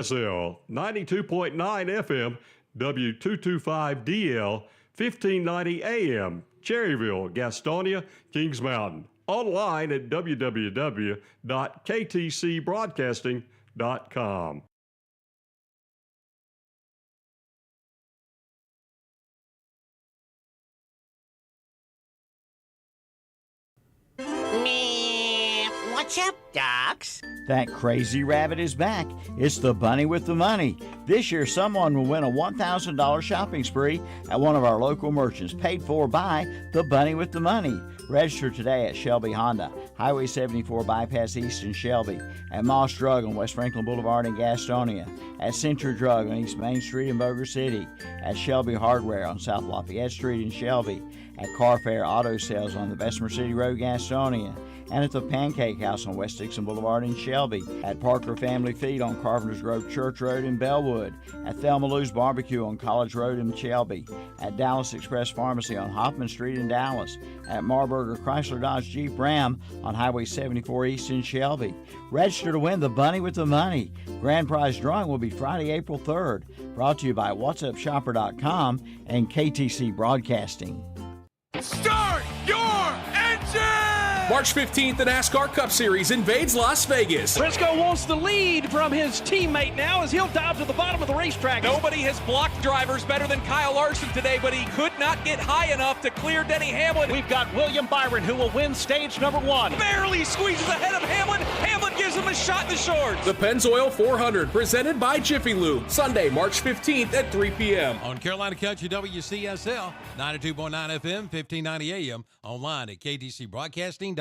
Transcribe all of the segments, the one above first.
SL 92.9 FM, W225DL, 1590 AM, Cherryville, Gastonia, Kings Mountain. Online at www.ktcbroadcasting.com. What's up, Joxx? That crazy rabbit is back. It's the bunny with the money. This year, someone will win a $1,000 shopping spree at one of our local merchants, paid for by the bunny with the money. Register today at Shelby Honda, Highway 74 Bypass East in Shelby, at Moss Drug on West Franklin Boulevard in Gastonia, at Century Drug on East Main Street in Boger City, at Shelby Hardware on South Lafayette Street in Shelby, at Carfair Auto Sales on the Bessemer City Road, Gastonia, and at the Pancake House on West Dixon Boulevard in Shelby, at Parker Family Feed on Carpenter's Grove Church Road in Bellwood, at Thelma Lou's Barbecue on College Road in Shelby, at Dallas Express Pharmacy on Hoffman Street in Dallas, at Marburger Chrysler Dodge Jeep Ram on Highway 74 East in Shelby. Register to win the bunny with the money. Grand prize drawing will be Friday, April 3rd. Brought to you by WhatsUpShopper.com and KTC Broadcasting. Start your engine! March 15th, the NASCAR Cup Series invades Las Vegas. Briscoe wants the lead from his teammate now as he'll dive to the bottom of the racetrack. Nobody has blocked drivers better than Kyle Larson today, but he could not get high enough to clear Denny Hamlin. We've got William Byron, who will win stage number 1. Barely squeezes ahead of Hamlin. Hamlin gives him a shot in the shorts. The Pennzoil 400, presented by Jiffy Lube, Sunday, March 15th at 3 p.m. On Carolina Country WCSL, 92.9 FM, 1590 AM, online at ktcbroadcasting.com.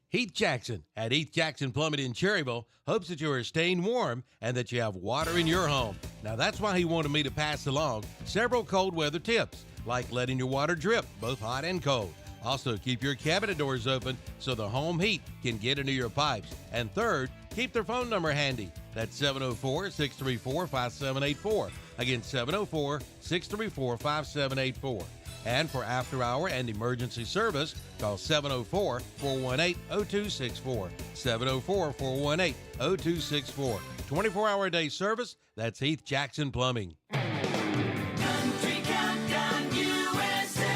Heath Jackson at Heath Jackson Plumbing in Cherryville hopes that you are staying warm and that you have water in your home. Now that's why he wanted me to pass along several cold weather tips, like letting your water drip, both hot and cold. Also, keep your cabinet doors open so the home heat can get into your pipes. And third, keep their phone number handy. That's 704-634-5784. Again, 704-634-5784. And for after-hour and emergency service, call 704-418-0264. 704-418-0264. 24-hour-a-day service, that's Heath Jackson Plumbing. Country Countdown USA.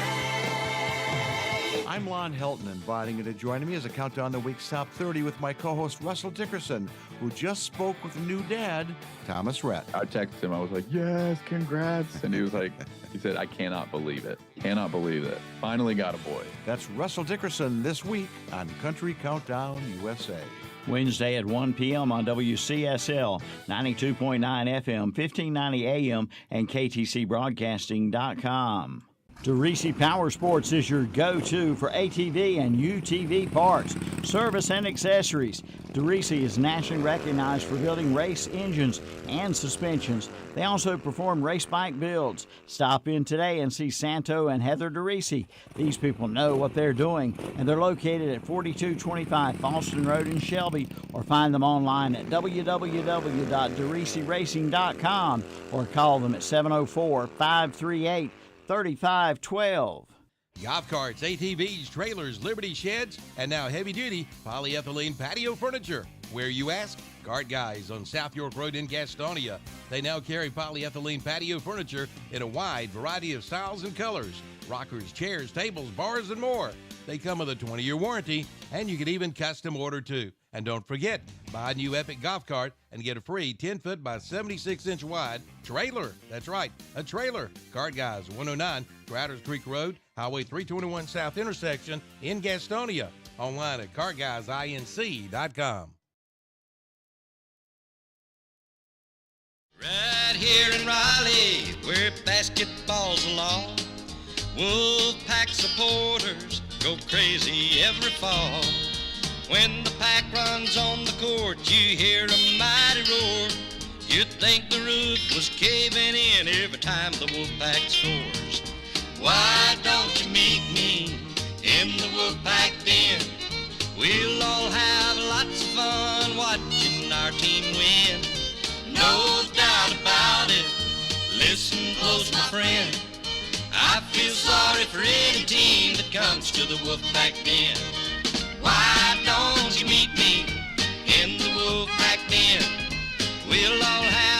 I'm Lon Helton, inviting you to join me as I count down the week's top 30 with my co-host Russell Dickerson, who just spoke with new dad, Thomas Rhett. I texted him. I was like, yes, congrats. And he was like, he said, I cannot believe it. Cannot believe it. Finally got a boy. That's Russell Dickerson this week on Country Countdown USA. Wednesday at 1 p.m. on WCSL, 92.9 FM, 1590 AM, and KTCBroadcasting.com. DeRisi Power Sports is your go-to for ATV and UTV parts, service, and accessories. DeRisi is nationally recognized for building race engines and suspensions. They also perform race bike builds. Stop in today and see Santo and Heather DeRisi. These people know what they're doing, and they're located at 4225 Falston Road in Shelby, or find them online at www.derisiracing.com or call them at 704-538-3512. Golf carts, ATVs, trailers, Liberty sheds, and now heavy-duty polyethylene patio furniture. Where you ask? Cart Guys on South York Road in Gastonia. They now carry polyethylene patio furniture in a wide variety of styles and colors. Rockers, chairs, tables, bars, and more. They come with a 20-year warranty, and you can even custom order too. And don't forget, buy a new Epic golf cart and get a free 10-foot by 76-inch wide trailer. That's right, a trailer. Cart Guys, 109 Crowders Creek Road, Highway 321 South intersection in Gastonia. Online at cartguysinc.com. Right here in Raleigh, where basketball's the law, Wolfpack supporters go crazy every fall. When the pack runs on the court, you hear a mighty roar. You'd think the roof was caving in every time the Wolfpack scores. Why don't you meet me in the Wolfpack den? We'll all have lots of fun watching our team win. No doubt about it, listen close, my friend. I feel sorry for any team that comes to the Wolfpack Den. Why don't you meet me in the Wolfpack Den? We'll all have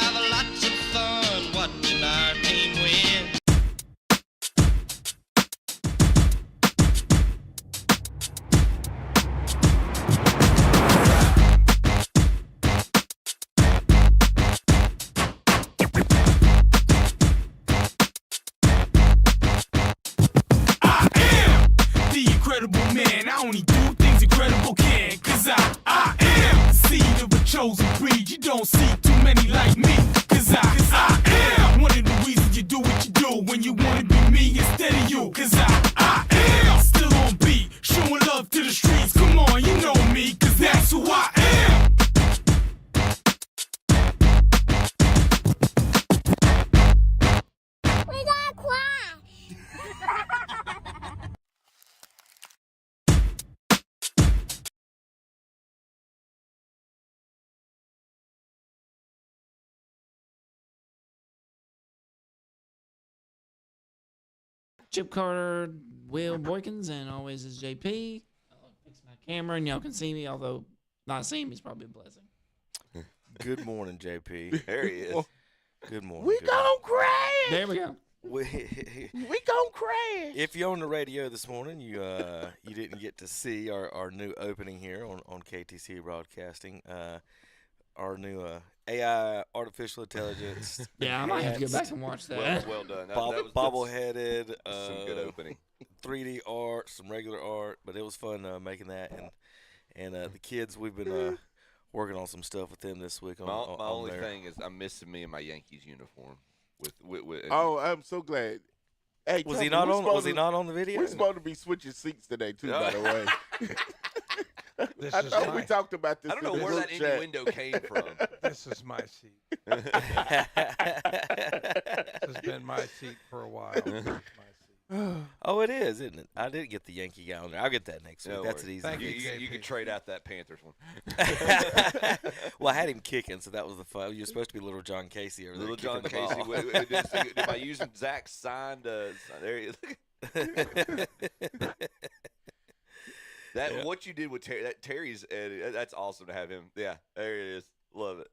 Chip Carter, Will Boykins, and always is JP. I'll fix my camera, and y'all can see me, although not seeing me is probably a blessing. Good morning, JP. There he is. Good morning. We gon' crash. There we go. We gon' crash. If you're on the radio this morning, you didn't get to see our new opening here on KTC Broadcasting. Our new AI, artificial intelligence. Yeah, I might have to go back and watch that. Well done. Bobbleheaded. Some good opening. 3D art, some regular art, but it was fun making that. And the kids, we've been working on some stuff with them this week. My only thing is I'm missing me in my Yankees uniform. Oh, I'm so glad. Hey, was he not on the video? We're supposed to be switching seats today too, by the way. I thought we talked about this. I don't know where that innuendo came from. This is my seat. This has been my seat for a while. Oh, it is, isn't it? I did get the Yankee guy on there. I'll get that next week. That's an easy. You can trade out that Panthers one. Well, I had him kicking, so that was the fun. You're supposed to be little John Casey over there. Little John Casey. Am I using Zach's signed? There he is. What you did with Terry's edit, that's awesome to have him. Yeah, there it is. Love it.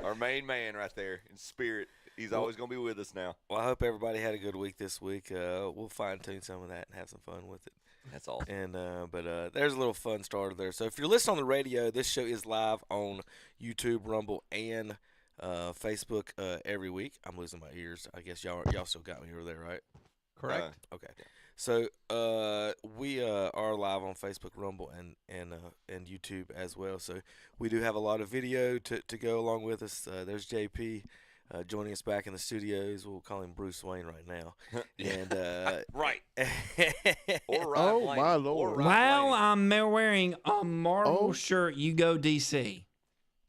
Our main man right there in spirit. He's always going to be with us now. Well, I hope everybody had a good week this week. We'll fine-tune some of that and have some fun with it. That's awesome. And but there's a little fun starter there. So if you're listening on the radio, this show is live on YouTube, Rumble, and Facebook every week. I'm losing my ears. I guess y'all still got me over there, right? Correct. Okay. So we are live on Facebook, Rumble, and YouTube as well. So we do have a lot of video to go along with us. There's JP joining us back in the studios. We'll call him Bruce Wayne right now. And right. Oh my Lord! While I'm wearing a Marvel shirt, you go DC.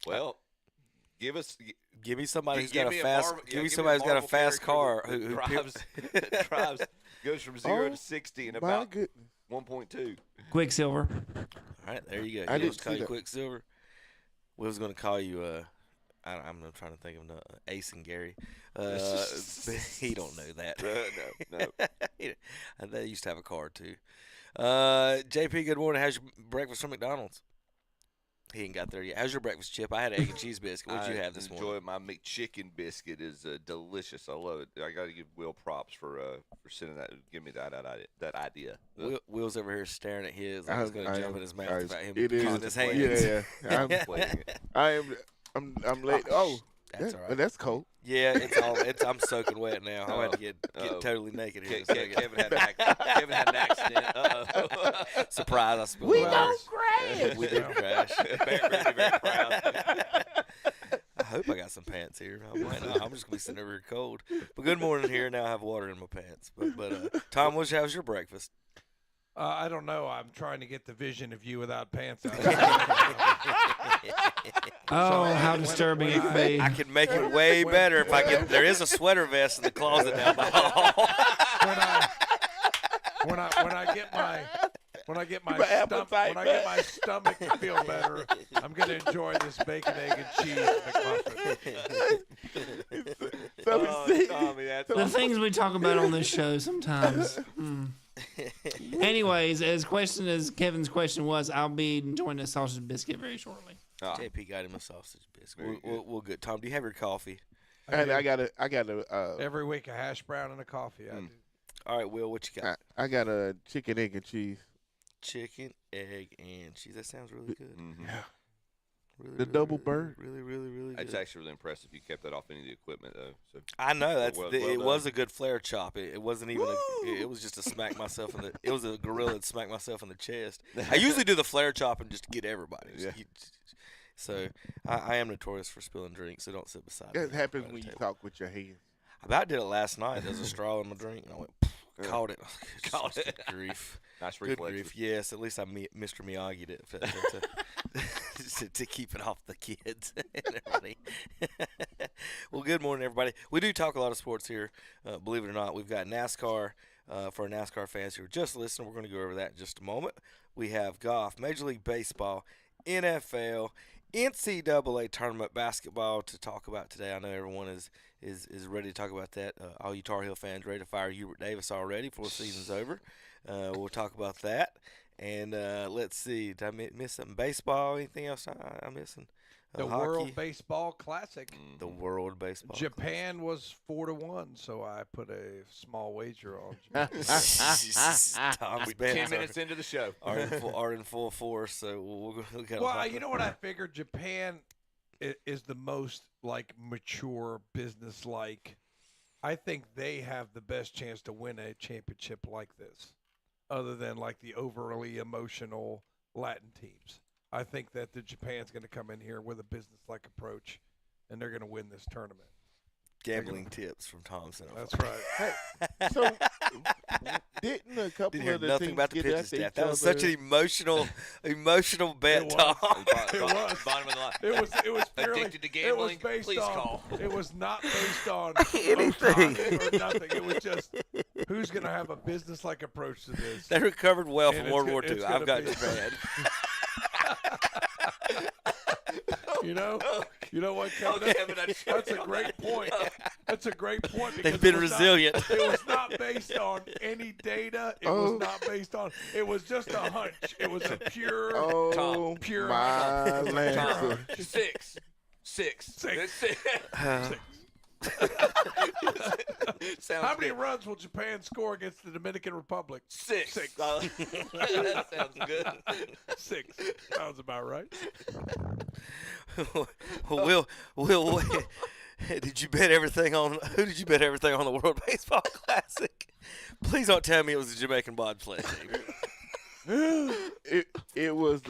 Well, give me somebody who's got a fast. Give me somebody who's got a fast car who drives. Goes from 0 to 60 in about 1.2. Quicksilver. All right, there you go. I He didn't call see you that. Quicksilver. We was going to call you. I'm trying to think of Ace and Gary. He don't know that. No. They used to have a car too. JP, good morning. How's your breakfast from McDonald's? He ain't got there yet. How's your breakfast, Chip? I had an egg and cheese biscuit. What did you have this morning? My McChicken biscuit is delicious. I love it. I got to give Will props for sending that. Give me that idea. Will's over here staring at his. I was going to jump in his mouth about him it using is, his hands. Yeah. I'm late. Oh, that's all right. That's cold. Yeah, I'm soaking wet now. I'm about to get totally naked here in a second. Kevin had an accident. Surprise! I spilled We my don't words. crash. We did crash. Very, very proud. I hope I got some pants here. I'm just gonna be sitting over here cold. But good morning here. Now I have water in my pants. But Tom, how's your breakfast? I don't know. I'm trying to get the vision of you without pants on. Oh, how disturbing it could be. I could make it way better if I get. There is a sweater vest in the closet down the hall. When I get my stomach to feel better, I'm going to enjoy this bacon, egg, and cheese McMuffin. The things we talk about on this show sometimes. Anyways, as Kevin's question was, I'll be enjoying a sausage biscuit very shortly. JP got him a sausage biscuit. We'll good. Tom, do you have your coffee? I got a every week a hash brown and a coffee. I do. All right, Will, what you got? I got a chicken, egg, and cheese. Chicken, egg, and cheese. That sounds really good. Mm-hmm. Yeah. Really, The double bird. Really, really, really good. It's actually really impressive. You kept that off any of the equipment, though. So. I know. It was a good flare chop. It wasn't even it was just a smack myself in the – it was a gorilla that smacked myself in the chest. I usually do the flare chopping just to get everybody. Yeah. So I am notorious for spilling drinks, so don't sit beside me. That happens when you talk with your hands. I about did it last night. There was a straw in my drink, and I went caught it. Caught it. Good grief. Nice Good reflexes. grief. Yes, at least I Mr. Miyagi'd it to keep it off the kids and everybody. Well, good morning, everybody. We do talk a lot of sports here. Believe it or not, we've got NASCAR. For our NASCAR fans who are just listening, we're going to go over that in just a moment. We have golf, Major League Baseball, NFL, NCAA tournament basketball to talk about today. I know everyone is ready to talk about that. All you Tar Heel fans ready to fire Hubert Davis already before the season's over. We'll talk about that. And let's see. Did I miss something? Baseball? Anything else I'm missing? The Hockey? World Baseball Classic. The World Baseball Japan was 4-1, so I put a small wager on Japan. Tom's 10 minutes into the show. Are in full force, so we'll get Well, you know what I figured? Japan is the most, like, mature, business-like. I think they have the best chance to win a championship like this, other than, like, the overly emotional Latin teams. I think that the Japan's going to come in here with a business-like approach, and they're going to win this tournament. Gambling tips from Thompson. That's right. Hey, so didn't a couple Didn't hear of the nothing teams about the get pitching after staff. each That was other? such an emotional bet, Tom. It was. Bottom of the line. It was purely, Addicted to gambling? It was based Please on, call. It was not based on Anything. or nothing. It was just who's going to have a business-like approach to this. They recovered well And from it's World go- War it's II. gonna I've got be- Japan. You know what, Kevin? That's a great point. That's a great point. Because They've been it was resilient. It was not based on any data. It was not based on. It was just a hunch. It was a pure. Pure. my Lancer. Six. How many runs will Japan score against the Dominican Republic? Six. That sounds good. 6. Sounds about right. Will, did you bet everything on? Who did you bet everything on the World Baseball Classic? Please don't tell me it was the Jamaican bobsled team. It was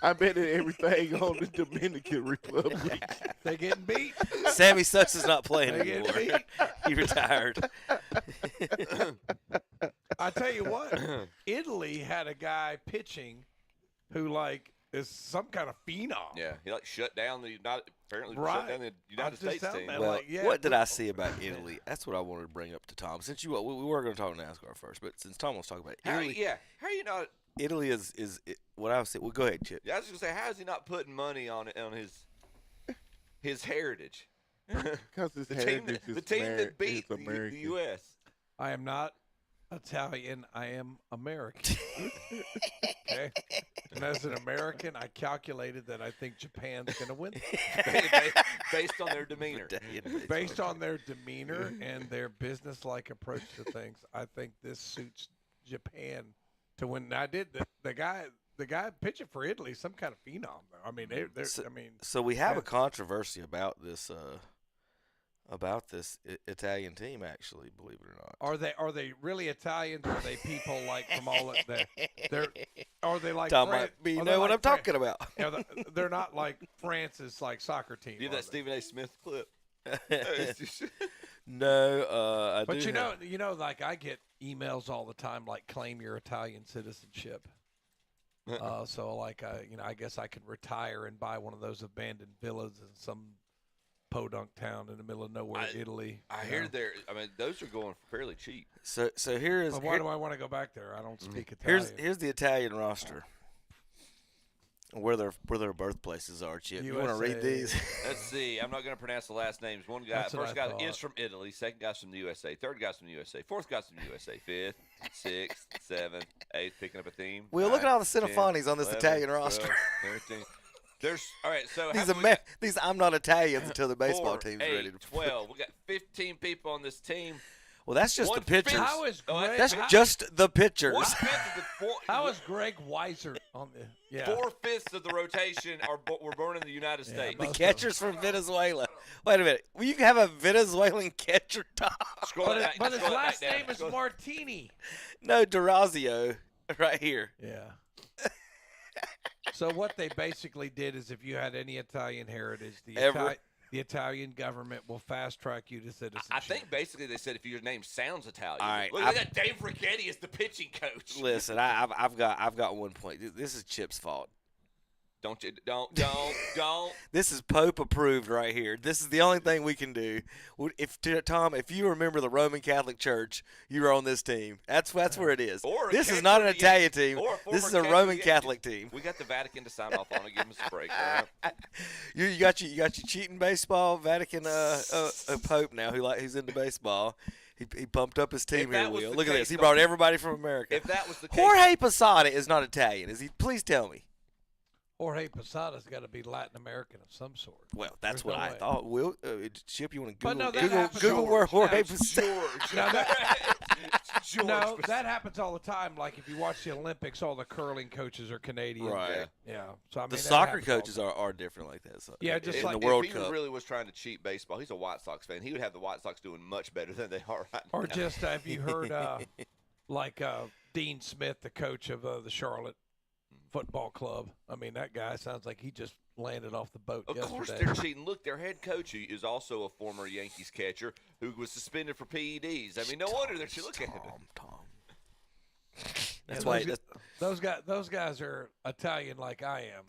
I bet everything on the Dominican Republic. They getting beat. Sammy Sucks is not playing They getting anymore. He retired. I tell you what, Italy had a guy pitching who is some kind of phenom. Yeah, he shut down the United I'm just States telling team. you, Well, yeah, what did I see about Italy? That's what I wanted to bring up to Tom. Since we were going to talk NASCAR first, but since Tom wants to talk about Italy, How are you not? Italy is what I was saying. Well, go ahead, Chip. Yeah, I was just gonna say, how is he not putting money on his heritage? Because his the heritage team is that beat is the American. U.S. I am not Italian. I am American. Okay, and as an American, I calculated that I think Japan's going to win. Based on their demeanor. Based on their demeanor and their business-like approach to things, I think this suits Japan to win. Now, I did the guy pitching for Italy, some kind of phenom. I mean, So we have a controversy about this Italian team. Actually, believe it or not, are they really Italians? Or are they people from all that? Are they like? Tom might be know what I'm talking about. Yeah, they're not like France's soccer team. You have that Stephen A. Smith clip. No, but you know, I get emails all the time, claim your Italian citizenship. So I guess I could retire and buy one of those abandoned villas in some podunk town in the middle of nowhere, Italy. I hear those are going fairly cheap. So here is. But why do I want to go back there? I don't speak Italian. Here's the Italian roster. Where their birthplaces are, Chip. You want to read these? Let's see. I'm not going to pronounce the last names. First guy is from Italy. Second guy's from the USA. Third guy's from the USA. Fourth guy's from the USA. Fifth, sixth, seventh, eighth. Picking up a theme. Well, look at all the Cinephonies on this Italian roster. 13. There's all right. So these I'm not Italians until the baseball 4, team's 8, ready to 12. We got 15 people on this team. Well, that's just the pitchers. How is Greg? That's just the pitchers. 1/5 of the How is Greg Weiser on the? Yeah. 4/5 of the rotation were born in the United States. The catcher's from Venezuela. Wait a minute. Well, you can have a Venezuelan catcher, Tom. But his last name is Martini. No, Durazio, right here. Yeah. So what they basically did is, if you had any Italian heritage, the Italian government will fast track you to citizenship. I think basically they said if your name sounds Italian. All right, Look at that. Dave Ricchetti is the pitching coach. Listen, I've got one point. This is Chip's fault. Don't you? Don't. This is Pope approved right here. This is the only thing we can do. Tom, if you remember the Roman Catholic Church, you were on this team. That's where it is. This is not an Italian team. This is a Roman Catholic team. We got the Vatican to sign off on it. Give us a break. All right? You got your cheating baseball Vatican Pope now who's into baseball. He pumped up his team here, Will. Look at this. He brought everybody from America. If that was the case, Jorge Posada is not Italian, is he? Please tell me. Jorge Posada's got to be Latin American of some sort. Well, that's There's what no I way. thought. Will, Chip, you want to But no, Google, that happens Google all- where Jorge now, Posada? Now no, that happens all the time. Like if you watch the Olympics, all the curling coaches are Canadian. Right. Yeah. So I mean, The that soccer happens all the coaches time. are different like that. So. Yeah, just in like the World if he Cup. really was trying to cheat baseball, he's a White Sox fan. He would have the White Sox doing much better than they are right now. Or just have you heard Dean Smith, the coach of the Charlotte Football Club? I mean, that guy sounds like he just landed off the boat Of course yesterday. they're cheating. Look, their head coach who is also a former Yankees catcher who was suspended for PEDs. I mean, no wonder they're looking at him. That's Yeah, why. those guys are Italian like I am.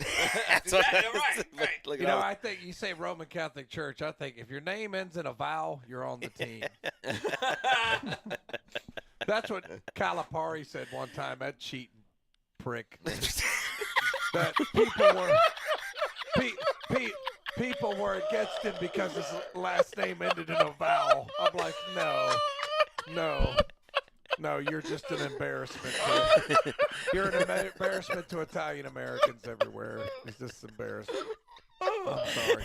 That's right. Look You at know, all- I think you say Roman Catholic Church. I think if your name ends in a vowel, you're on the team. That's what Calipari said one time. That cheating prick. That people were against him because his last name ended in a vowel. I'm like, no, you're just an embarrassment. You're an embarrassment to Italian Americans everywhere. It's just embarrassing. I'm sorry.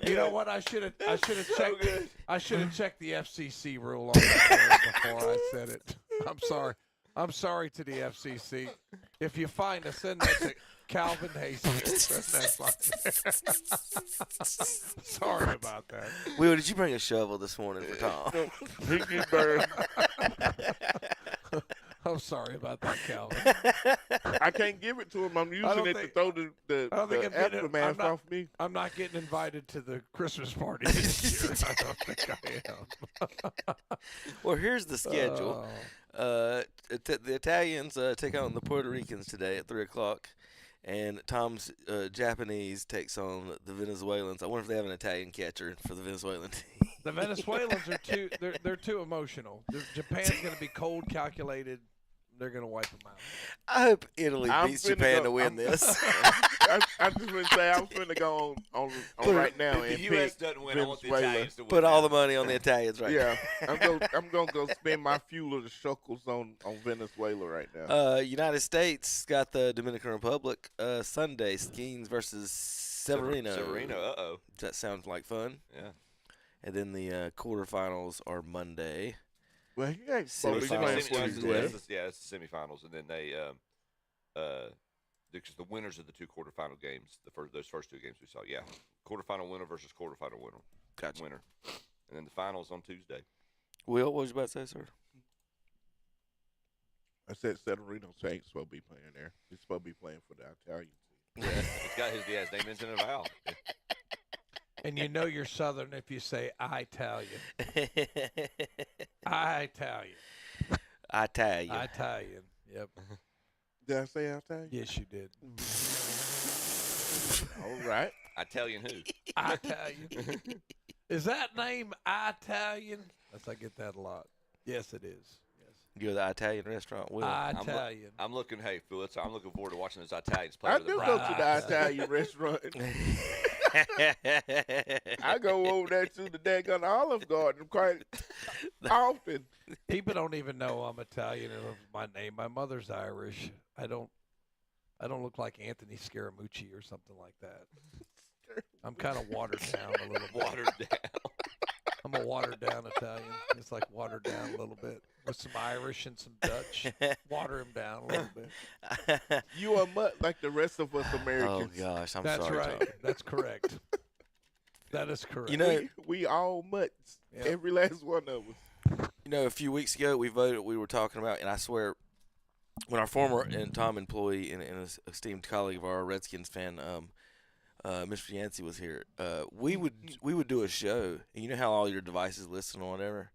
You know what? I should have checked. I should have checked the FCC rule on that before I said it. I'm sorry. I'm sorry to the FCC. If you find us, send that to Calvin Hastings. That's fine. Sorry about that. Will, did you bring a shovel this morning for Tom? Pinky bird. I'm sorry about that, Calvin. I can't give it to him. I'm using it to throw the I don't think I'm getting- aftermath off me. I'm not getting invited to the Christmas party this year. I don't think I am. Well, here's the schedule. The Italians take on the Puerto Ricans today at 3 o'clock, and Tom's Japanese takes on the Venezuelans. I wonder if they have an Italian catcher for the Venezuelan team. The Venezuelans are they're too emotional. Japan's going to be cold, calculated. They're going to wipe them out. I hope Italy beats Japan to win this. I just want to say I'm finna go on right now If and the U.S. pick doesn't win, I want the Venezuela. Italians to win. Put all the money on the Italians right Yeah, now. I'm gonna go spend my few little shekels on Venezuela right now. United States got the Dominican Republic Sunday. Skeens versus Severino. Severino, That sounds like fun. Yeah. And then the quarterfinals are Monday. Well, you ain't supposed to be Semifinals playing Tuesday. It's the semifinals, and then they because the winners of the two quarterfinal games, those first two games we saw, quarterfinal winner versus quarterfinal winner. Gotcha. Winner, and then the finals on Tuesday. Will, what was you about to say, sir? I said Severino ain't supposed to be playing there. He's supposed to be playing for the Italian team. Yeah, it's got his name ends in a vowel. And you know you're Southern if you say Italian. Italian. Italian. Italian. Yep. Did I say Italian? Yes, you did. All right. Italian who? Italian. Is that name Italian? I get that a lot. Yes, it is. You're the Italian restaurant, Will. Italian. I'm looking. Hey, Phil, I'm looking forward to watching those Italians play. I with the do Browns. go to the Italian restaurant. I go over there to the daggone Olive Garden quite often. People don't even know I'm Italian and my name. My mother's Irish. I don't look like Anthony Scaramucci or something like that. I'm kind of watered down a little bit. Watered down. I'm a watered down Italian. It's like watered down a little bit with some Irish and some Dutch. Water him down a little bit. You are much like the rest of us Oh, Americans. gosh. I'm That's sorry, right. Tom. That's correct. That is correct. You know, we all mutts. Yep. Every last one of us. You know, a few weeks ago we voted. We were talking about, and I swear, when our former and Tom employee and an esteemed colleague of our Redskins fan, Mr. Yancey was here. We would do a show, and you know how all your devices listen or whatever,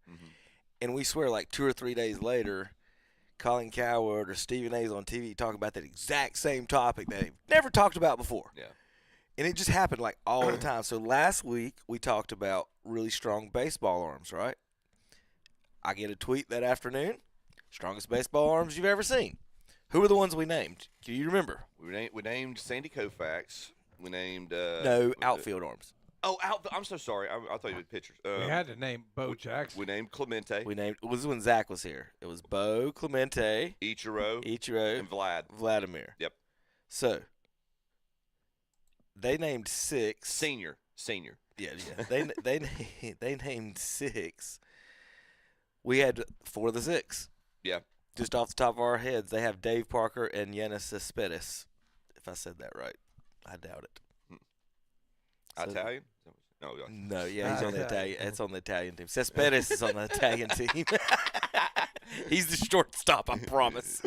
and we swear like 2 or 3 days later, Colin Coward or Stephen A's on TV talking about that exact same topic that they've never talked about before. Yeah. And it just happened like all the time. So last week we talked about really strong baseball arms, right? I get a tweet that afternoon, strongest baseball arms you've ever seen. Who were the ones we named? Can you remember? We named Sandy Koufax. We named no outfield arms. Oh, I'm so sorry. I thought you did pitchers. We had to name Bo Jackson. We named Clemente. It was when Zach was here. It was Bo, Clemente, Ichiro, and Vladimir. Yep. So they named 6. Senior. Yeah. They named 6. We had 4 of the 6. Yeah. Just off the top of our heads, they have Dave Parker and Yanis Cespedes. If I said that right, I doubt it. Italian? No, yeah, he's on the Italian. It's on the Italian team. Cespedes is on the Italian team. He's the shortstop, I promise.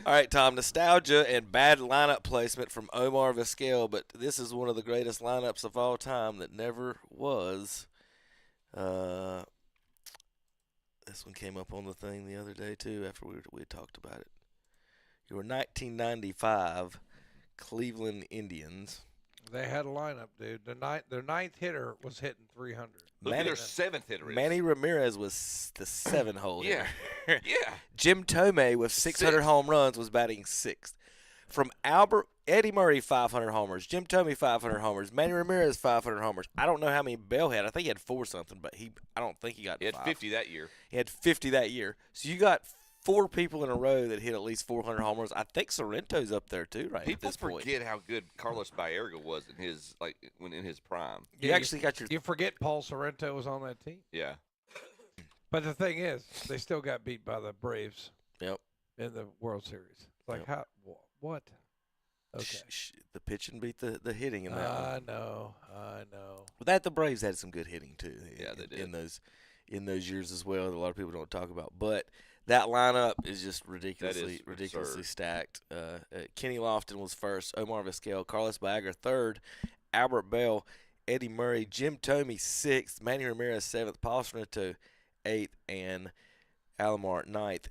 All right, Tom, nostalgia and bad lineup placement from Omar Vizquel, but this is one of the greatest lineups of all time that never was. This one came up on the thing the other day, too, after we talked about it. Your 1995 Cleveland Indians. They had a lineup, dude. Their ninth hitter was hitting 300. Look at their 7th hitter. Manny Ramirez was the 7-hole hitter. Yeah. Jim Tomei with 600 home runs was batting 6th. From Eddie Murray, 500 homers. Jim Tomei, 500 homers. Manny Ramirez, 500 homers. I don't know how many Bell had. I think he had 4 something, but I don't think he got 5. He had 50 that year. He had 50 that year. So you got 4 people in a row that hit at least 400 homers. I think Sorrento's up there too, right? People at this point. forget how good Carlos Baerga was in his prime. You actually got your. You forget Paul Sorrento was on that team. Yeah. But the thing is, they still got beat by the Braves. Yep. In the World Series. Like how? What? Okay. The pitching beat the hitting in that one. I know. But the Braves had some good hitting too. Yeah, they did. In those years as well. That a lot of people don't talk about, but. That lineup is just ridiculously stacked. Kenny Lofton was first, Omar Vizquel, Carlos Baerga third, Albert Bell, Eddie Murray, Jim Tomey 6th, Manny Ramirez 7th, Paul Sorrento 8th, and Alomar 9th.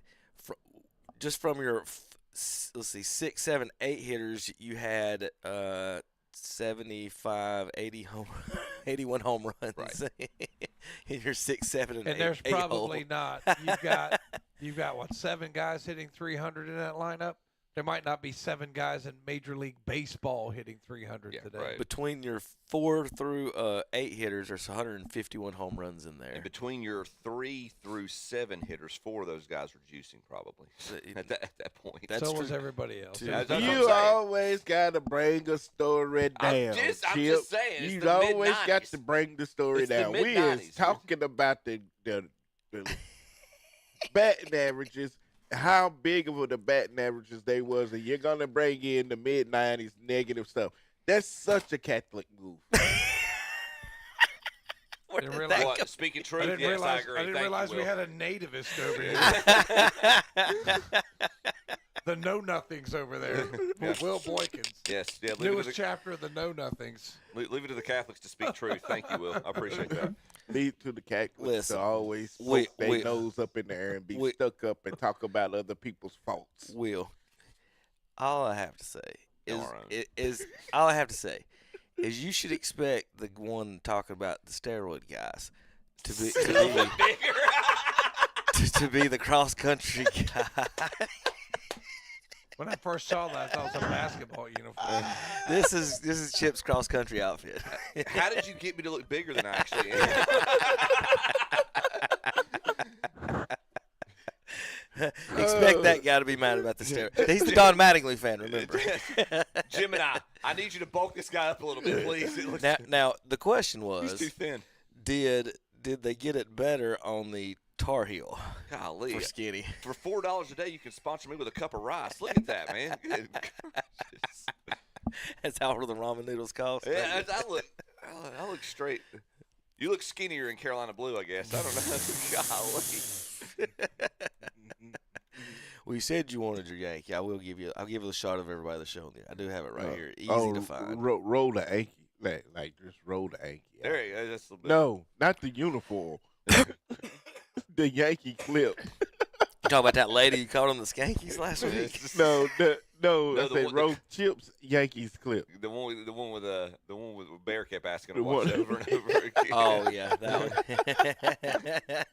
Just from your, 6, 7, 8 hitters, you had 75, 80 81 home runs. Right. In your 6, 7, and 8. And there's probably not. You've got what, 7 guys hitting 300 in that lineup? There might not be 7 guys in Major League Baseball hitting 300 today. Right. Between your 4 through 8 hitters, there's 151 home runs in there. And between your 3 through 7 hitters, 4 of those guys were juicing probably at that point. So was everybody else. You always got to bring a story down. I'm just saying. You always got to bring the story down. We is talking about the batting averages, how big of the batting averages they was, and you're going to bring in the mid-90s negative stuff. That's such a Catholic move. Speaking truth, I didn't yes, I realize, agree. I didn't Thank realize you, we Will. had a nativist over here. The know-nothings over there. Will Boykins. Yes, yeah. Newest chapter of the know-nothings. Leave it to the Catholics to speak truth. Thank you, Will. I appreciate that. Leave to the Catholics to always Will, poke their nose up in the air and be stuck up and talk about other people's faults. Will, all I have to say is you should expect the one talking about the steroid guys to be the cross country guy. When I first saw that, I thought it was a basketball uniform. This is Chip's cross country outfit. How did you get me to look bigger than I actually am? Expect that guy to be mad about the steroid. He's the Don Mattingly fan, remember? Jim and I need you to bulk this guy up a little bit, please. Now the question was, he's too thin. Did they get it better on the Tar Heel? Golly, for skinny. For $4 a day, you can sponsor me with a cup of rice. Look at that, man. Good gracious. That's how much the ramen noodles cost. Yeah, I look straight. You look skinnier in Carolina blue, I guess. I don't know. Golly. Well, you said you wanted your Yankee. I'll give you a shot of everybody that's showing you. I do have it right here. Easy to find. Roll the Yankee. Like just roll the Yankee. There you go. That's a little bit. No, not the uniform. the Yankee clip. You talking about that lady you called on the Skankies last week? No, No, I the said one- roast chips Yankees clip. The one with Bear kept asking The to watch one- over and over again. Oh yeah, that one.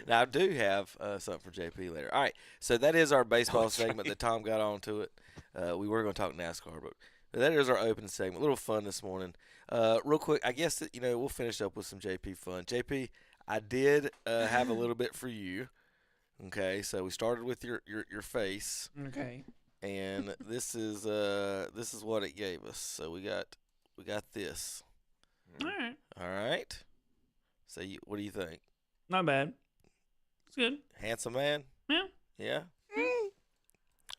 Now I do have something for JP later. All right, so that is our baseball segment that Tom got onto it. We were going to talk NASCAR, but that is our opening segment. A little fun this morning. Real quick, I guess that, we'll finish up with some JP fun. JP, I did have a little bit for you. Okay, so we started with your face. Okay. And this is what it gave us. So we got this. All right. All right. So what do you think? Not bad. It's good. Handsome man? Yeah. Yeah.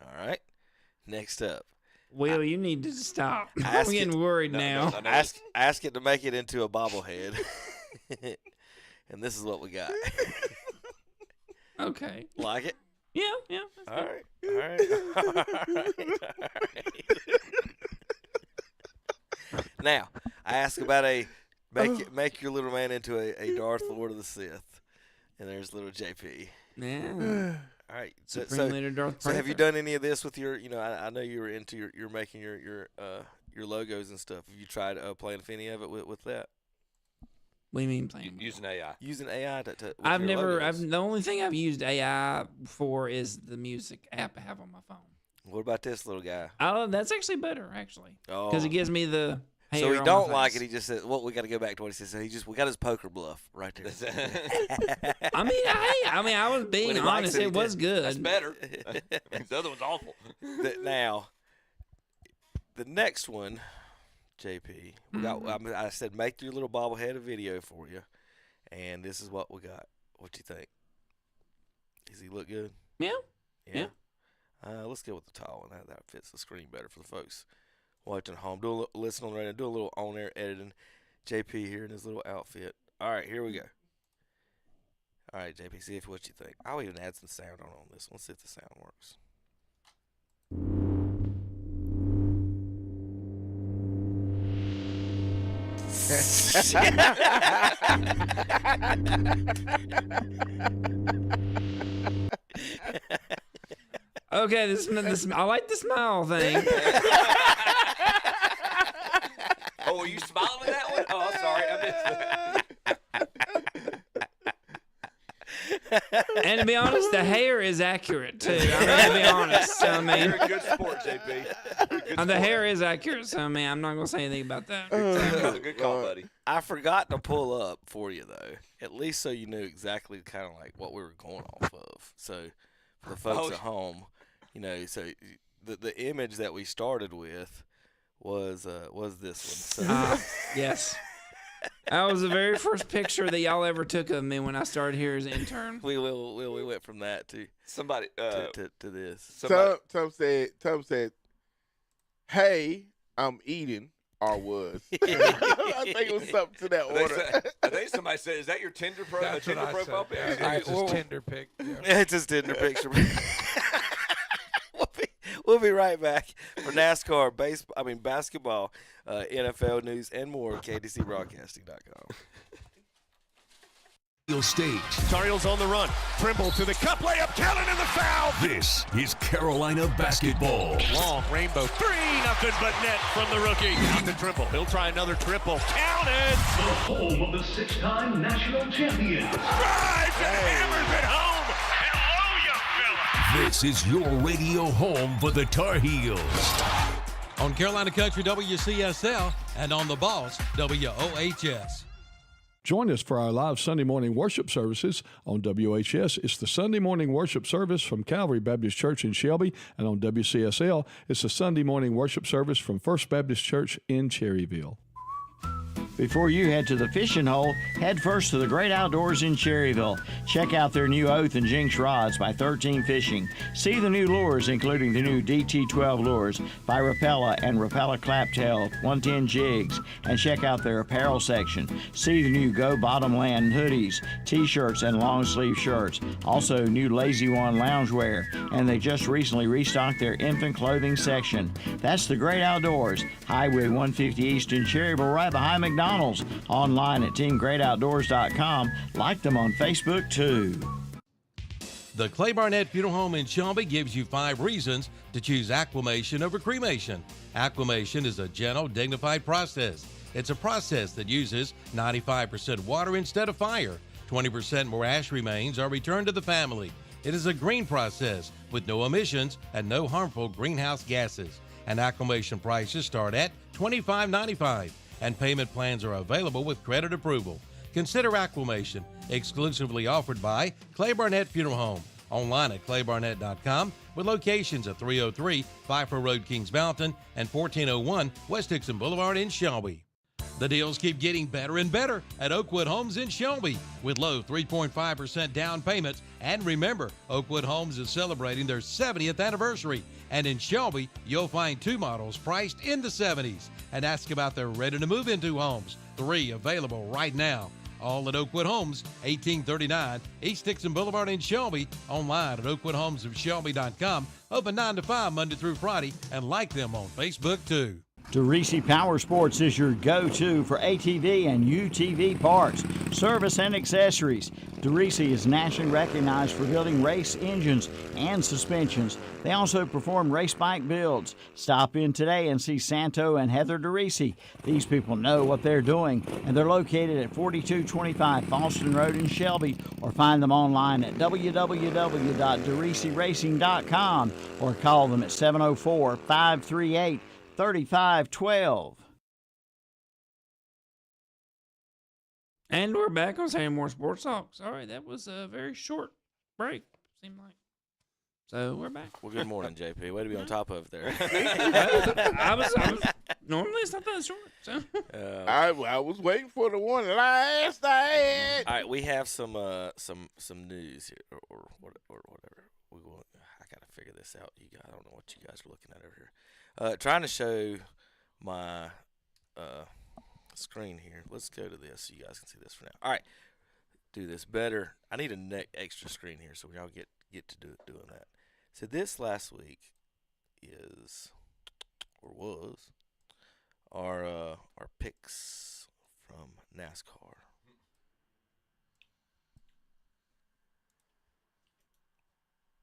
All right. Next up. Will, you need to stop. I'm getting worried now. Ask it to make it into a bobblehead. And this is what we got. Okay. Like it? Yeah, yeah. All right. Now, I ask about make your little man into a Darth Lord of the Sith, and there's little JP. Yeah. All right. Supreme Leader Darth So have you Prather. done any of this with your? I know you were into your making your logos and stuff. Have you tried playing with any of it with that? What do you mean playing? Using AI. Using AI to with I've your never. logos. The only thing I've used AI for is the music app I have on my phone. What about this little guy? That's actually better, actually, Oh. because it gives me the. So hair he on don't my like face. it. He just said, "Well, we got to go back to what he said." So we got his poker bluff right there. I mean, I was being When he likes honest. it, he It was did. good. That's better. The other one's awful. Now, the next one, JP, we got. I said, make your little bobblehead a video for you, and this is what we got. What you think? Does he look good? Yeah. Yeah. Let's go with the tall one. That fits the screen better for the folks watching at home. Do a little, listen on the radio. Do a little on-air editing. JP here in his little outfit. All right, here we go. All right, JP, see what you think. I'll even add some sound on this one. Let's see if the sound works. Okay, this I like the smile thing. Oh, were you smiling at that one? Oh, sorry, I missed that. And to be honest, the hair is accurate too. I mean, to be honest, I mean, You're a good sport, JP. the hair is accurate. So I mean, I'm not gonna say anything about that. Good call, buddy. I forgot to pull up for you though, at least so you knew exactly kind of like what we were going off of. So for the folks at home, so the image that we started with was this one. So, Yes. That was the very first picture that y'all ever took of me when I started here as an intern. we went from that to Somebody to this. Tom said, "Hey, I'm eating," or was. I think it was something to that order. I think somebody said, "Is that your Tinder That's what I profile said. picture?" Yeah, it's his Tinder pic. Yeah. It's his Tinder picture. We'll be right back for NASCAR, basketball, NFL news, and more. KDCBroadcasting.com. Stage. Tar Heels on the run. Trimble to the cup layup. Counted in the foul. This is Carolina basketball. Long rainbow 3-0, but net from the rookie. Out to Trimble. He'll try another triple. Counted. The home of the six-time national champions. Drives and hammers it home. Hello, you fella. This is your radio home for the Tar Heels. On Carolina Country WCSL and on The Boss WOHS. Join us for our live Sunday morning worship services on WHS. It's the Sunday morning worship service from Calvary Baptist Church in Shelby, and on WCSL, it's the Sunday morning worship service from First Baptist Church in Cherryville. Before you head to the fishing hole, head first to the Great Outdoors in Cherryville. Check out their new Oath and Jinx rods by 13 Fishing. See the new lures, including the new DT12 lures by Rapella and Rapella Claptail 110 jigs. And check out their apparel section. See the new Go Bottom Land hoodies, t-shirts, and long sleeve shirts. Also, new Lazy One loungewear. And they just recently restocked their infant clothing section. That's the Great Outdoors, Highway 150 East in Cherryville, right behind McDonald's. McDonald's. Online at teamgreatoutdoors.com. Like them on Facebook, too. The Clay Barnett Funeral Home in Shelby gives you 5 reasons to choose acclimation over cremation. Acclimation is a gentle, dignified process. It's a process that uses 95% water instead of fire. 20% more ash remains are returned to the family. It is a green process with no emissions and no harmful greenhouse gases. And acclimation prices start at $25.95, and payment plans are available with credit approval. Consider acclimation, exclusively offered by Clay Barnett Funeral Home. Online at claybarnett.com with locations at 303 Pfeiffer Road, Kings Mountain, and 1401 West Dixon Boulevard in Shelby. The deals keep getting better and better at Oakwood Homes in Shelby with low 3.5% down payments. And remember, Oakwood Homes is celebrating their 70th anniversary. And in Shelby, you'll find 2 models priced in the 70s. And ask about their ready-to-move into homes. 3 available right now. All at Oakwood Homes, 1839 East Dixon Boulevard in Shelby. Online at oakwoodhomesofshelby.com. Open 9 to 5 Monday through Friday. And like them on Facebook, too. DeRisi Power Sports is your go-to for ATV and UTV parts, service, and accessories. DeRisi is nationally recognized for building race engines and suspensions. They also perform race bike builds. Stop in today and see Santo and Heather DeRisi. These people know what they're doing, and they're located at 4225 Falston Road in Shelby, or find them online at www.derisiracing.com or call them at 704-538-3512. And we're back on saying more sports talk. Sorry, that was a very short break, seemed like. So we're back. Well, good morning, JP. Way to be on top of there. I was normally it's not that short. So I was waiting for the one last night. All right, we have some news here or whatever. I gotta figure this out. You guys, I don't know what you guys are looking at over here. Trying to show my screen here. Let's go to this so you guys can see this for now. All right, do this better. I need a extra screen here so y'all get to doing that. So this last week was our picks from NASCAR.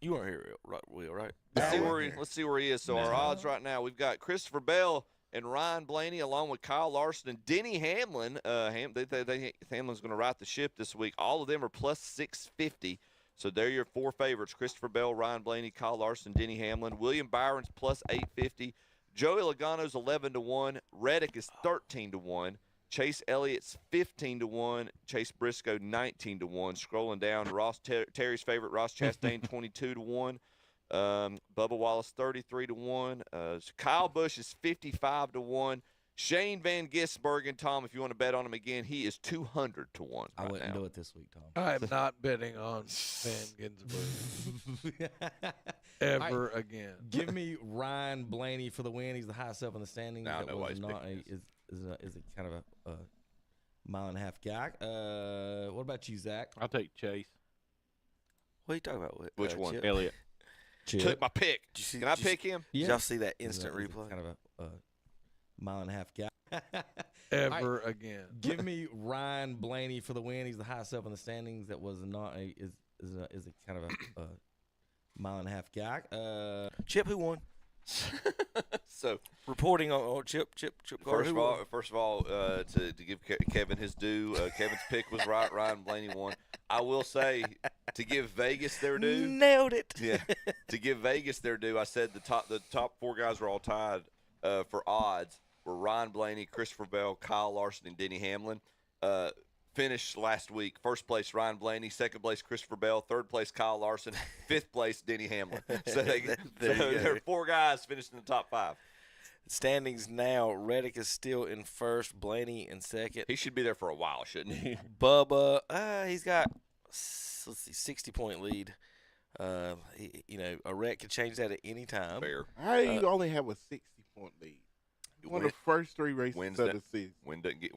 You weren't here, Will, right? Let's see where he is. So our odds right now, we've got Christopher Bell and Ryan Blaney, along with Kyle Larson and Denny Hamlin. Hamlin's going to right the ship this week. All of them are plus 650. So they're your 4 favorites: Christopher Bell, Ryan Blaney, Kyle Larson, Denny Hamlin. William Byron's plus 850. Joey Logano's 11-1. Reddick is 13-1. Chase Elliott's 15-1. Chase Briscoe 19-1. Scrolling down, Terry's favorite Ross Chastain 22-1. Bubba Wallace 33-1. Kyle Busch is 55-1. Shane Van Gisbergen, Tom, if you want to bet on him again, he is 200-1. I wouldn't do it this week, Tom. I am not betting on Van Gisbergen ever again. Give me Ryan Blaney for the win. He's the highest up in the standings. No, that was not is a kind of a mile-and-a-half guy. What about you, Zach? I'll take Chase. What are you talking about? Which one? Chip? Elliott. Took my pick. Can I pick him? Did y'all see that instant replay? Kind of a mile-and-a-half guy. Ever again. Give me Ryan Blaney for the win. He's the highest up in the standings. That was not is a kind of a mile-and-a-half guy. Chip, who won? So reporting on Chip. First of all, to give Kevin his due, Kevin's pick was right. Ryan Blaney won. I will say, to give Vegas their due, nailed it. Yeah, to give Vegas their due, I said the top 4 guys were all tied for odds were Ryan Blaney, Christopher Bell, Kyle Larson, and Denny Hamlin. Finished last week. First place, Ryan Blaney. Second place, Christopher Bell. Third place, Kyle Larson. Fifth place, Denny Hamlin. So there are 4 guys finished in the top 5. Standings now, Reddick is still in first, Blaney in second. He should be there for a while, shouldn't he? Bubba, he's got, 60-point lead. A wreck could change that at any time. Fair. How do you only have a 60-point lead? You won the first 3 races of the season. Win doesn't get,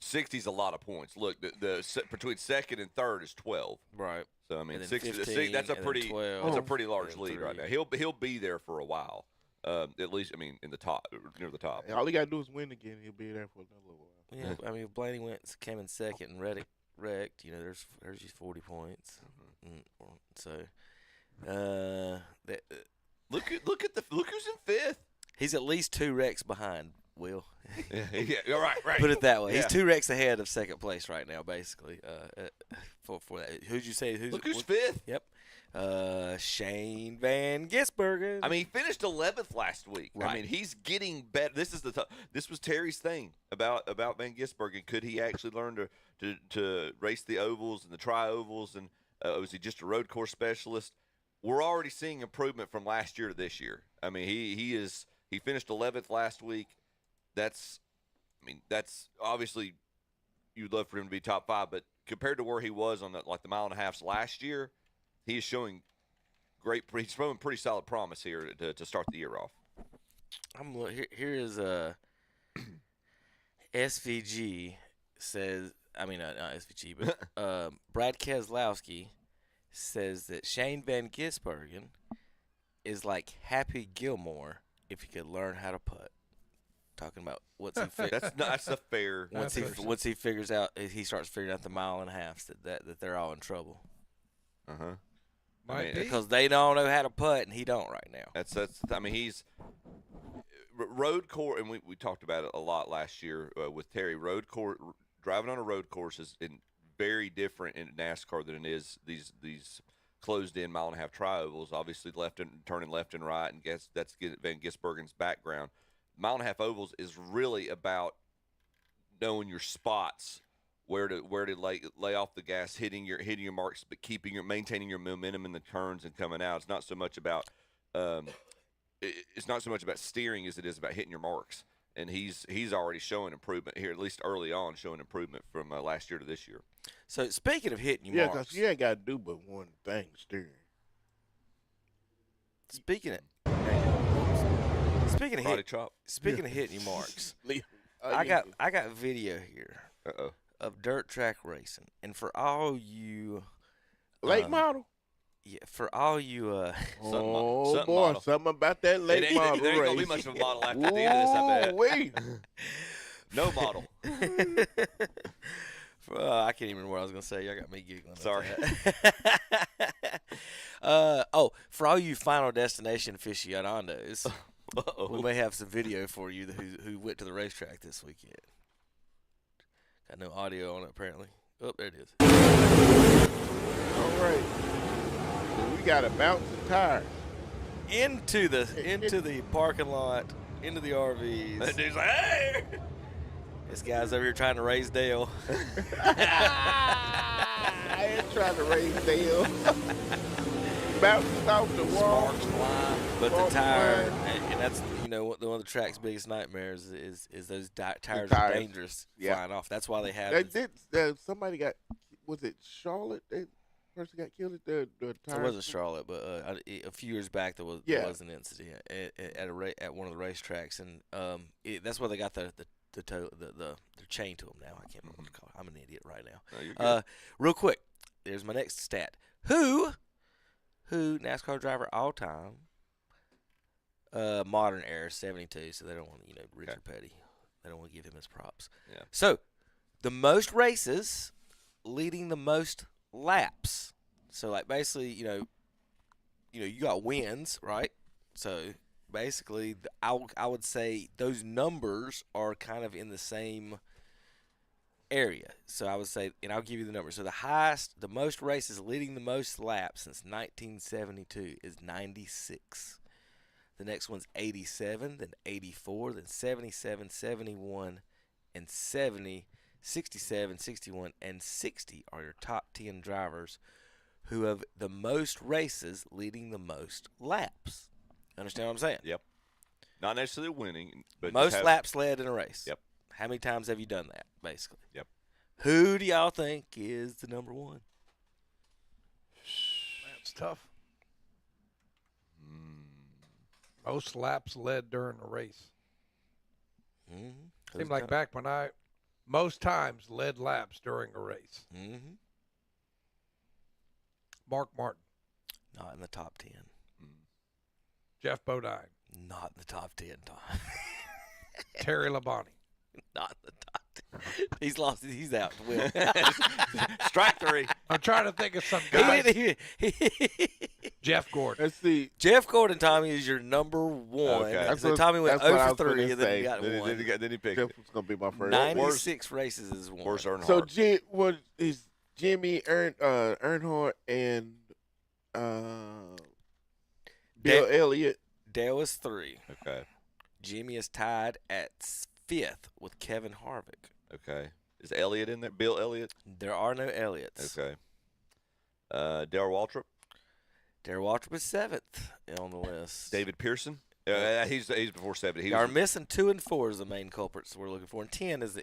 60's a lot of points. Look, the between second and third is 12. Right. So I mean, 15, that's a pretty 12, that's a pretty large lead 3. right now. He'll be there for a while. At least in the top, near the top. All he got to do is win again. He'll be there for another little while. Yeah, I mean, if Blaney came in second and Reddick wrecked, there's just 40 points. So, look who's in fifth. He's at least 2 wrecks behind. Will. Yeah, right. Put it that way. Yeah. He's 2 wrecks ahead of second place right now, basically. For that, who'd you say? Look who's fifth. Yep. Shane Van Gisbergen. I mean, he finished 11th last week. Right. I mean, he's getting better. This was Terry's thing about Van Gisbergen. Could he actually learn to race the ovals and the tri-ovals? And was he just a road course specialist? We're already seeing improvement from last year to this year. I mean, he finished 11th last week. That's obviously you'd love for him to be top 5, but compared to where he was on the mile and a halfs last year, he is showing he's showing pretty solid promise here to start the year off. Here is SVG says, not SVG, but Brad Keselowski says that Shane Van Gisbergen is like Happy Gilmore if he could learn how to putt. Talking about what's he that's a fair. Once he figures out, he starts figuring out the mile and a half that they're all in trouble. Because they don't know how to putt and he don't right now. That's. I mean, he's road course, and we talked about it a lot last year with Terry. Road course, driving on a road course is very different in NASCAR than it is these closed-in mile-and-a-half tri-ovals. Obviously, turning left and right, and that's Van Gisbergen's background. Mile-and-a-half ovals is really about knowing your spots, where to lay off the gas, hitting your marks, but maintaining your momentum in the turns and coming out. It's not so much about steering as it is about hitting your marks. And he's already showing improvement here, at least early on, showing improvement from last year to this year. So speaking of hitting your marks, because you ain't got to do but one thing, steering. Speaking of hitting your marks, I got video here of dirt track racing, and for all you late model. Yeah, for all you something about that late model. There ain't gonna be much of a model after the end of this, I bet. Wait. No model. I can't even remember what I was gonna say. Y'all got me giggling. Sorry. For all you Final Destination aficionados, we may have some video for you who went to the racetrack this weekend. Got no audio on it apparently. Oh, there it is. All right. We got a bouncing tire. Into the parking lot, into the RVs. That dude's like, hey! This guy's over here trying to raise Dale. I ain't trying to raise Dale. Bouncing off the wall. Sparks fly. But the tire, and that's one of the track's biggest nightmares is those tires are dangerous flying off. That's why they have. Somebody got, was it Charlotte? Person got killed at the tire. It wasn't Charlotte, but a few years back there was an incident at one of the racetracks, and that's why they got the chain to them now. I can't remember what to call it. I'm an idiot right now. No, you're good. Real quick, there's my next stat. Who NASCAR driver all time? Modern era 72. So they don't want Richard Petty. They don't want to give him his props. Yeah. So the most races, leading the most laps. So like basically, you got wins, right? So basically, I would say those numbers are kind of in the same area. So I would say, and I'll give you the numbers. So the most races leading the most laps since 1972 is 96. The next one's 87, then 84, then 77, 71, and 70. 67, 61, and 60 are your top 10 drivers who have the most races leading the most laps. Understand what I'm saying? Yep. Not necessarily winning, but most laps led in a race. Yep. How many times have you done that, basically? Yep. Who do y'all think is the number one? That's tough. Most laps led during a race. Seemed like back when most times led laps during a race. Mark Martin. Not in the top 10. Jeff Bodine. Not in the top 10, Tom. Terry Labonte. Not in the top 10. He's lost. He's out. Will. Strike 3. I'm trying to think of some guy. Jeff Gordon. Let's see. Jeff Gordon, Tommy, is your number 1. Okay. So Tommy went that's what 0 I for was gonna 3, and then he say. got Then 1. he picked Jeff it. was gonna be my first. 96 races is 1. Worse Earnhardt. So what is Jimmy Earnhardt and Bill Elliott? Dale is 3. Okay. Jimmy is tied at 5th with Kevin Harvick. Okay. Is Elliott in there? Bill Elliott? There are no Elliots. Okay. Darrell Waltrip? Darrell Waltrip is 7th on the list. David Pearson? He's before 70. You are missing 2 and 4 is the main culprits we're looking for. And 10 is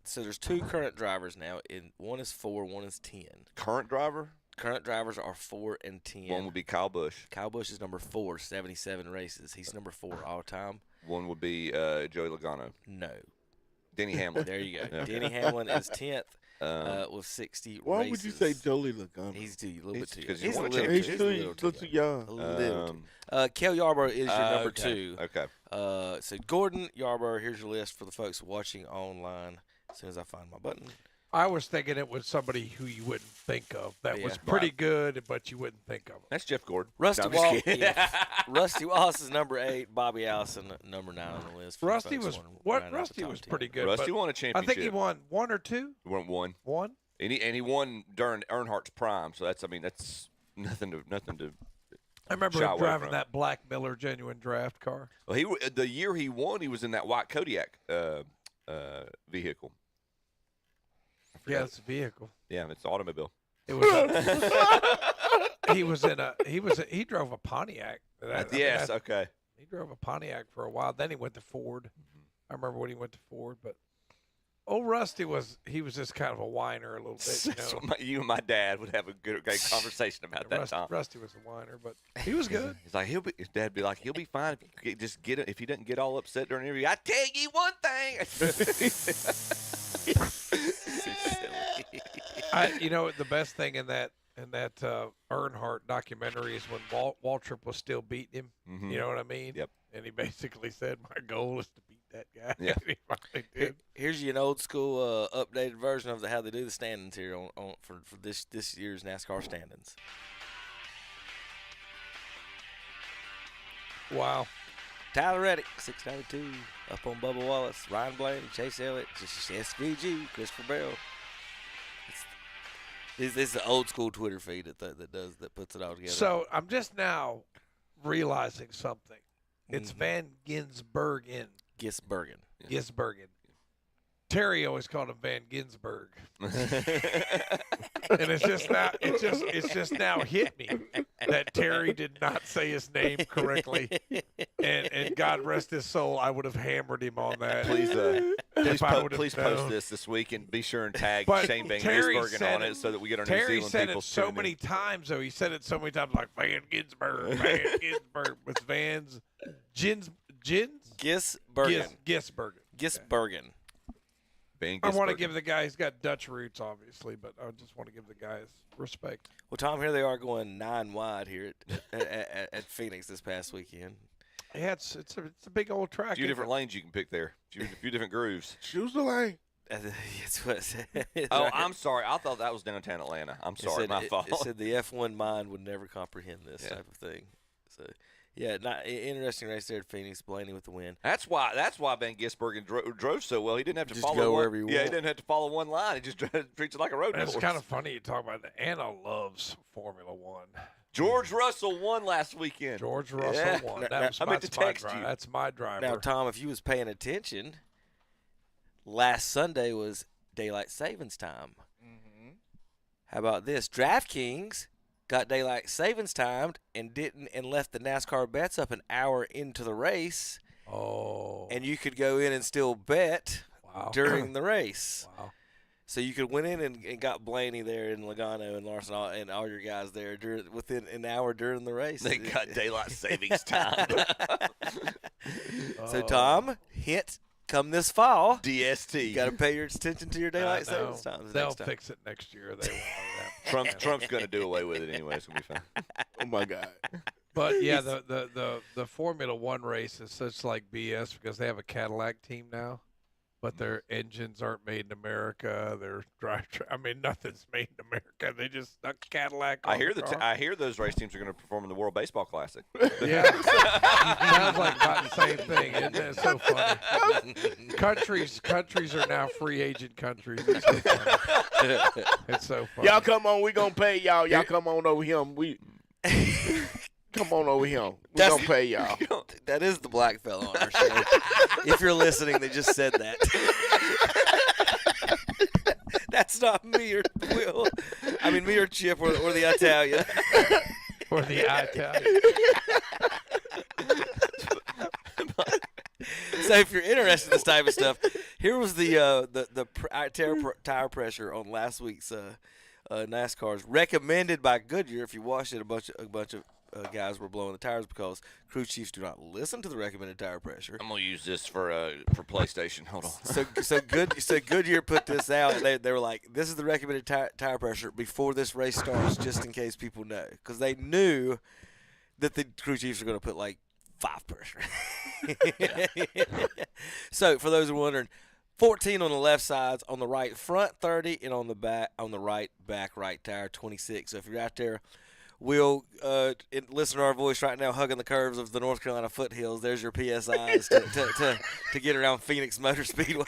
so there's 2 current drivers now. One is 4, one is 10. Current driver? Current drivers are 4 and 10. One would be Kyle Busch. Kyle Busch is number 4, 77 races. He's number 4 all time. One would be Joey Logano. No. Denny Hamlin. There you go. Okay. Denny Hamlin is 10th with 60 Why races. would you say Joey Logano? He's a little bit too young. Because He's a you little, want He's too young. A little too. Kel Yarborough is your number okay. 2. Okay. So Gordon, Yarborough, here's your list for the folks watching online. As soon as I find my button. I was thinking it was somebody who you wouldn't think of. That Yeah. was pretty good, but you wouldn't think of him. That's Jeff Gordon. Rusty No, I'm just Wallace. kidding. Rusty Wallace is number 8. Bobby Allison number 9 on the list. for Rusty folks was wanting to what? round out the Rusty top was 10. pretty good. Rusty but won a I championship. think he won 1 or 2. He won 1. 1. And he won during Earnhardt's prime. So that's nothing to. I remember shy him away driving from. that black Miller genuine draft car. Well, the year he won, he was in that white Kodiak vehicle. Yeah, it's a vehicle. Yeah, it's an automobile. It was. He drove a Pontiac. Yes. Okay. He drove a Pontiac for a while. Then he went to Ford. I remember when he went to Ford, but old Rusty was just kind of a whiner a little bit. You know? You and my dad would have a great conversation about that, Tom. Rusty was a whiner, but he was good. He's like his dad be like, he'll be fine if you just get it. If he doesn't get all upset during the interview, I tell you one thing. The best thing in that Earnhardt documentary is when Waltrip was still beating him. Mhm. You know what I mean? Yep. And he basically said, "My goal is to beat that guy." Yeah. And he finally did. Here's you an old school updated version of how they do the standings here for this year's NASCAR standings. Wow. Tyler Reddick, 692, up on Bubba Wallace, Ryan Blaney, Chase Elliott, SVG, Christopher Bell. This is the old school Twitter feed that puts it all together. So I'm just now realizing something. It's Van Ginsbergen. Gisbergen. Gisbergen. Terry always called him Van Ginsberg. And it's just now hit me that Terry did not say his name correctly. And God rest his soul, I would have hammered him on that. Please post this week and be sure and tag But Shane Van Terry Gisbergen said on it so that we get our New Terry Zealand said people it so tuned in. many times, though. He said it so many times, like Van Ginsberg, Van Ginsberg, with Vans, Gisbergen. Gisbergen. Van I want to Gisbergen. give the guy, he's got Dutch roots, obviously, but I just want to give the guy his respect. Well, Tom, here they are going 9 wide here at Phoenix this past weekend. Yeah, it's a big old track. A few different lanes you can pick there. A few different grooves. Choose the lane. That's what it said. Oh, I'm sorry. I thought that was downtown Atlanta. I'm sorry. My fault. It said the F1 mind would never comprehend this type of thing. So, yeah, interesting race there at Phoenix. Blaney with the win. That's why Van Gisbergen drove so well. He didn't have to Just follow go one, wherever you Yeah, he want. didn't have to follow one line. He just treats it like a road It's course. kind of funny you talk about that. Anna loves Formula One. George Russell won last weekend. George Russell Yeah. won. Now, That was I meant to that's my text driver. you. That's my driver. Now, Tom, if you was paying attention, last Sunday was daylight savings time. Mm-hmm. How about this? DraftKings got daylight savings timed and left the NASCAR bets up an hour into the race. Oh. And you could go in and still bet during the race. Wow. So you could went in and got Blaney there and Logano and Larson and all your guys there within an hour during the race. They got daylight savings time. So, Tom, hint come this fall. DST. You got to pay your attention to your daylight savings times. They'll next time. fix it next year. They won't know that. Trump's going to do away with it anyway. It's going to be fine. Oh my God. But yeah, the Formula One race is such like BS because they have a Cadillac team now. but their engines aren't made in America. Their nothing's made in America. They just stuck Cadillac on I hear the car. I hear those race teams are going to perform in the World Baseball Classic. Yeah, sounds like about the same thing. Isn't it? It's so funny. Countries are now free agent countries. It's so funny. It's so funny. Y'all come on, we gonna pay y'all. Y'all come on over here. Come on over here. We gonna pay y'all. That is the black fella on our show. If you're listening, they just said that. That's not me or Will. I mean, me or Chip or the Italian. Or the Italian. So if you're interested in this type of stuff, here was the tire pressure on last week's NASCAR's recommended by Goodyear. If you watched it, a bunch of guys were blowing the tires because crew chiefs do not listen to the recommended tire pressure. I'm gonna use this for PlayStation. Hold on. So Goodyear put this out, and they were like, "This is the recommended tire pressure before this race starts, just in case people know," because they knew that the crew chiefs are going to put like 5 pressure. So for those who are wondering, 14 on the left sides, on the right front 30, and on the right back right tire 26. So if you're out there, we'll listen to our voice right now, hugging the curves of the North Carolina foothills. There's your PSIs to get around Phoenix Motor Speedway.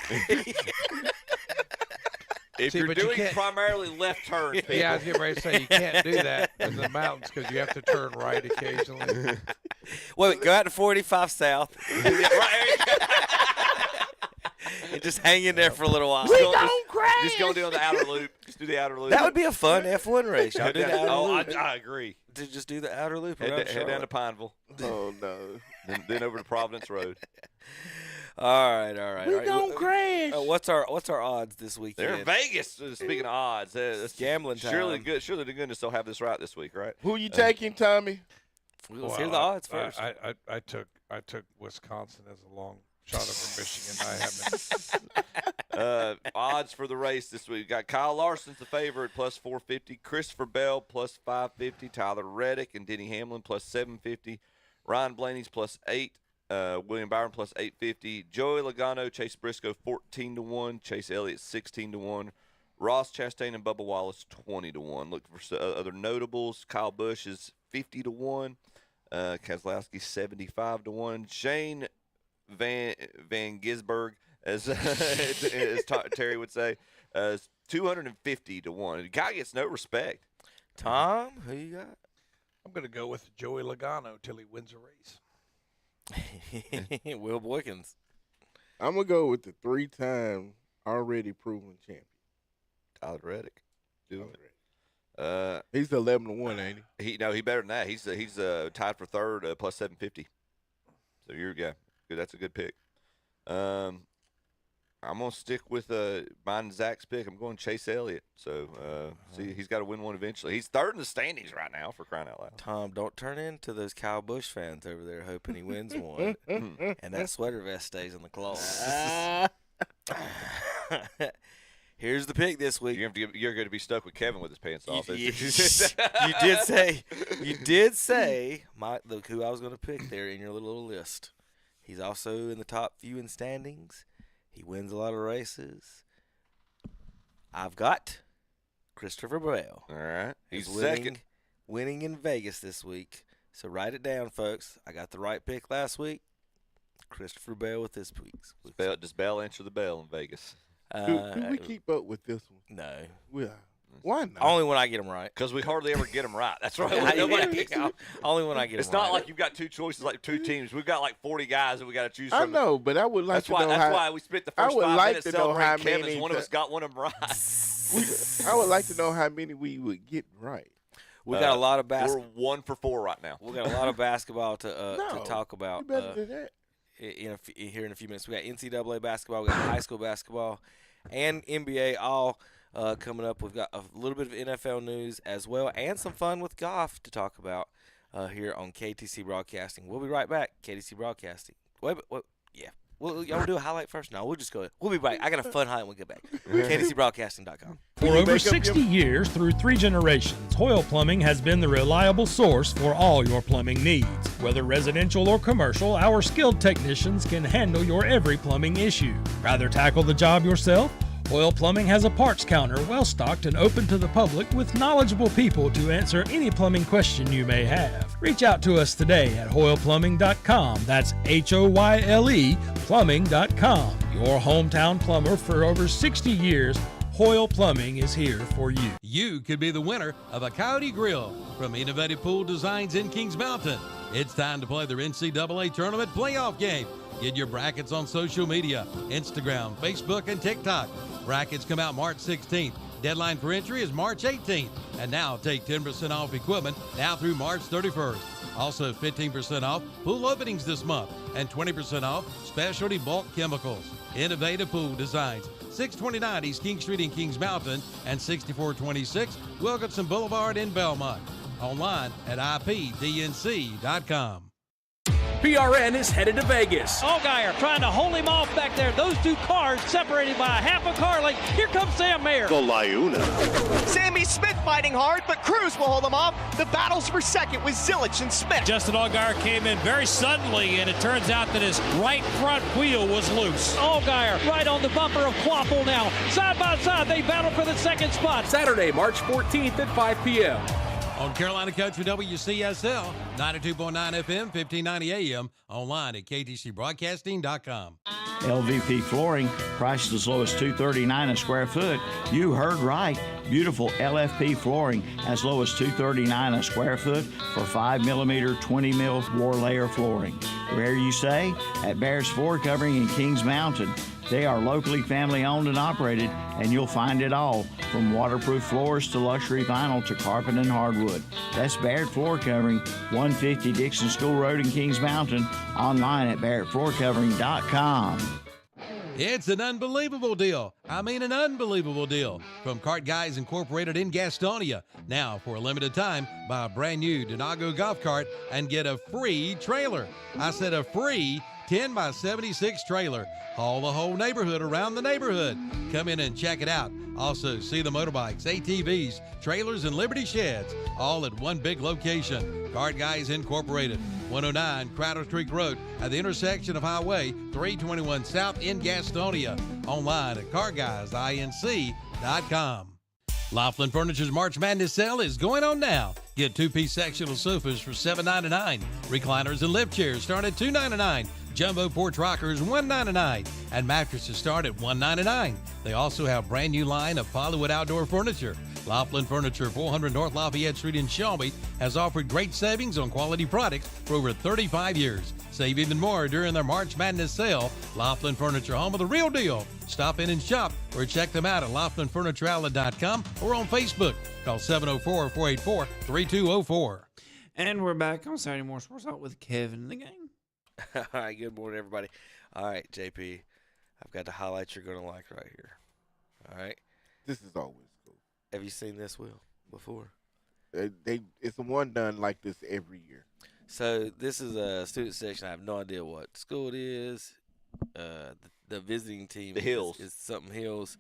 If you're doing primarily left turns, people. Yeah, I was getting ready to say you can't do that in the mountains because you have to turn right occasionally. Wait, go out to 485 South. And just hang in there for a little while. We don't crash. Just go down the outer loop. Just do the outer loop. That would be a fun F1 race. Y'all do the outer loop. I agree. To just do the outer loop. Head down to Pineville. Oh no. then over to Providence Road. All right. We don't crash. What's our odds this weekend? They're in Vegas. Speaking of odds, it's gambling time. Surely to goodness they'll have this right this week, right? Who you taking, Tommy? Let's hear the odds first. I took Wisconsin as a long shot over Michigan. I haven't. Odds for the race this week. We got Kyle Larson's the favorite, plus 450. Christopher Bell, plus 550. Tyler Reddick and Denny Hamlin, plus 750. Ryan Blaney's plus 8. William Byron plus 850. Joey Logano, Chase Briscoe 14-1. Chase Elliott 16-1. Ross Chastain and Bubba Wallace 20-1. Look for other notables. Kyle Busch is 50-1. Keselowski 75-1. Shane Van Gisberg, as Terry would say, 250-1. The guy gets no respect. Tom, who you got? I'm going to go with Joey Logano till he wins a race. Will Boykins. I'm going to go with the 3-time already proven champion. Tyler Reddick. He's 11-1, ain't he? He better than that. He's tied for third, plus 750. So you're good. That's a good pick. I'm gonna stick with mine and Zach's pick. I'm going Chase Elliott. So see, he's got to win one eventually. He's third in the standings right now, for crying out loud. Tom, don't turn into those Kyle Busch fans over there hoping he wins one, and that sweater vest stays in the closet. Here's the pick this week. You're going to be stuck with Kevin with his pants off. You did say, look who I was going to pick there in your little list. He's also in the top few in standings. He wins a lot of races. I've got Christopher Bell. All right. He's winning in Vegas this week. So write it down, folks. I got the right pick last week. Christopher Bell with this week's. Does Bell answer the bell in Vegas? Do we keep up with this one? No. Why not? Only when I get them right. Because we hardly ever get them right. That's right. Only when I get them right. It's not like you've got two choices, like two teams. We've got like 40 guys that we got to choose from. I know, but I would like to know That's why we spent the first 5 minutes celebrating Kevin's. One of us got one of them right. I would like to know how many we would get right. We got a lot of basketball. We're 1 for 4 right now. We got a lot of basketball to talk about. You better do that. Here in a few minutes. We got NCAA basketball, we got high school basketball, and NBA all coming up. We've got a little bit of NFL news as well, and some fun with golf to talk about here on KTC Broadcasting. We'll be right back. KTC Broadcasting. Wait. Yeah. Well, y'all do a highlight first? No, we'll just go. We'll be back. I got a fun highlight when we get back. KDCBroadcasting.com. For over 60 years, through 3 generations, Hoyle Plumbing has been the reliable source for all your plumbing needs. Whether residential or commercial, our skilled technicians can handle your every plumbing issue. Rather tackle the job yourself? Hoyle Plumbing has a parts counter well-stocked and open to the public with knowledgeable people to answer any plumbing question you may have. Reach out to us today at HoylePlumbing.com. That's HOYLE plumbing.com. Your hometown plumber for over 60 years, Hoyle Plumbing is here for you. You could be the winner of a Coyote Grill from Innovative Pool Designs in Kings Mountain. It's time to play their NCAA tournament playoff game. Get your brackets on social media, Instagram, Facebook, and TikTok. Brackets come out March 16th. Deadline for entry is March 18th. And now take 10% off equipment now through March 31st. Also 15% off pool openings this month and 20% off specialty bulk chemicals. Innovative Pool Designs, 629 East King Street in Kings Mountain and 6426 Wilkinson Boulevard in Belmont. Online at ipdnc.com. PRN is headed to Vegas. Allgaier trying to hold him off back there. Those 2 cars separated by a half a car length. Here comes Sam Mayer. The Liuna. Sammy Smith fighting hard, but Cruz will hold him off. The battles for second with Zilich and Smith. Justin Allgaier came in very suddenly, and it turns out that his right front wheel was loose. Allgaier right on the bumper of Quaffle now. Side by side, they battle for the second spot. Saturday, March 14th at 5 p.m. On Carolina Country WCSL, 92.9 FM, 1590 AM, online at ktcbroadcasting.com. LVP Flooring, prices as low as $239 a square foot. You heard right. Beautiful LFP flooring as low as $239 a square foot for 5mm, 20mm war layer flooring. Where you say? At Bear's Floor Covering in Kings Mountain. They are locally family owned and operated, and you'll find it all, from waterproof floors to luxury vinyl to carpet and hardwood. That's Barrett Floor Covering, 150 Dixon School Road in Kings Mountain, online at barrettfloorcovering.com. It's an unbelievable deal. I mean, an unbelievable deal from Kart Guys Incorporated in Gastonia. Now, for a limited time, buy a brand new Donago golf cart and get a free trailer. I said a free 10x76 trailer. Haul the whole neighborhood around the neighborhood. Come in and check it out. Also, see the motorbikes, ATVs, trailers, and Liberty Sheds, all at one big location. Kart Guys Incorporated, 109 Crowder Creek Road at the intersection of Highway 321 South in Gastonia. Online at carguysinc.com. Laughlin Furniture's March Madness sale is going on now. Get 2-piece sectional sofas for $7.99. Recliners and lift chairs start at $2.99. Jumbo porch rockers $1.99, and mattresses start at $1.99. They also have brand new line of Hollywood outdoor furniture. Laughlin Furniture, 400 North Lafayette Street in Shelby, has offered great savings on quality products for over 35 years. Save even more during their March Madness sale. Laughlin Furniture, home of the real deal. Stop in and shop or check them out at LaughlinFurnitureOutlet.com or on Facebook. Call 704-484-3204. And we're back on Saturday Morning Sports Talk with Kevin in the game. All right, good morning, everybody. All right, JP, I've got the highlights you're going to like right here. All right? This is always cool. Have you seen this, Will, before? It's the one done like this every year. So this is a student section. I have no idea what school it is. The visiting team The Hills. is something Hills.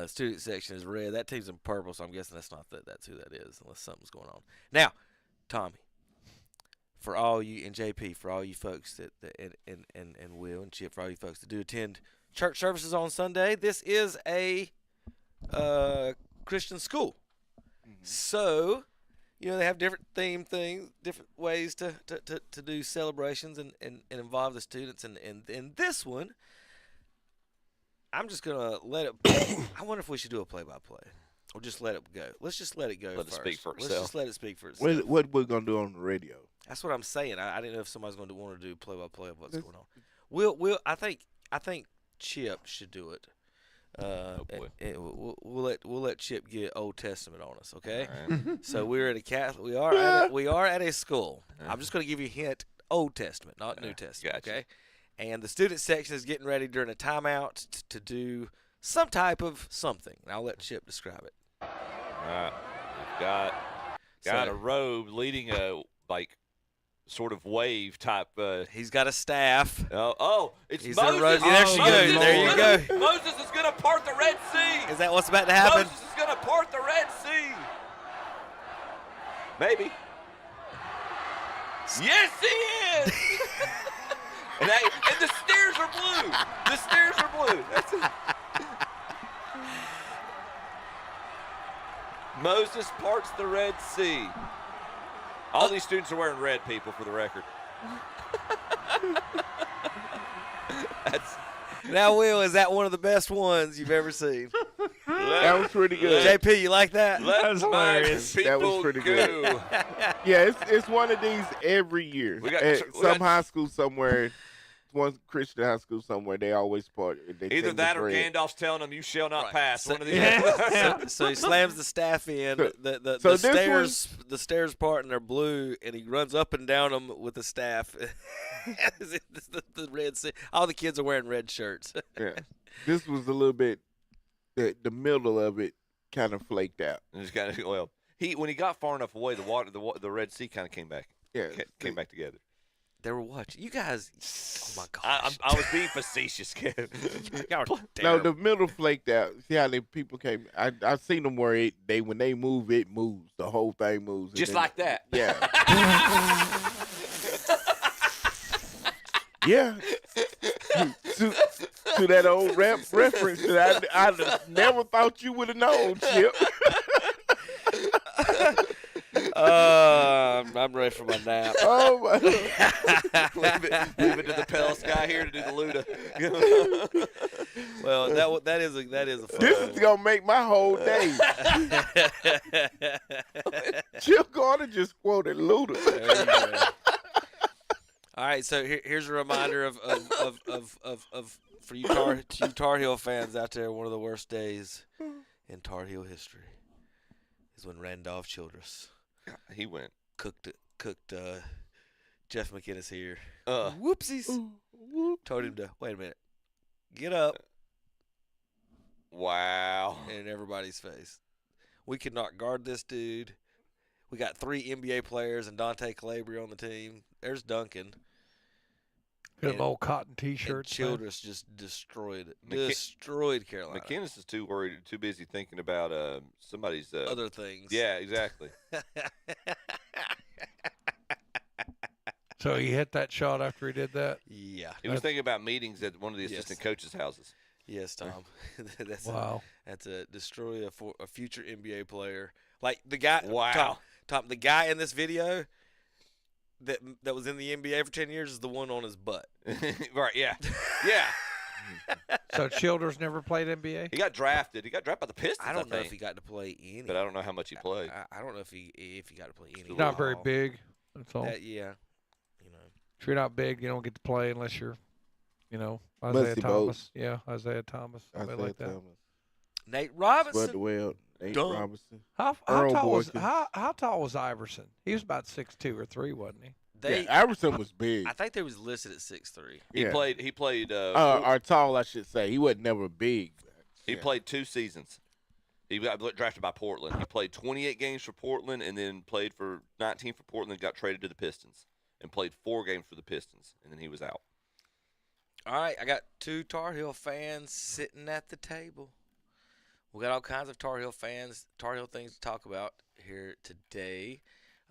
Student section is red. That team's in purple, so I'm guessing that's who that is, unless something's going on. Now, Tommy, for all you and JP, for all you folks that and Will and Chip, for all you folks that do attend church services on Sunday, this is a Christian school. So, you know, they have different theme things, different ways to do celebrations and involve the students. And this one, I'm just going to let it I wonder if we should do a play-by-play. Or just let it go. Let's just let it go Let it first. speak for Let's itself. just let it speak for itself. What we're going to do on the radio? That's what I'm saying. I didn't know if somebody's going to want to do play-by-play of what's going on. We'll I think Chip should do it. We'll let Chip get Old Testament on us, okay? Right. So we're at a Catholic. We are at a school. I'm just going to give you a hint: Old Testament, not New Testament, Gotcha. okay? And the student section is getting ready during a timeout to do some type of something. And I'll let Chip describe it. All right. I've got a robe leading a sort of wave type. He's got a staff. It's He's Moses. there she goes. There you go. Moses is going to part the Red Sea. Is that what's about to happen? Moses is going to part the Red Sea. Maybe. Yes, he is. and the stairs are blue. The stairs are blue. That's it. Moses parts the Red Sea. All these students are wearing red, people, for the record. Now, Will, is that one of the best ones you've ever seen? That was pretty good. JP, you like that? That was hilarious. That was pretty good. Yeah, it's one of these every year. We got- At we some got- high school somewhere, one Christian high school somewhere, they always part. They Either take that the or bread. Gandalf's telling them, "You shall not pass." One of these. So he slams the staff in. So The this the stairs part and they're blue, and he runs up and down them with the staff. the red. All the kids are wearing red shirts. Yeah, this was a little bit. The middle of it kind of flaked out. When he got far enough away, the Red Sea kind of came back. Yeah, came back together. They were watching. You guys. Oh my gosh. I was being facetious, Kev. Y'all are No, terrible. the middle flaked out. See how the people came? I've seen them where when they move, it moves. The whole thing moves. And Just then- like that. Yeah. Yeah. To that old reference that I never thought you would have known, Chip. I'm ready for my nap. Oh my! Leave it to the Pels guy here to do the Luda. Well, that is a fun This is gonna make my whole day. Chip Garner just quoted Luda. There you go. All right, so here's a reminder of for you Tar Heel fans out there, one of the worst days in Tar Heel history is when Randolph Childress he went cooked Jeff McInnes here. Whoopsies. Told him to wait a minute, get up. Wow. In everybody's face. We could not guard this dude. We got 3 NBA players and Dante Calabria on the team. There's Duncan. Them old cotton T-shirts. Childress just destroyed it. Destroyed Carolina. McInnes is too busy thinking about somebody's other things. Yeah, exactly. So he hit that shot after he did that? Yeah. He was thinking about meetings at one of the assistant coaches' houses. Yes, Tom. That's Wow. That's a destroy a future NBA player. Like the guy. Wow. Tom, the guy in this video that was in the NBA for 10 years is the one on his butt. Right, yeah. Yeah. So Childers never played NBA? He got drafted. He got drafted by the Pistons, I don't know think. if he got to play any. But I don't know how much he played. I don't know if he got to play any. He's not very big. That's all. Yeah. You know. If you're not big, you don't get to play unless you're, Isaiah Musty Thomas. Boat. Yeah, Isaiah Thomas. Somebody like that. Nate Robinson. Bud DeWell, Nate Dumb. Robinson. How Earl tall was Boykin. how tall was Iverson? He was about 6'2" or 3", wasn't he? Iverson was big. I think they was listed at 6'3". He played or tall, I should say. He wasn't never big. He played 2 seasons. He got drafted by Portland. He played 28 games for Portland and then played for 19 for Portland and got traded to the Pistons and played 4 games for the Pistons, and then he was out. All right, I got 2 Tar Heel fans sitting at the table. We got all kinds of Tar Heel fans, Tar Heel things to talk about here today.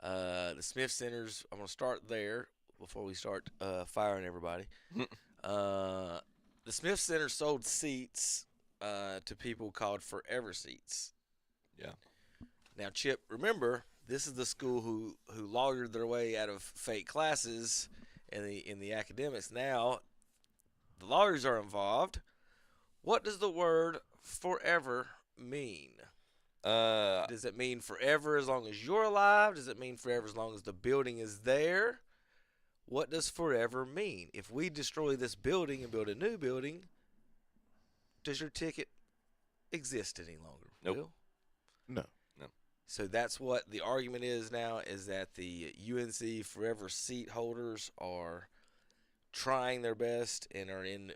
The Smith Centers, I'm going to start there before we start firing everybody. The Smith Center sold seats to people called Forever Seats. Yeah. Now, Chip, remember, this is the school who lawyered their way out of fake classes in the academics. Now, the lawyers are involved. What does the word forever mean? Does it mean forever as long as you're alive? Does it mean forever as long as the building is there? What does forever mean? If we destroy this building and build a new building, does your ticket exist any longer? Nope. Will? No. So that's what the argument is now, is that the UNC forever seat holders are trying their best and are in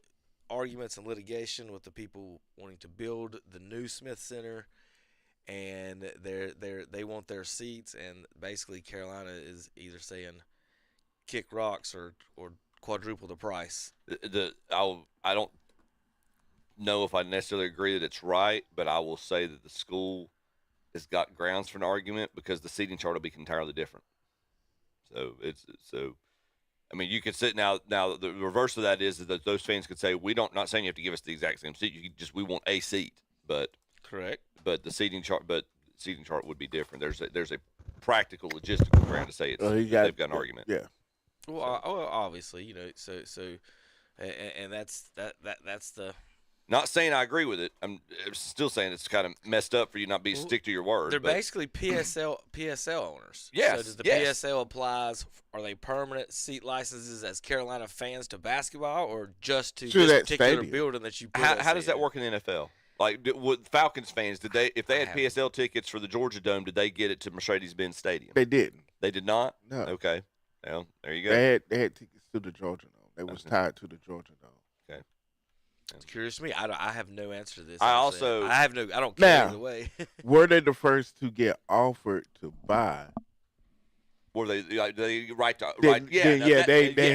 arguments and litigation with the people wanting to build the new Smith Center, and they want their seats, and basically Carolina is either saying kick rocks or quadruple the price. I don't know if I necessarily agree that it's right, but I will say that the school has got grounds for an argument because the seating chart will be entirely different. So I mean, you could sit now. The reverse of that is that those fans could say, not saying you have to give us the exact same seat. We want a seat, but correct. But the seating chart would be different. There's a practical logistical ground to say they've got an argument. Yeah. Well, obviously, and that's the. Not saying I agree with it. I'm still saying it's kind of messed up for you not to stick to your word. They're basically PSL owners. Yes. So does the PSL applies? Are they permanent seat licenses as Carolina fans to basketball, or just to this particular stadium. building that you? How does that work in the NFL? Like with Falcons fans, if they had PSL tickets for the Georgia Dome, did they get it to Mercedes-Benz Stadium? They didn't. They did not. No. Okay. Well, there you go. They had tickets to the Georgia Dome. They was tied to the Georgia Dome. Okay. It's curious to me. I have no answer to this. I don't care either way. Were they the first to get offered to buy? Were they right? They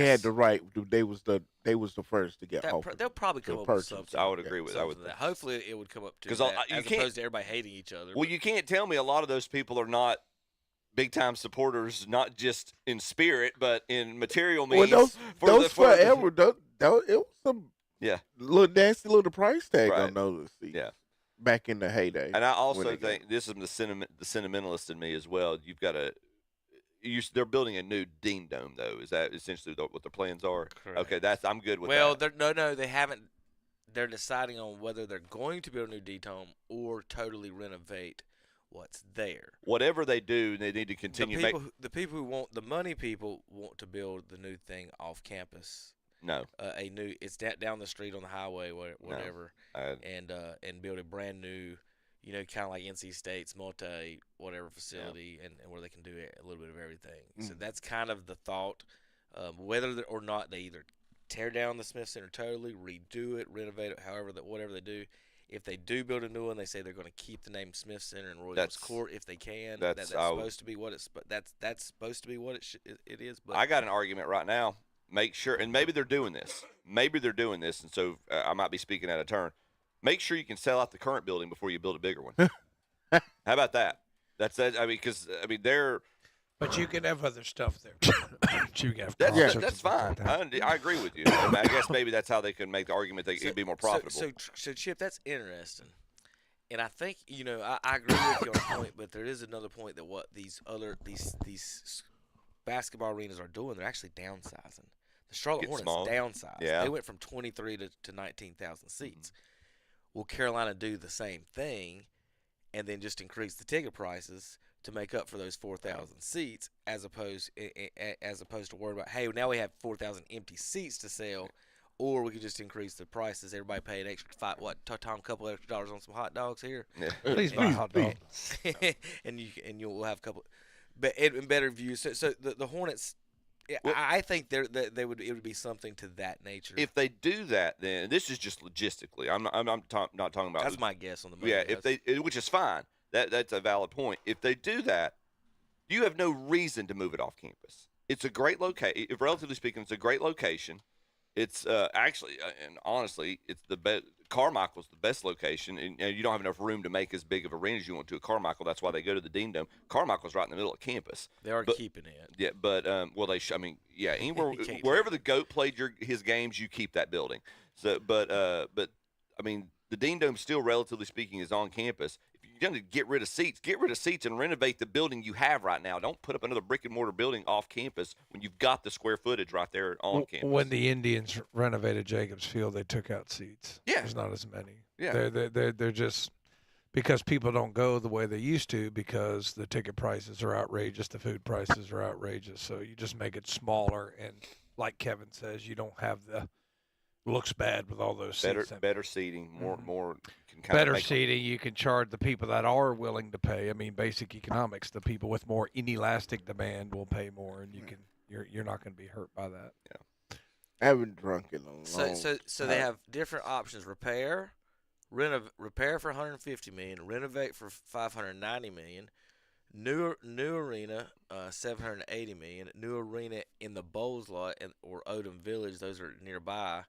had the right. They was the first to get offered. They'll probably come up with something. I would agree with that. Hopefully, it would come up to that, as opposed to everybody hating each other. Well, you can't tell me a lot of those people are not big time supporters, not just in spirit, but in material means. Well, those forever. It was some little nasty little price tag on those seats. Yeah. Back in the heyday. And I also think this is the sentimentalist in me as well. You've got to. They're building a new Dean Dome, though. Is that essentially what their plans are? Correct. Okay, I'm good with Well, that. no, they haven't. They're deciding on whether they're going to build a new Dean Dome or totally renovate what's there. Whatever they do, they need to continue. The people who want the money, people want to build the new thing off campus. No, it's down the street on the highway, whatever, and build a brand new. Kind of like NC State's multi-whatever facility, and where they can do a little bit of everything. So that's kind of the thought. Whether or not they either tear down the Smith Center totally, redo it, renovate it, whatever they do. If they do build a new one, they say they're going to keep the name Smith Center and Roy Williams Court if they can. That's supposed to be what it's. But that's supposed to be what it is. But I got an argument right now. Make sure, and maybe they're doing this. And so I might be speaking out of turn. Make sure you can sell out the current building before you build a bigger one. How about that? That's that. They're. But you can have other stuff there. That's fine. I agree with you. I guess maybe that's how they can make the argument that it'd be more profitable. So Chip, that's interesting. And I think I agree with you on a point, but there is another point that what these basketball arenas are doing, they're actually downsizing. The Charlotte Hornets downsized. Yeah. They went from 23 to 19,000 seats. Mm-hmm. Will Carolina do the same thing and then just increase the ticket prices to make up for those 4,000 seats as opposed to worry about, hey, now we have 4,000 empty seats to sell, or we could just increase the prices. Everybody pay an extra Tom, couple extra dollars on some hot dogs here. Yeah. Please buy hot dogs. and you'll have a couple, but in better views. So the Hornets. Well, I think it would be something to that nature. If they do that, then this is just logistically. I'm not talking about. That's my guess on the money. Yeah, which is fine. That's a valid point. If they do that, you have no reason to move it off campus. It's a great location. Relatively speaking, it's a great location. It's actually, and honestly, it's the best. Carmichael's the best location, and you don't have enough room to make as big of arena as you want to at Carmichael. That's why they go to the Dean Dome. Carmichael's right in the middle of campus. They are keeping it. Yeah, but anywhere wherever the GOAT played his games, you keep that building. So, but the Dean Dome still, relatively speaking, is on campus. If you're going to get rid of seats and renovate the building you have right now. Don't put up another brick and mortar building off campus when you've got the square footage right there on campus. When the Indians renovated Jacobs Field, they took out seats. Yeah, there's not as many. Yeah, they're just because people don't go the way they used to because the ticket prices are outrageous, the food prices are outrageous. So you just make it smaller, and like Kevin says, you don't have the. Looks bad with all those seats. Better seating, more. Better seating. You can charge the people that are willing to pay. I mean, basic economics. The people with more inelastic demand will pay more, and you're not going to be hurt by that. Yeah. I haven't drunk in a long So they have different options: repair for $150 million, renovate for $590 million, New arena, $780 million. New arena in the Bowles lot or Odom Village. Those are nearby.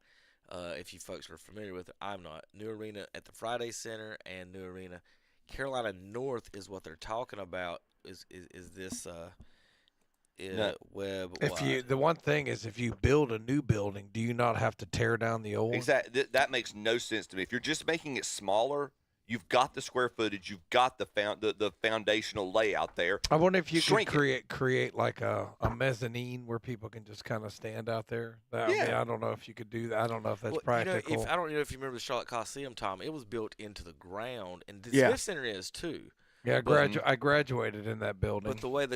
If you folks are familiar with it, I'm not. New arena at the Friday Center and new arena. Carolina North is what they're talking about. Is this web? The one thing is, if you build a new building, do you not have to tear down the old? Exactly. That makes no sense to me. If you're just making it smaller, you've got the square footage, you've got the foundational layout there. I wonder if you could create like a mezzanine where people can just kind of stand out there. I mean, I don't know if you could do that. I don't know if that's practical. I don't know if you remember the Charlotte Coliseum, Tom. It was built into the ground, and the Smith Center is too. Yeah, I graduated in that building. But the way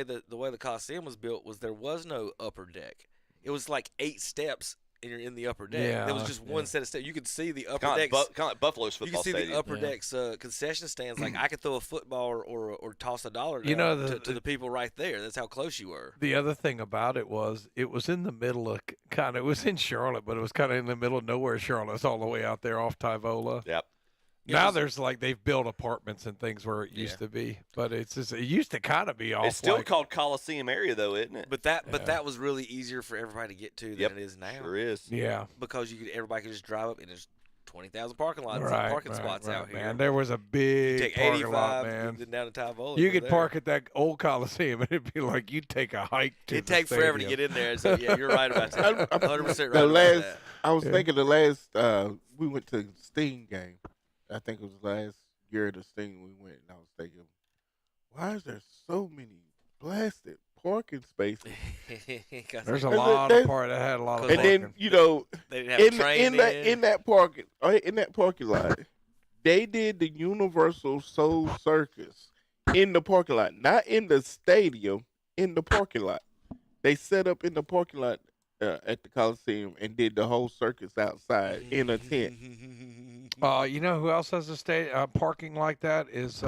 the Coliseum was built was there was no upper deck. It was like 8 steps, and you're in the upper deck. Yeah, there was just one set of steps. You could see the upper decks. Kind of like Buffalo's football You could see stadium. the upper decks concession stands. Like I could throw a football or toss a dollar You down know, to the people right there. That's how close you were. The other thing about it was in the middle of it was in Charlotte, but it was kind of in the middle of nowhere. Charlotte, it's all the way out there off Tyvola. Yep. Now there's they've built apartments and things where it used to be, but it used to kind of be off. It's still called Coliseum area though, isn't it? But that was really easier for everybody to get to than it is now. Sure is. Yeah. Because everybody could just drive up and there's 20,000 parking spots out here. Man, there was a big you take parking 85 lot, man. down to Tyvola. You could park at that old Coliseum, and it'd be like you'd take a hike to It'd take forever to get in there. So yeah, you're right about that. 100% right about that. I was thinking the last we went to Sting game. I think it was the last year of the Sting we went, and I was thinking, why is there so many blasted parking spaces? There's a lot of that had a lot of. And parking. then they didn't have a train in that parking lot, they did the Universal Soul Circus in the parking lot, not in the stadium, in the parking lot. They set up in the parking lot at the Coliseum and did the whole circus outside in a tent. You know who else has a parking like that is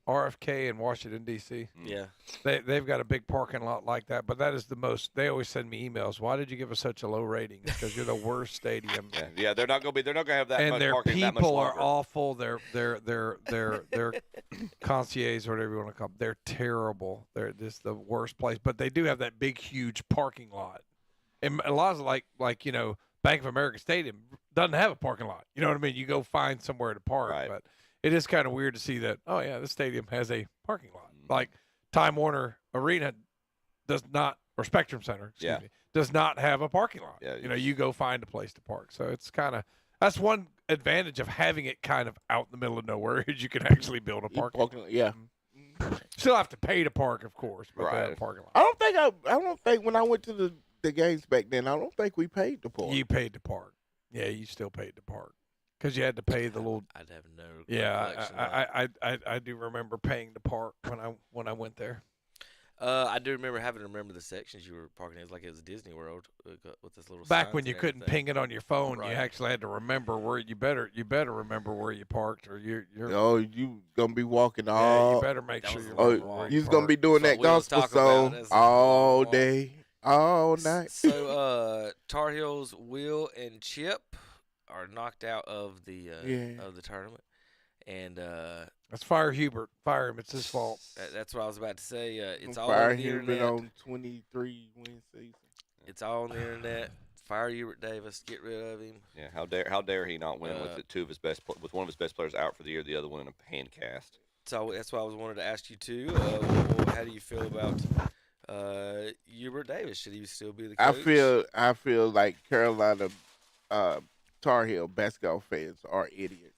RFK in Washington, D.C. Yeah. They've got a big parking lot like that, but that is the most. They always send me emails. Why did you give us such a low rating? Because you're the worst stadium. Yeah, they're not gonna have that and much their parking that much people longer. are awful. Their concierge, or whatever you want to call them, they're terrible. They're just the worst place. But they do have that big, huge parking lot. And a lot of like Bank of America Stadium doesn't have a parking lot. You know what I mean? You go find somewhere to park. Right. But it is kind of weird to see that, oh, yeah, this stadium has a parking lot. Like Time Warner Arena does not, or Spectrum Center, excuse me, does not have a parking lot. Yeah, you go find a place to park. So it's kind of, that's one advantage of having it kind of out in the middle of nowhere is you can actually build a parking lot. Yeah. Still have to pay to park, of course, but they have a parking lot. I don't think when I went to the games back then, I don't think we paid to park. You paid to park. Yeah, you still paid to park because you had to pay the little. I'd have no. Yeah, I do remember paying to park when I went there. I do remember having to remember the sections you were parking in. It's like it was Disney World with this little. Back signs when you and couldn't everything. ping it on your phone, Right. you actually had to remember where you better remember where you parked, or you're. Oh, you gonna be walking Yeah, all. you better make sure you. You're gonna be doing that That's what we was gospel talking about. song That's all day, all night. So Tar Heels Will and Chip are knocked out of the tournament, and Let's fire Hubert. Fire him. It's his fault. that's what I was about to say. It's all Fire on the Hubert internet. on 23 win season. It's all on the internet. Fire Hubert Davis. Get rid of him. Yeah, how dare he not win with with one of his best players out for the year, the other one in a hand cast. So that's why I wanted to ask you too. How do you feel about Hubert Davis? Should he still be the coach? I feel like Carolina Tar Heel basketball fans are idiots.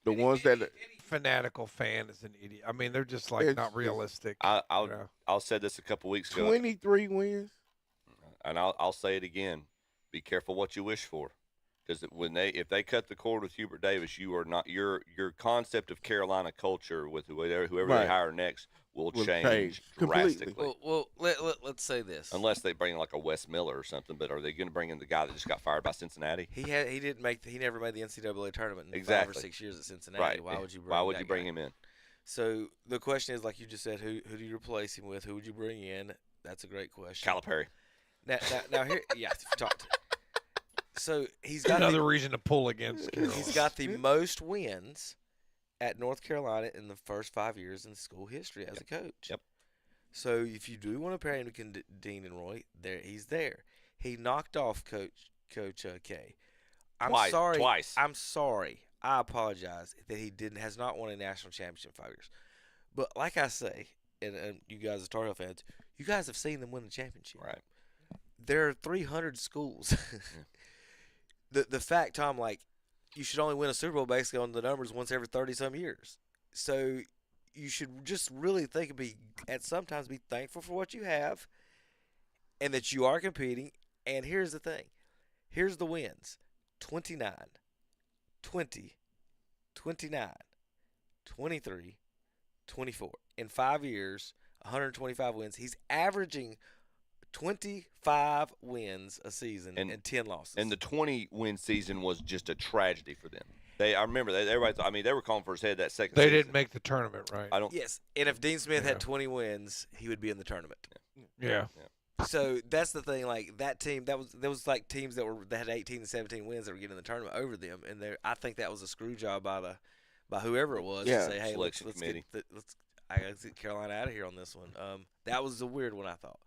The ones that Any fanatical fan is an idiot. I mean, they're just like not realistic. I'll say this a couple weeks ago. 23 wins. And I'll say it again. Be careful what you wish for, because if they cut the cord with Hubert Davis, you are not your concept of Carolina culture with whoever they hire next will change drastically. Well, let's say this. Unless they bring like a Wes Miller or something, but are they going to bring in the guy that just got fired by Cincinnati? He never made the NCAA tournament in exactly. 5 or 6 years at Cincinnati. Right. Why would you bring him in? So the question is, like you just said, who do you replace him with? Who would you bring in? That's a great question. Calipari. Now here, yeah, talked. So he's got another reason to pull against Carolina. He's got the most wins at North Carolina in the first 5 years in school history as a coach. Yep. So if you do want to pair him to Dean and Roy, he's there. He knocked off Coach K. Twice. I'm sorry. I apologize that he has not won a national championship in 5 years. But like I say, and you guys are Tar Heel fans, you guys have seen them win the championship. Right. There are 300 schools. The fact, Tom, like, you should only win a Super Bowl basically on the numbers once every 30-some years. So you should just really think and sometimes be thankful for what you have and that you are competing. And here's the thing. Here's the wins. 29, 20, 29, 23, 24. In 5 years, 125 wins. He's averaging 25 wins a season and 10 losses. And the 20-win season was just a tragedy for them. I remember everybody. I mean, they were calling for his head that second. They season. didn't make the tournament, right? Yes, and if Dean Smith had 20 wins, he would be in the tournament. Yeah. So that's the thing. Like that team, there was like teams that had 18 and 17 wins that were getting in the tournament over them, and I think that was a screw job by whoever it was to say, hey, let's get Carolina out of here on this one. That was a weird one, I thought.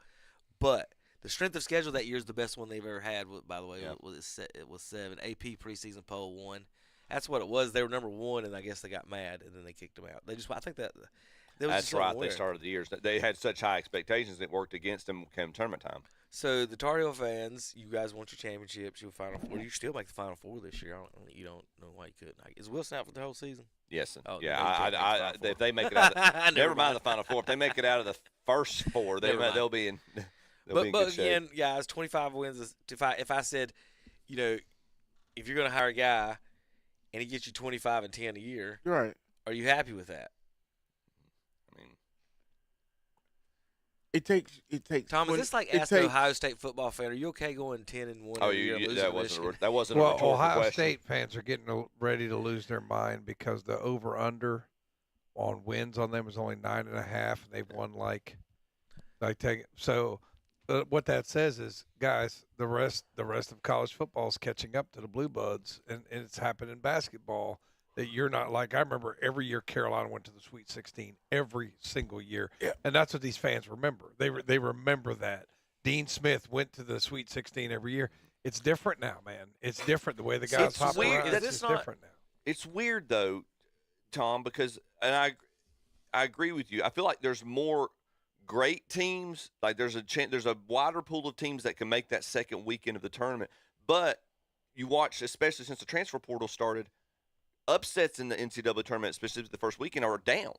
But the strength of schedule that year is the best one they've ever had. By the way, it was 7. AP preseason poll 1. That's what it was. They were number 1, and I guess they got mad, and then they kicked them out. I think that. That's right. They started the years. They had such high expectations that worked against them come tournament time. So the Tar Heel fans, you guys want your championships, your Final Four. You still make the Final Four this year. You don't know why you couldn't. Is Wilson out for the whole season? Yes. Oh, yeah. If they make it out, never mind the Final Four. If they make it out of the first 4, they'll be in. But again, guys, 25 wins. If I said, if you're going to hire a guy and he gets you 25 and 10 a year, right? Are you happy with that? I mean, it takes. Tom, is this like asking Ohio State football fan? Are you okay going 10 and 1? Oh, that wasn't. Well, Ohio question. State fans are getting ready to lose their mind because the over/under on wins on them is only 9.5, and they've won so. What that says is, guys, the rest of college football is catching up to the Blue Buds, and it's happened in basketball that you're not like. I remember every year Carolina went to the Sweet 16 every single year, and that's what these fans remember. They remember that Dean Smith went to the Sweet 16 every year. It's different now, man. It's different the way the guys hop around. It's different now. It's weird though, Tom, because I agree with you. I feel like there's more great teams, like there's a wider pool of teams that can make that second weekend of the tournament. But you watch, especially since the transfer portal started, upsets in the NCAA tournament, specifically the first weekend, are down.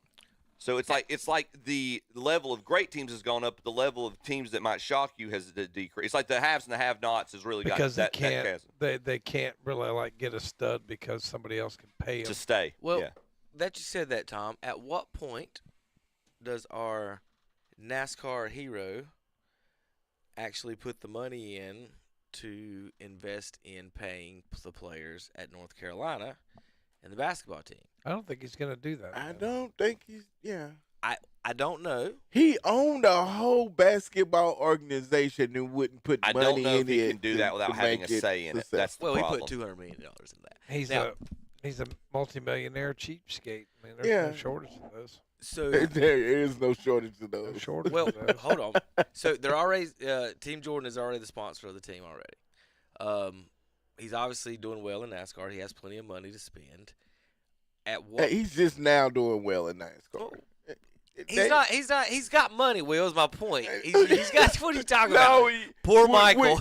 So it's like the level of great teams has gone up, the level of teams that might shock you has decreased. It's like the haves and the have-nots has really because got they can't really get a stud because somebody else can pay them to stay. Well, that you said that, Tom. At what point does our NASCAR hero actually put the money in to invest in paying the players at North Carolina and the basketball team? I don't think he's going to do that. I don't think he's. I don't know. He owned a whole basketball organization and wouldn't put money in it. I don't know if he can do that without having a say in it. That's the problem. He put $200 million in that. He's a multimillionaire cheapskate. I mean, there's no shortage of those. So there is no shortage of those. Well, hold on. So they're already Team Jordan is already the sponsor of the team already. He's obviously doing well in NASCAR. He has plenty of money to spend. He's just now doing well in NASCAR. He's got money. Will is my point. He's got. What are you talking about? Poor Michael.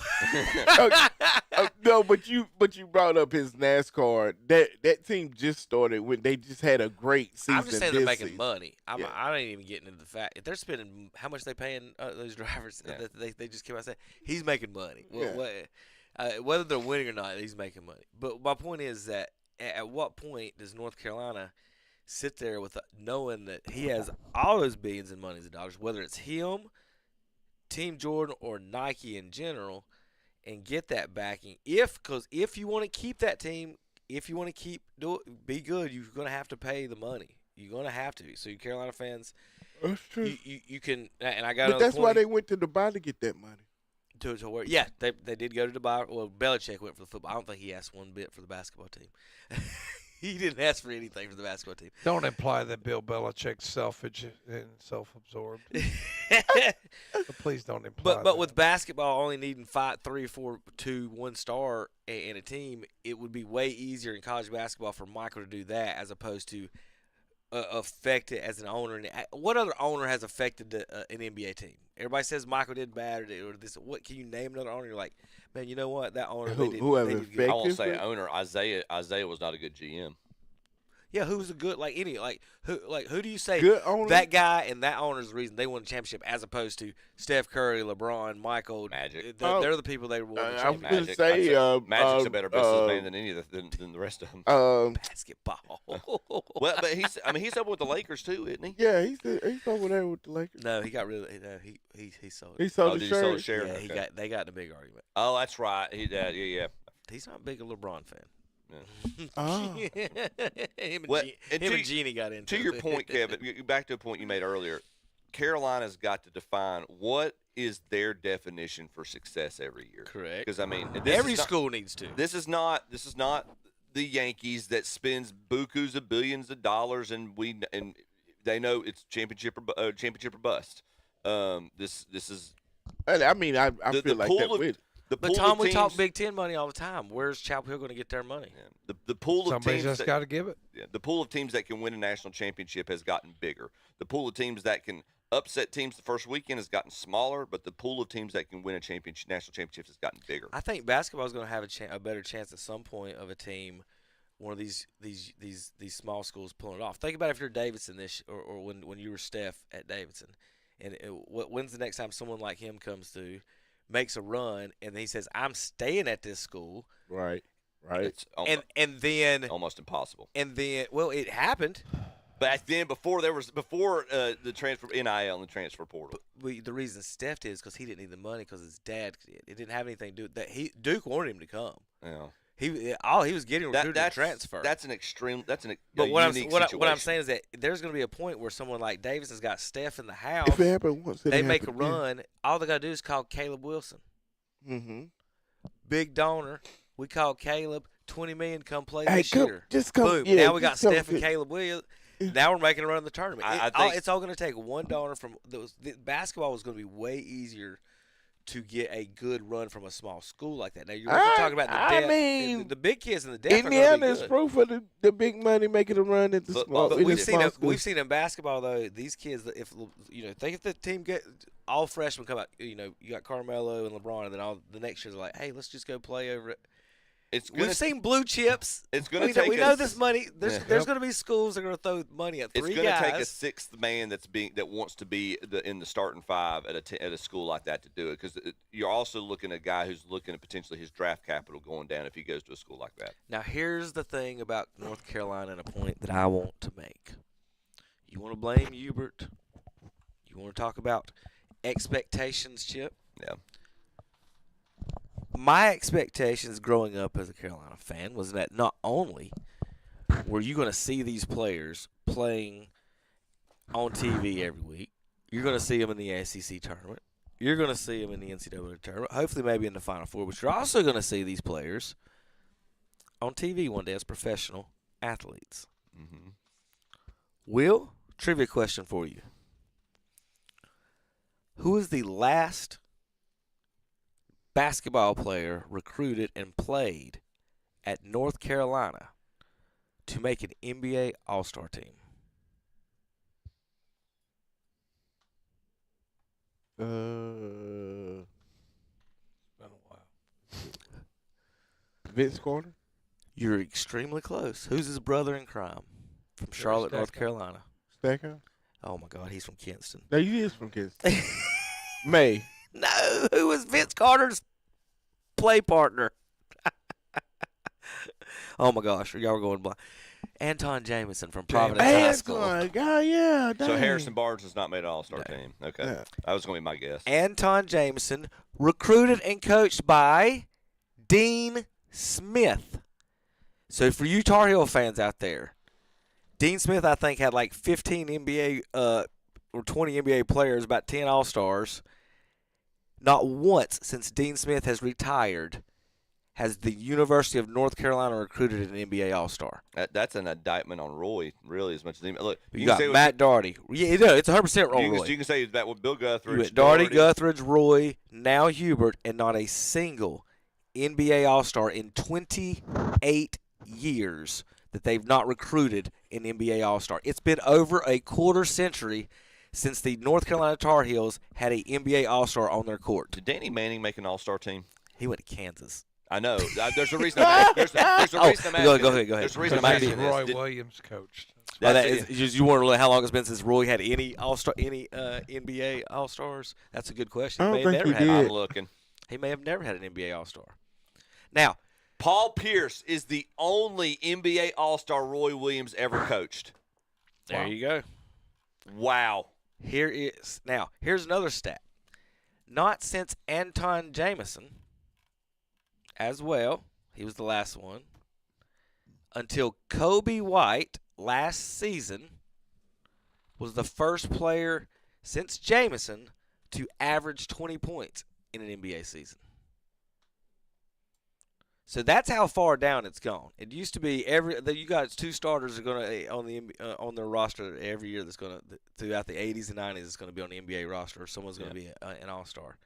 No, but you brought up his NASCAR. That team just started when they just had a great season. I'm just saying they're making money. I ain't even getting into the fact if they're spending how much they paying those drivers. They just came out and said he's making money. Whether they're winning or not, he's making money. But my point is that at what point does North Carolina sit there with knowing that he has all those billions and millions of dollars, whether it's him, Team Jordan, or Nike in general, and get that backing? Because if you want to keep that team, if you want to be good, you're going to have to pay the money. You're going to have to. So you Carolina fans, that's true. You can, and I got. But that's why they went to Dubai to get that money. To where, they did go to Dubai. Well, Belichick went for the football. I don't think he asked one bit for the basketball team. He didn't ask for anything from the basketball team. Don't imply that Bill Belichick's selfish and self-absorbed. Please don't imply But that. with basketball only needing 5, 3, 4, 2, 1 star in a team, it would be way easier in college basketball for Michael to do that as opposed to affect it as an owner. And what other owner has affected an NBA team? Everybody says Michael did bad or this. What can you name another owner? You're like, man, you know what? That owner. Who did good. I won't say owner. Isaiah was not a good GM. Yeah, who's a good who do you say good owner? That guy and that owner is the reason they won the championship as opposed to Steph Curry, LeBron, Michael. Magic. They're the people they won the championship. I was going to say Magic's a better businessman than any of than the rest of them. Basketball. Well, but he's up with the Lakers too, isn't he? Yeah, he's over there with the Lakers. No, he got rid of he sold it. He sold the Did he sell the shirt. share? Yeah, Okay. they got in a big argument. Oh, that's right. Yeah. He's not a big LeBron fan. Oh. him Well, and Jeannie got into To it. your point, Kevin, back to a point you made earlier, Carolina's got to define what is their definition for success every year. Correct. Because every school needs to. This is not the Yankees that spends bukus of billions of dollars and they know it's championship or bust. This is. I mean, I feel like that with. But Tom, we talk Big Ten money all the time. Where's Chapel Hill going to get their money? Yeah. The pool of Somebody's teams just got to give it. Yeah, the pool of teams that can win a national championship has gotten bigger. The pool of teams that can upset teams the first weekend has gotten smaller, but the pool of teams that can win a national championship has gotten bigger. I think basketball is going to have a better chance at some point of a team, one of these small schools pulling it off. Think about if you're Davidson or when you were Steph at Davidson, and when's the next time someone like him comes through, makes a run, and he says, "I'm staying at this school." Right. It's and then almost impossible. And then, well, it happened. Back then, before the transfer NIL and the transfer portal. But the reason Steph did is because he didn't need the money because his dad did. It didn't have anything to do with that. Duke wanted him to come. Yeah. He was getting recruited to transfer. That's an extreme. That's an. But what I'm saying is that there's going to be a point where someone like Davidson's got Steph in the house. If it happened once, they make a run. All they got to do is call Caleb Wilson. Mm-hmm. Big donor. We call Caleb. $20 million come play Hey, this year. Just come. Boom. Yeah, now we got just come Steph and Caleb Williams. Now we're making a run in the tournament. It's all going to take one donor from those. Basketball was going to be way easier to get a good run from a small school like that. Now you're talking about the depth. The big kids in the depth. Indiana is proof of the big money making a run at the small. We've seen in basketball though. These kids, if the team get all freshmen come out, you got Carmelo and LeBron, and then all the next year's like, hey, let's just go play over it. We've seen blue chips. It's going to take. We know this money. There's going to be schools that are going to throw money at three guys. It's going to take a sixth man that wants to be in the starting five at a school like that to do it, because you're also looking at a guy who's looking at potentially his draft capital going down if he goes to a school like that. Now here's the thing about North Carolina, and a point that I want to make. You want to blame Hubert? You want to talk about expectations, Chip? Yeah. My expectations growing up as a Carolina fan was that not only were you going to see these players playing on TV every week, you're going to see them in the SEC tournament, you're going to see them in the NCAA tournament, hopefully maybe in the Final Four, but you're also going to see these players on TV one day as professional athletes. Mm-hmm. Will, trivia question for you. Who is the last basketball player recruited and played at North Carolina to make an NBA All-Star team? It's been a while. Vince Carter? You're extremely close. Who's his brother in crime from Charlotte, North Carolina? Stackhouse? Oh, my God, he's from Kinston. No, he is from Kinston. May. No, who was Vince Carter's play partner? Oh, my gosh, y'all were going blind. Anton Jameson from Providence High School. God, yeah. So dang. Harrison Barnes has not made an All-Star team. Okay. Yeah. That was going to be my guess. Anton Jameson, recruited and coached by Dean Smith. So for you Tar Heel fans out there, Dean Smith, I think, had like 15 NBA or 20 NBA players, about 10 All-Stars. Not once since Dean Smith has retired has the University of North Carolina recruited an NBA All-Star? That's an indictment on Roy, really, as much as anybody. Look, You got Matt Doherty. Yeah, no, it's 100% on Roy. You can say that with Bill Guthridge. You got Doherty, Guthridge, Roy, now Hubert, and not a single NBA All-Star in 28 years that they've not recruited an NBA All-Star. It's been over a quarter century since the North Carolina Tar Heels had an NBA All-Star on their court. Did Danny Manning make an All-Star team? He went to Kansas. I know. There's a reason. There's a reason. Go ahead. There's a reason I'm asking this. Roy Williams coached. You want to know how long it's been since Roy had any All-Star, any NBA All-Stars? That's a good question. I don't think he did. I'm looking. He may have never had an NBA All-Star. Now, Paul Pierce is the only NBA All-Star Roy Williams ever coached. There you go. Wow. Here's another stat. Not since Anton Jameson, as well, he was the last one, until Kobe White last season was the first player since Jameson to average 20 points in an NBA season. So that's how far down it's gone. It used to be you got 2 starters are going to on their roster every year. That's going to throughout the 80s and 90s. It's going to be on the NBA roster. Or someone's going to be an All-Star.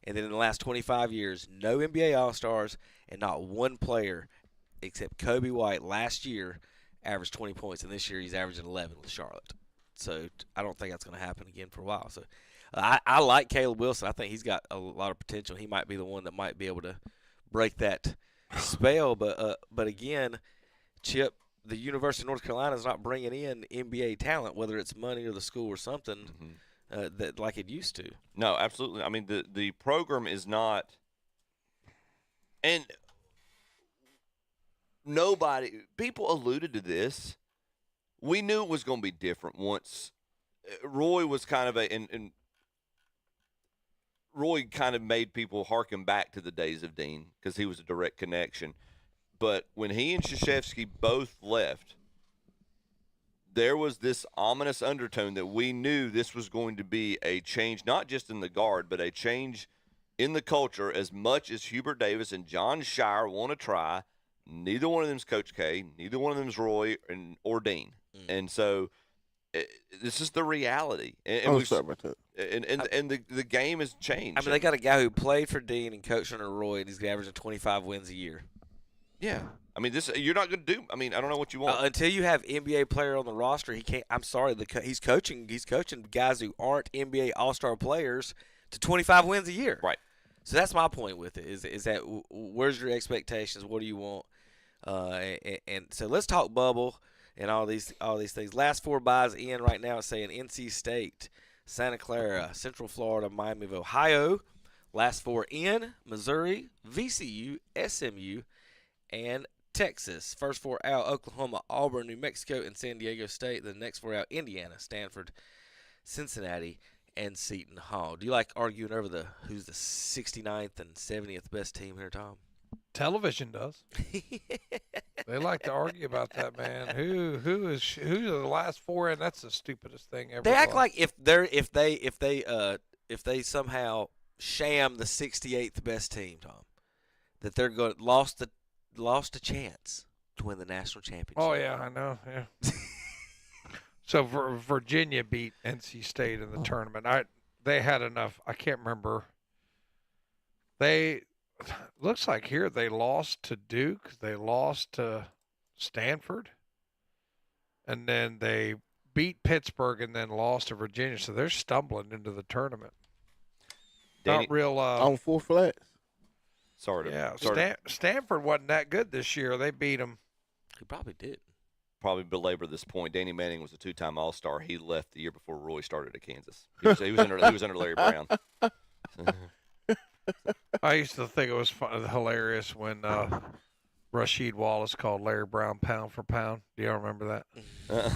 And then in the last 25 years, no NBA All-Stars and not one player except Kobe White last year averaged 20 points, and this year he's averaging 11 with Charlotte. So I don't think that's going to happen again for a while. So I like Caleb Wilson. I think he's got a lot of potential. He might be the one that might be able to break that spell, but again, Chip, the University of North Carolina is not bringing in NBA talent, whether it's money or the school or something that like it used to. No, absolutely. I mean, the program is not, and people alluded to this. We knew it was going to be different once Roy was kind of and Roy kind of made people harken back to the days of Dean because he was a direct connection. But when he and Krzyzewski both left, there was this ominous undertone that we knew this was going to be a change, not just in the guard, but a change in the culture. As much as Hubert Davis and John Shire want to try, neither one of them's Coach K, neither one of them's Roy or Dean. And so this is the reality. And sorry about that. And the game has changed. I mean, they got a guy who played for Dean and coached under Roy, and he's averaging 25 wins a year. Yeah. I mean, you're not going to do. I mean, I don't know what you want until you have NBA player on the roster. He can't. I'm sorry. He's coaching guys who aren't NBA All-Star players to 25 wins a year. Right. So that's my point with it. Is that where's your expectations? What do you want? And so let's talk bubble and all these things. Last 4 buys in right now. It's saying NC State, Santa Clara, Central Florida, Miami of Ohio. Last 4 in Missouri, VCU, SMU, and Texas. First 4 out, Oklahoma, Auburn, New Mexico, and San Diego State. The next 4 out, Indiana, Stanford, Cincinnati, and Seton Hall. Do you like arguing over who's the 69th and 70th best team here, Tom? Television does. They like to argue about that, man. Who are the last 4 in? That's the stupidest thing ever. They act like if they somehow sham the 68th best team, Tom, that they're going lost a chance to win the national championship. Oh yeah, I know. Yeah. So Virginia beat NC State in the tournament. They had enough. I can't remember. Looks like here they lost to Duke. They lost to Stanford. And then they beat Pittsburgh and then lost to Virginia. So they're stumbling into the tournament. Not real. On 4 flats. Sorry. Stanford wasn't that good this year. They beat them. He probably did. Probably belabor this point. Danny Manning was a 2-time All-Star. He left the year before Roy started at Kansas. He was under Larry Brown. I used to think it was hilarious when Rasheed Wallace called Larry Brown pound for pound. Do y'all remember that?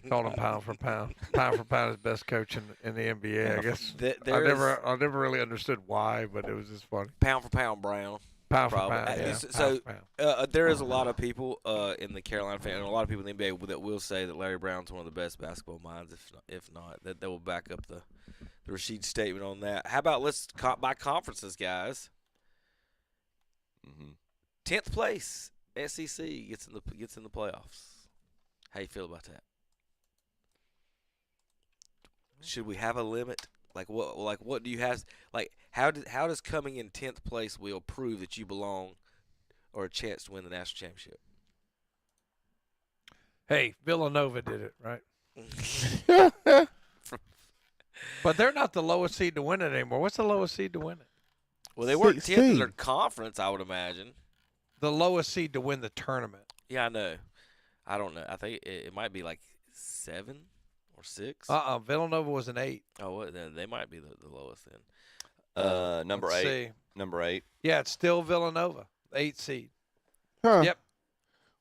Called him pound for pound. Pound for pound is best coach in the NBA. I guess I never really understood why, but it was just funny. Pound for pound, Brown. Pound for pound. Yeah. So there is a lot of people in the Carolina fan, and a lot of people in the NBA that will say that Larry Brown's one of the best basketball minds, if not that will back up the Rasheed statement on that. How about let's by conferences, guys? 10th place, SEC gets in the playoffs. How you feel about that? Should we have a limit? Like what do you have? Like how does coming in 10th place will prove that you belong or a chance to win the national championship? Hey, Villanova did it, right? But they're not the lowest seed to win it anymore. What's the lowest seed to win it? Well, they weren't 10th in their conference, I would imagine. The lowest seed to win the tournament. Yeah, I know. I don't know. I think it might be like 7 or 6. Villanova was an 8. Oh, well, then they might be the lowest then. Number let's 8. see. Number 8. Yeah, it's still Villanova, 8 seed. Huh. Yep.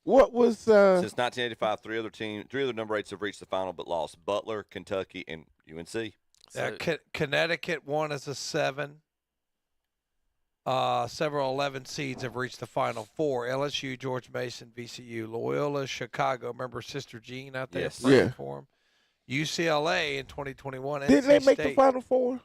What was Since 1985, three other number 8s have reached the final but lost: Butler, Kentucky, and UNC. Connecticut won as a 7. Several 11 seeds have reached the Final Four: LSU, George Mason, VCU, Loyola, Chicago. Remember Sister Jean out there Yes. praying for him. UCLA in 2021. Didn't NC they make State. the Final Four?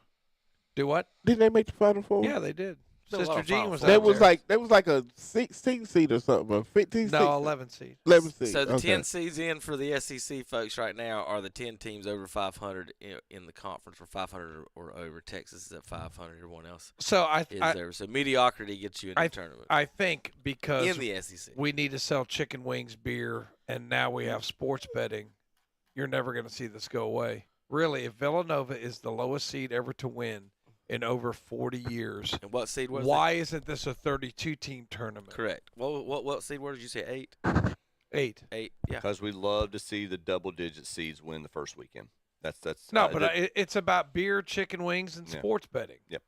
Do what? Didn't they make the Final Four? Yeah, they did. Been a lot Sister of Jean Final was Fours. out That was like a 16 seed or something, a 15 seed. No, 11 seed. 11 seed. So the okay. 10 seeds in for the SEC folks right now are the 10 teams over 500 in the conference, or 500 or over. Texas is at 500. Everyone else So is there. So mediocrity gets you in the tournament. I think because In the SEC. we need to sell chicken wings, beer, and now we have sports betting, you're never going to see this go away. Really, if Villanova is the lowest seed ever to win in over 40 years, And what seed was why isn't this a 32-team tournament? Correct. What seed word did you say? 8? 8. 8. Yeah. Because we love to see the double-digit seeds win the first weekend. That's No, but it's about beer, chicken wings, and Yeah. sports betting. Yep.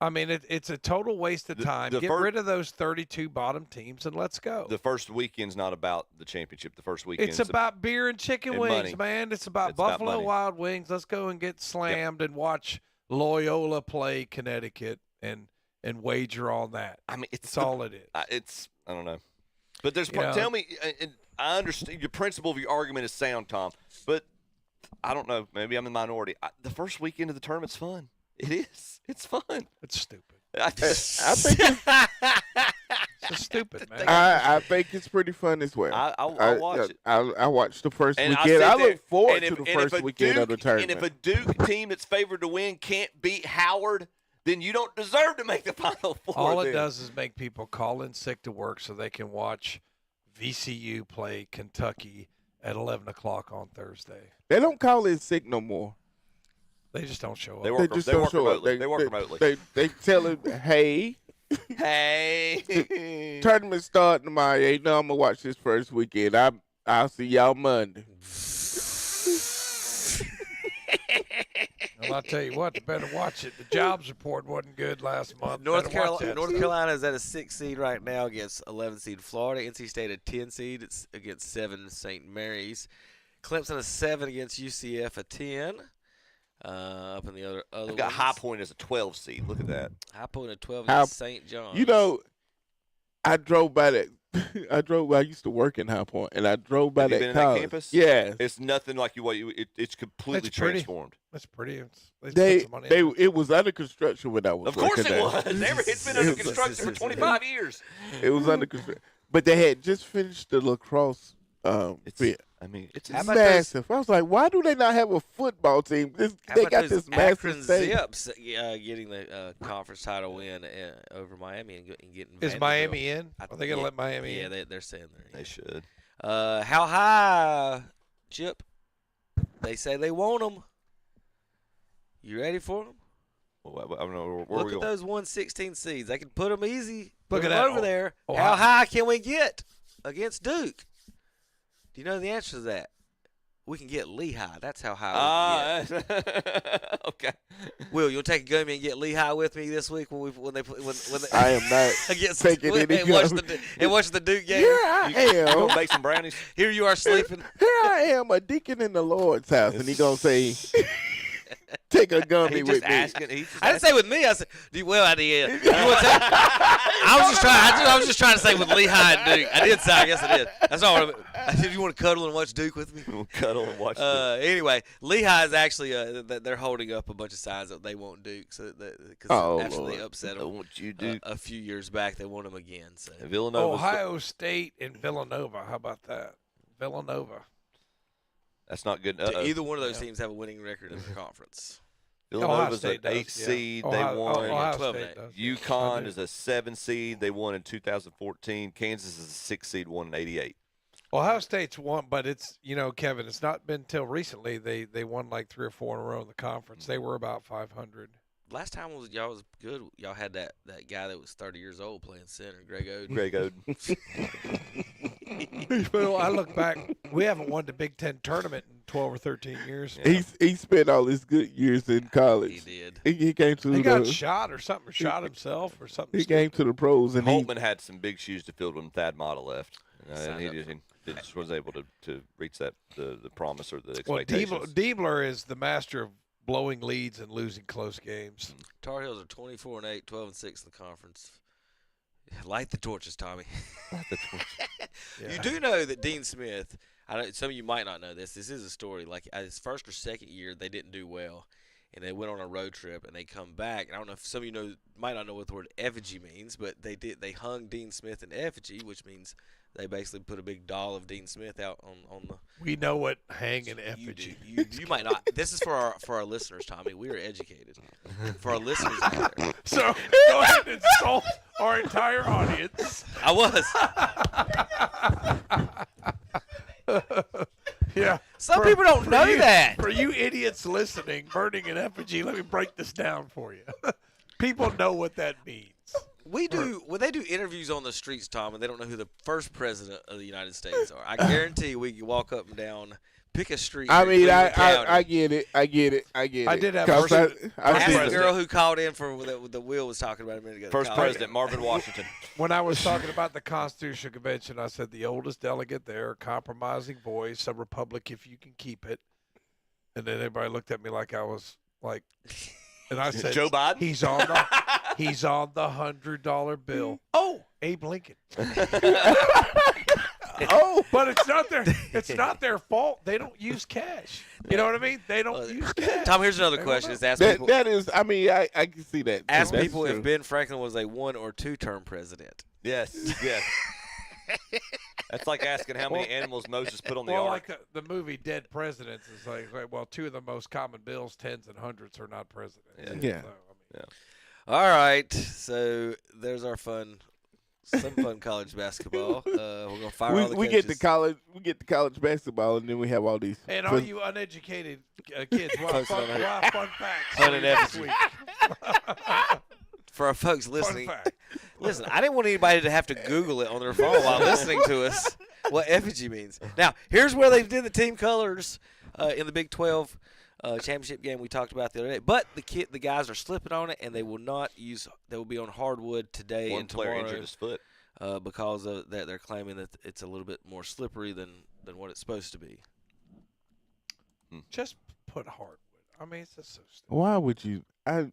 I mean, it's a total waste of time. the Get rid of those 32 bottom teams and let's go. The first weekend's not about the championship. The first weekend It's about beer and chicken and wings, money. man. It's about It's about Buffalo money. Wild Wings. Let's go and get slammed and watch Loyola play Connecticut and wager on that. I mean, That's all it is. I don't know. But there's You know? tell me, and I understand your principle of your argument is sound, Tom. But I don't know. Maybe I'm in the minority. The first weekend of the tournament's fun. It is. It's fun. It's stupid. I think It's stupid, man. I think it's pretty fun as well. I'll watch it. I watched the first And weekend. I look forward and to the and first if a weekend of the Duke- tournament. And if a Duke team that's favored to win can't beat Howard, then you don't deserve to make the Final Four. All it then. does is make people call in sick to work so they can watch VCU play Kentucky at 11 o'clock on Thursday. They don't call it sick no more. They just don't show up. They work, just they don't work show up. remotely. They work remotely. They tell him, hey, Hey. tournament starting tomorrow. You know I'm gonna watch this first weekend. I'll see y'all Monday. Well, I'll tell you what, they better watch it. The jobs report wasn't good last month. North Better watch Carolina, that. North Carolina is at a 6 seed right now against 11 seed Florida. NC State a 10 seed. It's against 7 St. Mary's. Clemson a 7 against UCF a 10. Up in the other I've got ones. High Point as a 12 seed. Look at that. High Point at 12 High- against St. John's. You know, I drove by that. I used to work in High Point, and I drove by Have you that been in college. that campus? Yeah, It's nothing like it's completely It's pretty. transformed. That's pretty. They put some money into it. it was under construction when I was. Of course working it there. was. It's been under construction for 25 years. It was under construction, but they had just finished the lacrosse fit. I mean, it's How about massive. I was like, why do they not have a football team? How They about got those this massive Akron stadium. Zips getting the conference title win over Miami and getting Is Vanderbilt. Miami in? Are they going to Yeah, let Miami yeah, in? they're saying they're in. They should. How high, Chip? They say they want them. You ready for them? Well, I don't know where Look we at going. those 116 seeds. They can put them easy. Look Put at 'em that. over there. Oh, How I- high can we get against Duke? Do you know the answer to that? We can get Lehigh. That's how high we can get. Okay. Will, you'll take a gummy and get Lehigh with me this week when they I am not against taking any and watch gummy. the Duke game. Here I You am. gonna bake some brownies? Here you are sleeping. Here I am, a deacon in the Lord's house, and he gonna say, take a gummy He just with me. asking. He just I didn't say with me. I said, well, I did. You want to take? I was just trying to say with Lehigh and Duke. I did say. I guess I did. That's all. I said, you want to cuddle and watch Duke with me? We'll cuddle and watch. Anyway, Lehigh is actually they're holding up a bunch of signs that they want Duke, so because after they upset them, I want you, Duke. a few years back, they want them again. So Villanova. Ohio State and Villanova. How about that? Villanova. That's not good. Do either one of those teams have a winning record in the conference? Villanova's an State does, 8 seed. yeah. They Ohio- won. Ohio 12 State and 8. does. UConn is a 7 seed. They won in 2014. Kansas is a 6 seed. Won in '88. Ohio State's won, but it's Kevin. It's not been till recently they won like 3 or 4 in a row in the conference. They were about 500. Last time y'all was good. Y'all had that guy that was 30 years old playing center, Greg Oden. Greg Oden. Well, I look back, we haven't won the Big Ten tournament in 12 or 13 years. He spent all his good years in college. He did. He came to He the. got shot or something, or shot himself or something. He came to the pros and Holtman had some big shoes to fill when Thad Matta left. Signed And up he just was able to reach the promise or the Well, expectations. Diebler is the master of blowing leads and losing close games. Tar Heels are 24-8, 12-6 in the conference. Light the torches, Tommy. You do know that Dean Smith. Some of you might not know this. This is a story. Like his first or second year, they didn't do well, and they went on a road trip, and they come back. And I don't know if some of you might not know what the word effigy means, but they did. They hung Dean Smith in effigy, which means they basically put a big doll of Dean Smith out on the. We know what hanging effigy. You might not. This is for our listeners, Tommy. We are educated. For our listeners out there. So go ahead and insult our entire audience. I was. Yeah. Some people don't know that. For you idiots listening, burning an effigy, let me break this down for you. People know what that means. We do when they do interviews on the streets, Tom, and they don't know who the first president of the United States are. I guarantee we can walk up and down, pick a street. I mean, I get it. I did have Cause first the girl who called in for the Will was talking about a minute ago. First president, Marvin Washington. When I was talking about the Constitutional Convention, I said the oldest delegate there, compromising voice, a republic if you can keep it. And then everybody looked at me like I was like, and I said, Joe Biden? He's on the $100 bill. Oh, Abe Lincoln. Oh, but it's not their fault. They don't use cash. You know what I mean? They don't use cash. Tom, here's another question. Is ask that, people. that is. I mean, I can see that. Ask That's people true. if Ben Franklin was a 1 or 2 term president. Yes. That's like asking how many animals Moses put on the ark. Like the movie Dead Presidents is like, well, 2 of the most common bills, tens and hundreds, are not presidents. Yeah. So, All right, so there's our some fun college basketball. We're gonna fire all the we coaches. get to college basketball, and then we have all these. And all you uneducated kids, fun facts Fun and this effigy. week. For our folks listening, fact. listen, I didn't want anybody to have to Google it on their phone while listening to us what effigy means. Now, here's where they did the team colors in the Big 12 championship game we talked about the other day. But the guys are slipping on it, and they will not use. They will be on hardwood today One and player tomorrow injured his foot. because of that. They're claiming that it's a little bit more slippery than what it's supposed to be. Just put hardwood. I mean, it's just so stupid. Why would you? I'm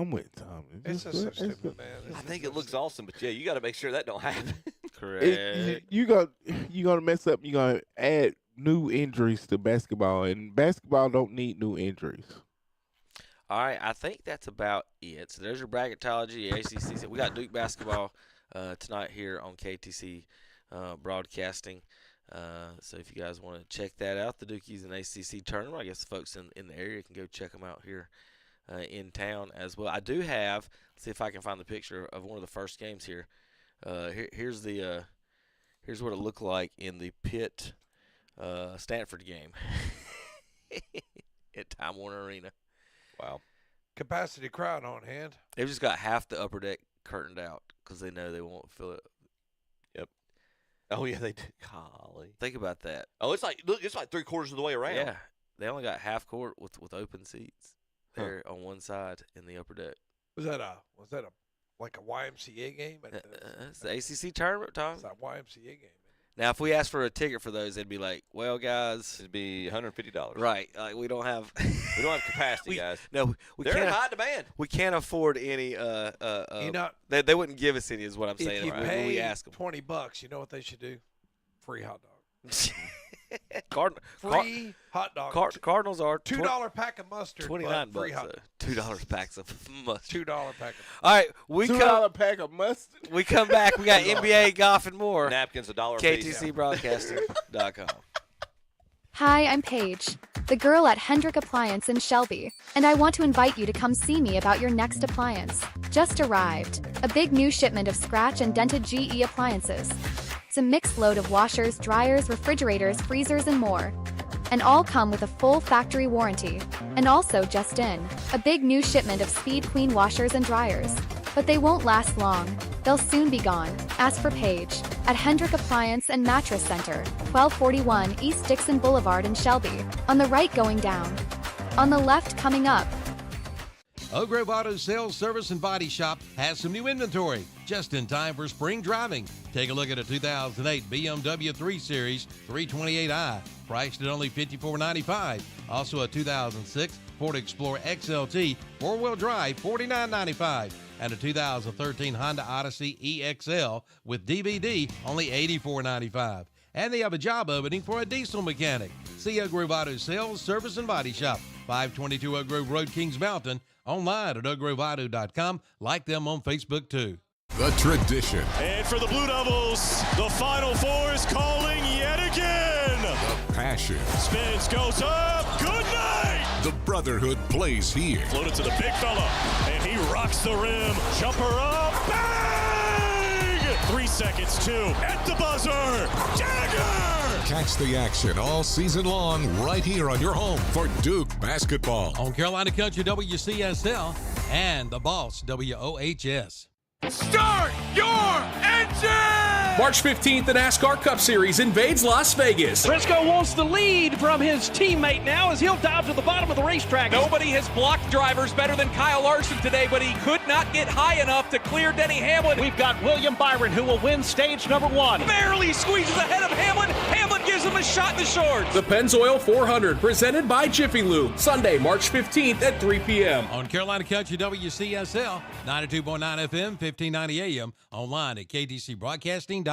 with Tom. It's just so stupid, man. I think it looks awesome, but yeah, you got to make sure that don't happen. Correct. You gonna mess up. You gonna add new injuries to basketball, and basketball don't need new injuries. All right, I think that's about it. So there's your bracketology, ACC. We got Duke basketball tonight here on KTC broadcasting. So if you guys want to check that out, the Dukies and ACC tournament, I guess the folks in the area can go check them out here in town as well. I do have, let's see if I can find the picture of one of the first games here. Here's what it looked like in the Pitt Stanford game at Time Warner Arena. Wow. Capacity crowd on hand. They've just got half the upper deck curtained out because they know they won't fill it. Yep. Oh yeah, they did. Golly. Think about that. Oh, it's like 3/4 of the way around. Yeah, they only got half court with open seats there on one side in the upper deck. Was that like a YMCA game? It's the ACC tournament, Tom. It's a YMCA game. Now, if we asked for a ticket for those, they'd be like, "Well, guys, it'd be $150." Right? We don't have capacity, guys. No, They're in high demand. We can't afford any. They wouldn't give us any, is what I'm saying. If you when pay we ask them. $20, you know what they should do? Free hot dog. Free hot dog. Cardinals are $2 pack of mustard. $29. Free hot dog. $2 packs of mustard. $2 pack. All right, $2 pack of mustard. We come back. We got NBA, golf, and more. Napkins $1 a piece. KTCBroadcasting.com. Hi, I'm Paige, the girl at Hendrick Appliance in Shelby, and I want to invite you to come see me about your next appliance. Just arrived. A big new shipment of scratch and dented GE appliances. It's a mixed load of washers, dryers, refrigerators, freezers, and more. And all come with a full factory warranty. And also just in, a big new shipment of Speed Queen washers and dryers. But they won't last long. They'll soon be gone. Ask for Paige at Hendrick Appliance and Mattress Center, 1241 East Dixon Boulevard in Shelby. On the right going down. On the left coming up. Oak Grove Auto Sales, Service, and Body Shop has some new inventory just in time for spring driving. Take a look at a 2008 BMW 3 Series 328i, priced at only $54.95. Also a 2006 Ford Explorer XLT 4-wheel drive, $49.95. And a 2013 Honda Odyssey EXL with DVD, only $84.95. And they have a job opening for a diesel mechanic. See Oak Grove Auto Sales, Service, and Body Shop, 522 Oak Grove Road, Kings Mountain. Online at oakgroveauto.com. Like them on Facebook, too. The tradition. And for the Blue Devils, the Final Four is calling yet again. The passion. Spins, goes up. Good night. The brotherhood plays here. Floated to the big fella, and he rocks the rim. Jumper up. Bang! 3 seconds, 2. At the buzzer. Jagger! Catch the action all season long right here on your home for Duke basketball. On Carolina Country WCSL and the Boss WOHS. Start your engine! March 15th, the NASCAR Cup Series invades Las Vegas. Briscoe wants the lead from his teammate now as he'll dive to the bottom of the racetrack. Nobody has blocked drivers better than Kyle Larson today, but he could not get high enough to clear Denny Hamlin. We've got William Byron, who will win stage number 1. Barely squeezes ahead of Hamlin. Hamlin gives him a shot in the shorts. The Pennzoil 400, presented by Jiffy Lube, Sunday, March 15th at 3 p.m. On Carolina Country WCSL, 92.9 FM, 1590 AM, online at ktcbroadcasting.com.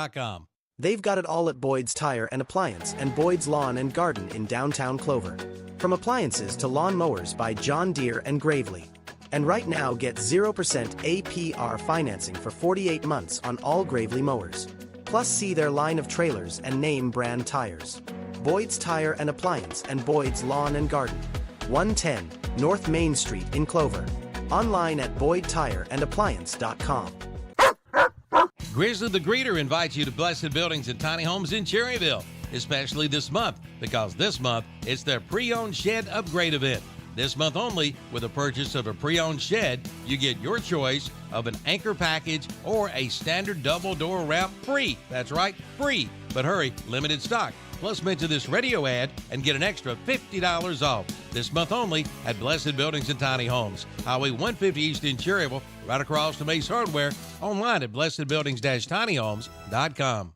They've got it all at Boyd's Tire and Appliance and Boyd's Lawn and Garden in downtown Clover. From appliances to lawn mowers by John Deere and Gravely. And right now, get 0% APR financing for 48 months on all Gravely mowers. Plus, see their line of trailers and name brand tires. Boyd's Tire and Appliance and Boyd's Lawn and Garden. 110 North Main Street in Clover. Online at boydtireandappliance.com. Grizzly the Greeter invites you to Blessed Buildings and Tiny Homes in Cherryville, especially this month, because this month it's their pre-owned shed upgrade event. This month only, with a purchase of a pre-owned shed, you get your choice of an anchor package or a standard double door wrap free. That's right, free. But hurry, limited stock. Plus, mention this radio ad and get an extra $50 off. This month only at Blessed Buildings and Tiny Homes. Highway 150 East in Cherryville, right across from Ace Hardware. Online at blessedbuildings-tinyhomes.com.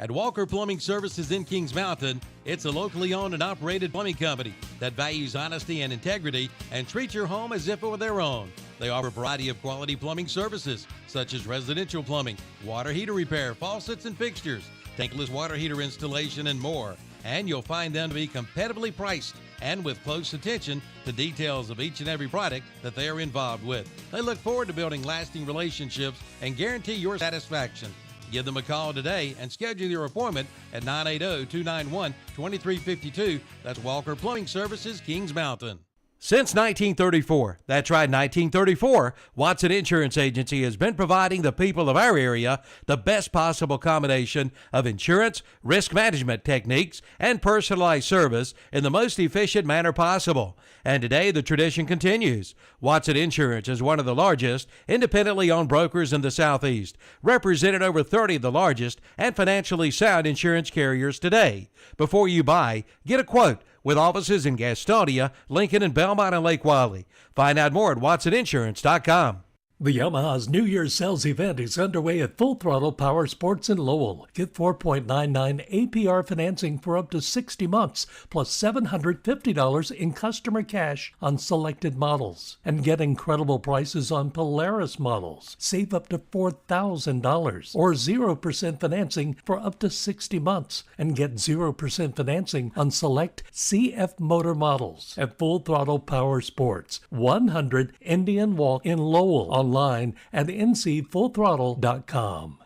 At Walker Plumbing Services in Kings Mountain, it's a locally owned and operated plumbing company that values honesty and integrity and treats your home as if it were their own. They offer a variety of quality plumbing services, such as residential plumbing, water heater repair, faucets and fixtures, tankless water heater installation, and more. And you'll find them to be competitively priced and with close attention to details of each and every product that they are involved with. They look forward to building lasting relationships and guarantee your satisfaction. Give them a call today and schedule your appointment at 980-291-2352. That's Walker Plumbing Services, Kings Mountain. Since 1934, that's right, 1934, Watson Insurance Agency has been providing the people of our area the best possible combination of insurance, risk management techniques, and personalized service in the most efficient manner possible. And today, the tradition continues. Watson Insurance is one of the largest independently owned brokers in the Southeast, representing over 30 of the largest and financially sound insurance carriers today. Before you buy, get a quote with offices in Gastonia, Lincoln, and Belmont and Lake Wylie. Find out more at WatsonInsurance.com. The Yamaha's New Year's sales event is underway at Full Throttle Power Sports in Lowell. Get 4.99 APR financing for up to 60 months, plus $750 in customer cash on selected models. And get incredible prices on Polaris models. Save up to $4,000, or 0% financing for up to 60 months. And get 0% financing on select CF motor models at Full Throttle Power Sports, 100 Indian Walk in Lowell. Online at ncfullthrottle.com.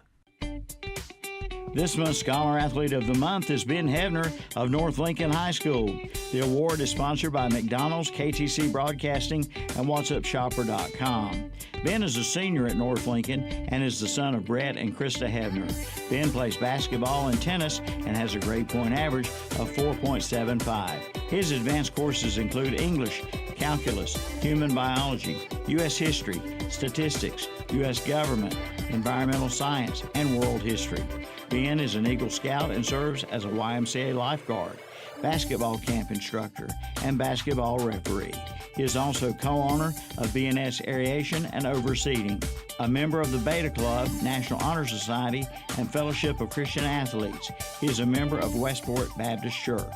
This month's Scholar Athlete of the Month is Ben Hebner of North Lincoln High School. The award is sponsored by McDonald's, KTC Broadcasting, and What'sUpShopper.com. Ben is a senior at North Lincoln and is the son of Brett and Krista Hebner. Ben plays basketball and tennis and has a grade point average of 4.75. His advanced courses include English, calculus, human biology, U.S. history, statistics, U.S. government, environmental science, and world history. Ben is an Eagle Scout and serves as a YMCA lifeguard, basketball camp instructor, and basketball referee. He is also co-owner of BNS Aeration and Overseeding, a member of the Beta Club, National Honor Society, and Fellowship of Christian Athletes. He is a member of Westport Baptist Church.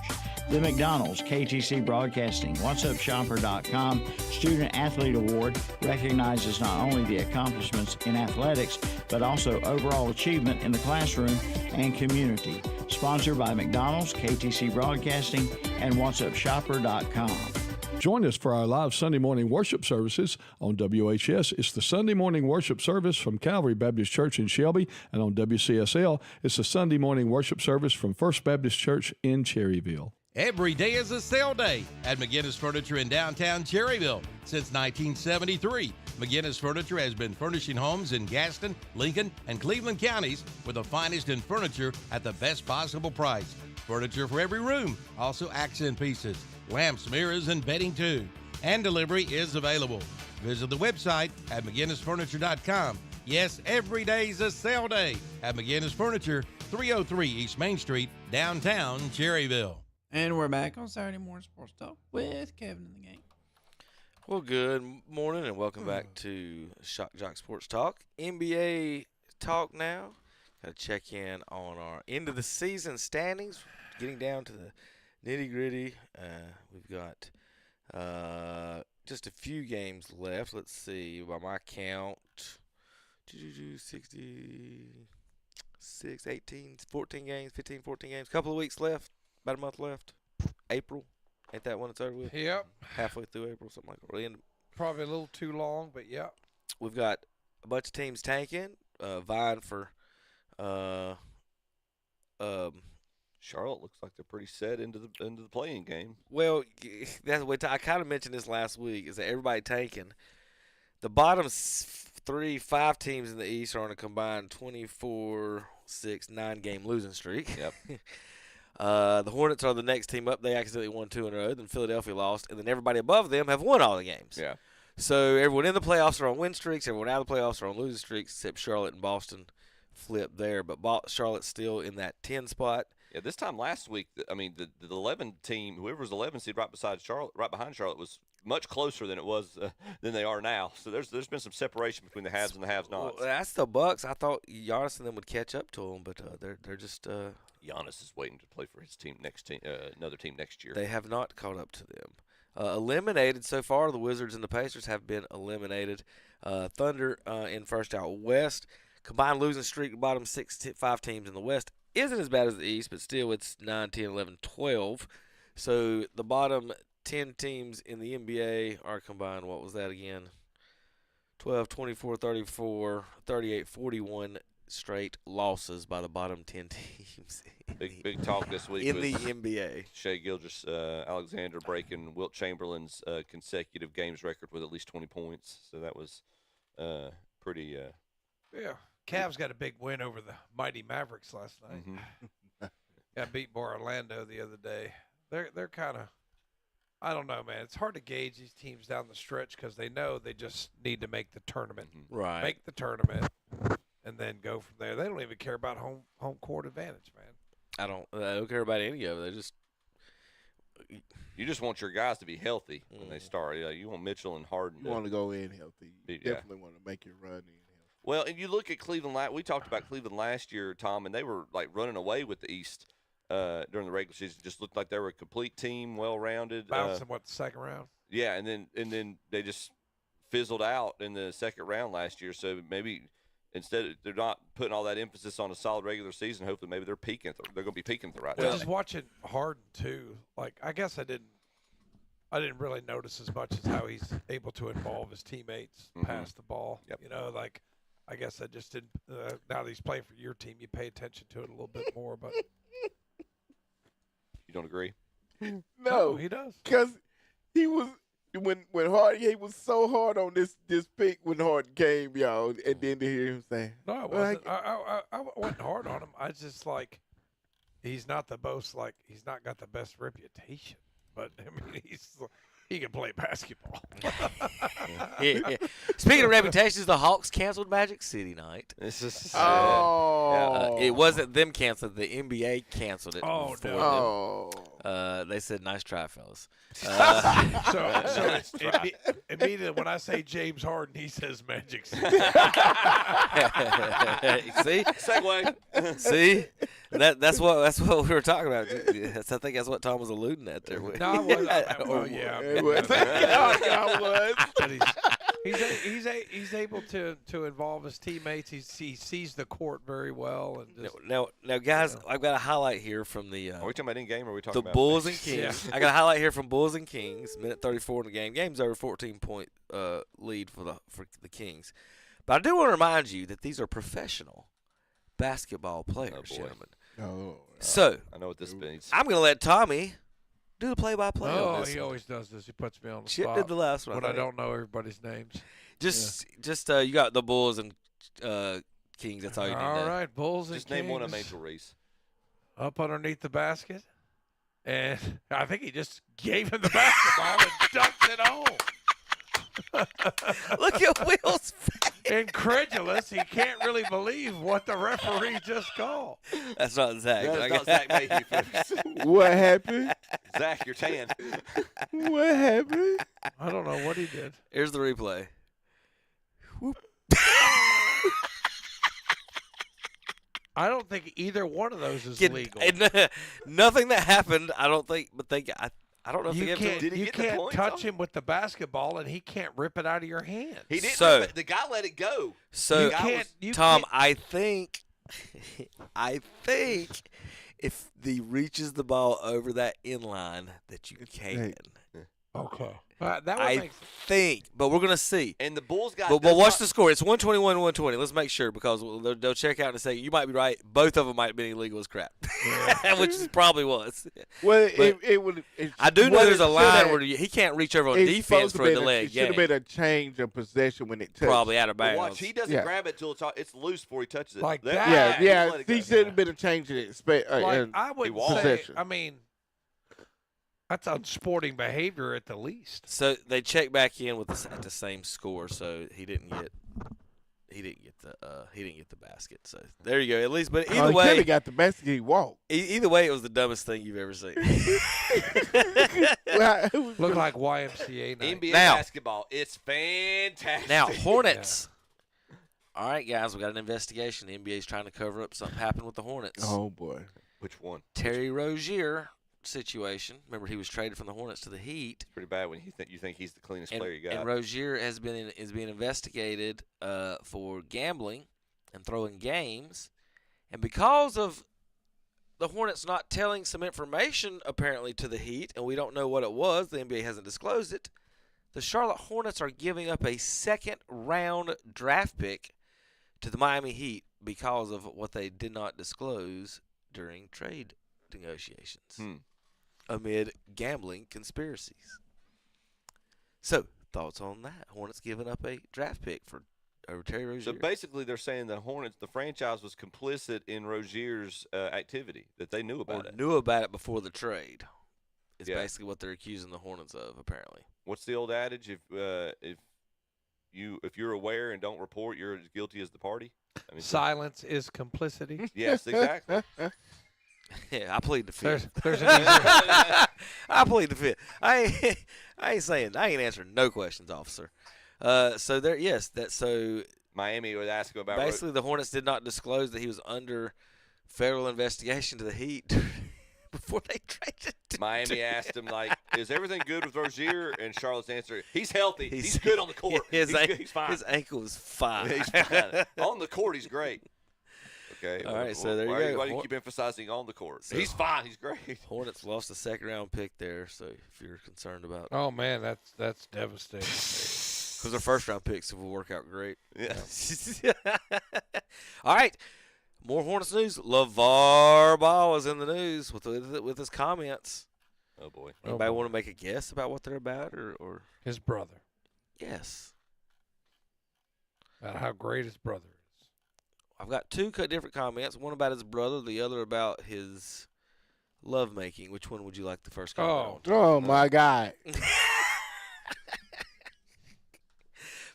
The McDonald's, KTC Broadcasting, What'sUpShopper.com Student Athlete Award recognizes not only the accomplishments in athletics, but also overall achievement in the classroom and community. Sponsored by McDonald's, KTC Broadcasting, and What'sUpShopper.com. Join us for our live Sunday morning worship services on WHS. It's the Sunday morning worship service from Calvary Baptist Church in Shelby, and on WCSL, it's the Sunday morning worship service from First Baptist Church in Cherryville. Every day is a sale day at McGinnis Furniture in downtown Cherryville. Since 1973, McGinnis Furniture has been furnishing homes in Gaston, Lincoln, and Cleveland counties with the finest in furniture at the best possible price. Furniture for every room, also accent pieces, lamps, mirrors, and bedding too. And delivery is available. Visit the website at McGinnisFurniture.com. Yes, every day's a sale day at McGinnis Furniture, 303 East Main Street, downtown Cherryville. And we're back on Saturday Morning Sports Talk with Kevin and the gang. Well, good morning and welcome back to Shock Jock Sports Talk. NBA talk now. Got to check in on our end of the season standings. Getting down to the nitty gritty. We've got just a few games left. Let's see. By my count, 66, 18, 14 games, 15, 14 games. Couple of weeks left. About a month left. April. Ain't that when it's over with? Yep. Halfway through April, something like that. Probably a little too long, but yeah. We've got a bunch of teams tanking, vying for Charlotte looks like they're pretty set into the playing game. Well, that's what I kind of mentioned this last week, is that everybody tanking. The bottom 5 teams in the East are on a combined 24-6 9-game losing streak. Yep. The Hornets are the next team up. They accidentally won 2 in a row. Then Philadelphia lost. And then everybody above them have won all the games. Yeah. So everyone in the playoffs are on win streaks. Everyone out of the playoffs are on losing streaks, except Charlotte and Boston flip there. But Charlotte's still in that 10 spot. Yeah, this time last week, I mean, the 11 team, whoever was 11 seed right behind Charlotte, was much closer than it was than they are now. So there's been some separation between the haves and the have-nots. Well, that's the Bucks. I thought Giannis and them would catch up to them, but they're just. Giannis is waiting to play for his team another team next year. They have not caught up to them. Eliminated so far, the Wizards and the Pacers have been eliminated. Thunder in first out west. Combined losing streak, bottom 5 teams in the West isn't as bad as the East, but still it's 9, 10, 11, 12. So the bottom 10 teams in the NBA are combined, what was that again? 12, 24, 34, 38, 41 straight losses by the bottom 10 teams. Big talk this week in the NBA. Shai Gilgeous-Alexander breaking Wilt Chamberlain's consecutive games record with at least 20 points. So that was pretty. Yeah, Cavs got a big win over the mighty Mavericks last night. Mm-hmm. Got beat by Orlando the other day. They're kind of, I don't know, man. It's hard to gauge these teams down the stretch because they know they just need to make the tournament. Right. Make the tournament. And then go from there. They don't even care about home court advantage, man. I don't care about any of it. They just You just want your guys to be healthy when they start. You want Mitchell and Harden. You want to go in healthy. You definitely want to make your run in. Well, and you look at Cleveland. We talked about Cleveland last year, Tom, and they were like running away with the East during the regular season. Just looked like they were a complete team, well-rounded. Bouncing the second round? Yeah, and then they just fizzled out in the second round last year. So maybe instead they're not putting all that emphasis on a solid regular season. Hopefully, maybe they're peaking. They're going to be peaking at the right time. Just watching Harden too. Like I guess I didn't really notice as much as how he's able to involve his teammates, pass the ball. Yep. You know, like. I guess I just didn't. Now that he's playing for your team, you pay attention to it a little bit more. But you don't agree? No, he does. Because he was when Harden, he was so hard on this pick when Harden came, y'all, and then to hear him say, "No, I wasn't. I wasn't hard on him. I just like he's not the most like he's not got the best reputation, but I mean he can play basketball." Yeah. Speaking of reputations, the Hawks canceled Magic City night. This is it wasn't them canceled. The NBA canceled it. Oh for no! They said, "Nice try, fellas." Immediately when I say James Harden, he says Magic City. See, segue. See, that's what we were talking about. I think that's what Tom was alluding at there. No, I was. I was. But he's able to involve his teammates. He sees the court very well. And just, now, guys, I've got a highlight here from the. Are we talking about in game or are we talking the about Bulls and Kings? I got a highlight here from Bulls and Kings. Minute 34 in the game. Game's over, 14-point lead for the Kings. But I do want to remind you that these are professional basketball players, gentlemen. So I know what this means. I'm going to let Tommy do the play-by-play. Oh, he always does this. He puts me on the Chip spot did the last one. when I don't know everybody's names. Just you got the Bulls and Kings. That's all you need. All right, Bulls and just Kings. name one of Angel Reese. Up underneath the basket, and I think he just gave him the basketball and dunked it home. Look at Will's face. Incredulous. He can't really believe what the referee just called. That's not Zach. That's not Zach Mayhew, folks. What happened? Zach, you're tan. What happened? I don't know what he did. Here's the replay. Whoop. I don't think either one of those is legal. Nothing that happened, I don't think, but I don't know if you he can't touch him with the basketball, and he can't rip it out of your hand. He didn't. So, the guy let it go. So, you Tom, can't. I think if he reaches the ball over that inline, that you can. Okay. That would I think, but we're going to see. And the Bulls got. But watch the score. It's 121-120. Let's make sure because they'll check out and say you might be right. Both of them might have been illegal as crap, which probably was. Well, it would. I do know there's a line where he can't reach over on defense for the leg. It should have been a change of possession when it touched. Probably out of bounds. Watch, he doesn't grab it till it's loose before he touches it. Like that. Yeah. He should have been a change in it. I would say. I mean. That's unsporting behavior at the least. So they check back in with at the same score, so he didn't get the basket. So there you go. At least, but either way, he got the basket. He walked. Either way, it was the dumbest thing you've ever seen. Look like YMCA night. NBA basketball. It's fantastic. Now Hornets. All right, guys, we got an investigation. The NBA's trying to cover up something happened with the Hornets. Oh boy, which one? Terry Rozier situation. Remember, he was traded from the Hornets to the Heat. Pretty bad when you think he's the cleanest player you got. And Rozier is being investigated for gambling and throwing games, and because of the Hornets not telling some information apparently to the Heat, and we don't know what it was. The NBA hasn't disclosed it. The Charlotte Hornets are giving up a second-round draft pick to the Miami Heat because of what they did not disclose during trade negotiations amid gambling conspiracies. So, thoughts on that? Hornets giving up a draft pick for Terry Rozier. So basically, they're saying the Hornets, the franchise, was complicit in Rozier's activity, that they knew about it. Knew about it before the trade. Is basically what they're accusing the Hornets of, apparently. What's the old adage? If you're aware and don't report, you're as guilty as the party. I mean, silence is complicity. Yes, exactly. Yeah, I plead the fifth. There's an easier. I plead the fifth. I ain't answering no questions, officer. So there, yes, so Miami would ask him about. Basically, the Hornets did not disclose that he was under federal investigation to the Heat before they traded. Miami asked him, like, is everything good with Rozier? And Charlotte's answer, he's healthy. He's good on the court. He's fine. His ankle is fine. He's fine. On the court, he's great. Okay. All right, so there you go. Why do you keep emphasizing on the court? So he's fine. He's great. Hornets lost a second-round pick there, so if you're concerned about it. Oh, man, that's devastating. Because their first-round picks will work out great. Yeah. All right. More Hornets news. LeVar Ball is in the news with his comments. Oh, boy. Anybody want to make a guess about what they're about? Or his brother. Yes. About how great his brother is. I've got two different comments. One about his brother, the other about his lovemaking. Which one would you like the first comment on? Oh, my God.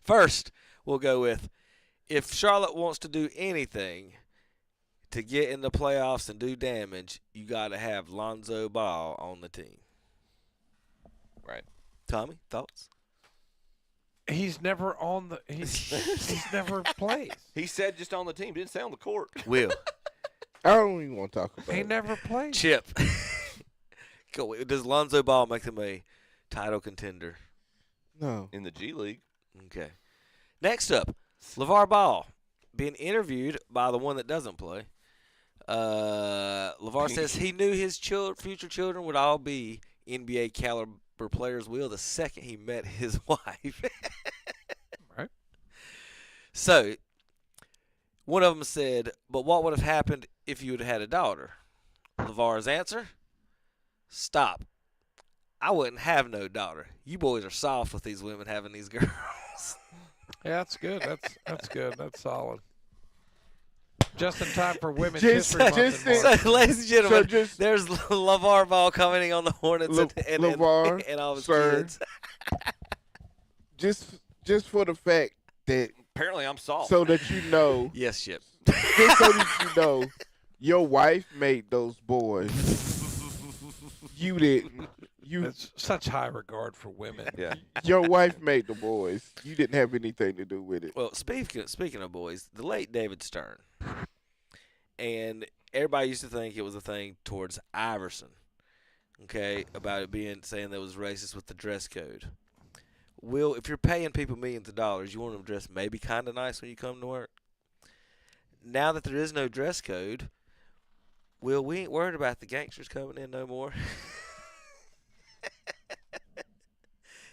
First, we'll go with, if Charlotte wants to do anything to get in the playoffs and do damage, you got to have Lonzo Ball on the team. Right. Tommy, thoughts? He's never on the. He's never plays. He said just on the team. Didn't say on the court. Will. I don't even want to talk about He it. never plays. Chip. Does Lonzo Ball make them a title contender? No. In the G League. Okay. Next up, LeVar Ball being interviewed by the one that doesn't play. LeVar says he knew his future children would all be NBA caliber players. Will, the second he met his wife. Right. So, one of them said, but what would have happened if you had had a daughter? LeVar's answer, stop. I wouldn't have no daughter. You boys are soft with these women having these girls. Yeah, that's good. That's good. That's solid. Just in time for Women's Just- History Month. just in March. So, ladies and gentlemen, So just- there's LeVar Ball commenting on the Hornets and LeVar, and all his sir. kids. Just for the fact that, Apparently, I'm soft. so that you know, Yes, Chip. just so that you know, your wife made those boys. You didn't. It's such high regard for women. Yeah. Your wife made the boys. You didn't have anything to do with it. Well, speaking of boys, the late David Stern, and everybody used to think it was a thing towards Iverson, okay, about it saying that it was racist with the dress code. Will, if you're paying people millions of dollars, you want them to dress maybe kind of nice when you come to work? Now that there is no dress code, Will, we ain't worried about the gangsters coming in no more.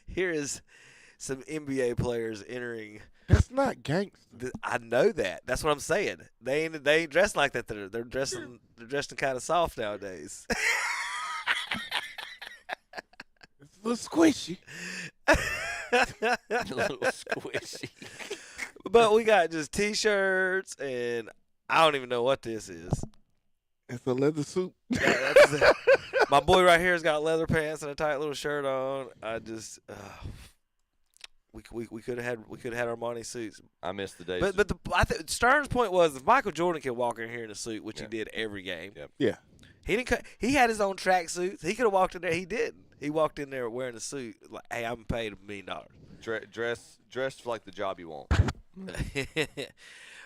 Here is some NBA players entering. That's not gangster. I know that. That's what I'm saying. They ain't dressed like that. They're dressing kind of soft nowadays. It's a little squishy. A little squishy. But we got just T-shirts, and I don't even know what this is. It's a leather suit. My boy right here has got leather pants and a tight little shirt on. I just we could have had Armani suits. I missed the days. But Stern's point was, if Michael Jordan can walk in here in a suit, which he did every game. Yep. Yeah. He didn't. He had his own track suits. He could have walked in there. He didn't. He walked in there wearing a suit. Like, hey, I'm paid $1 million. Dress like the job you want.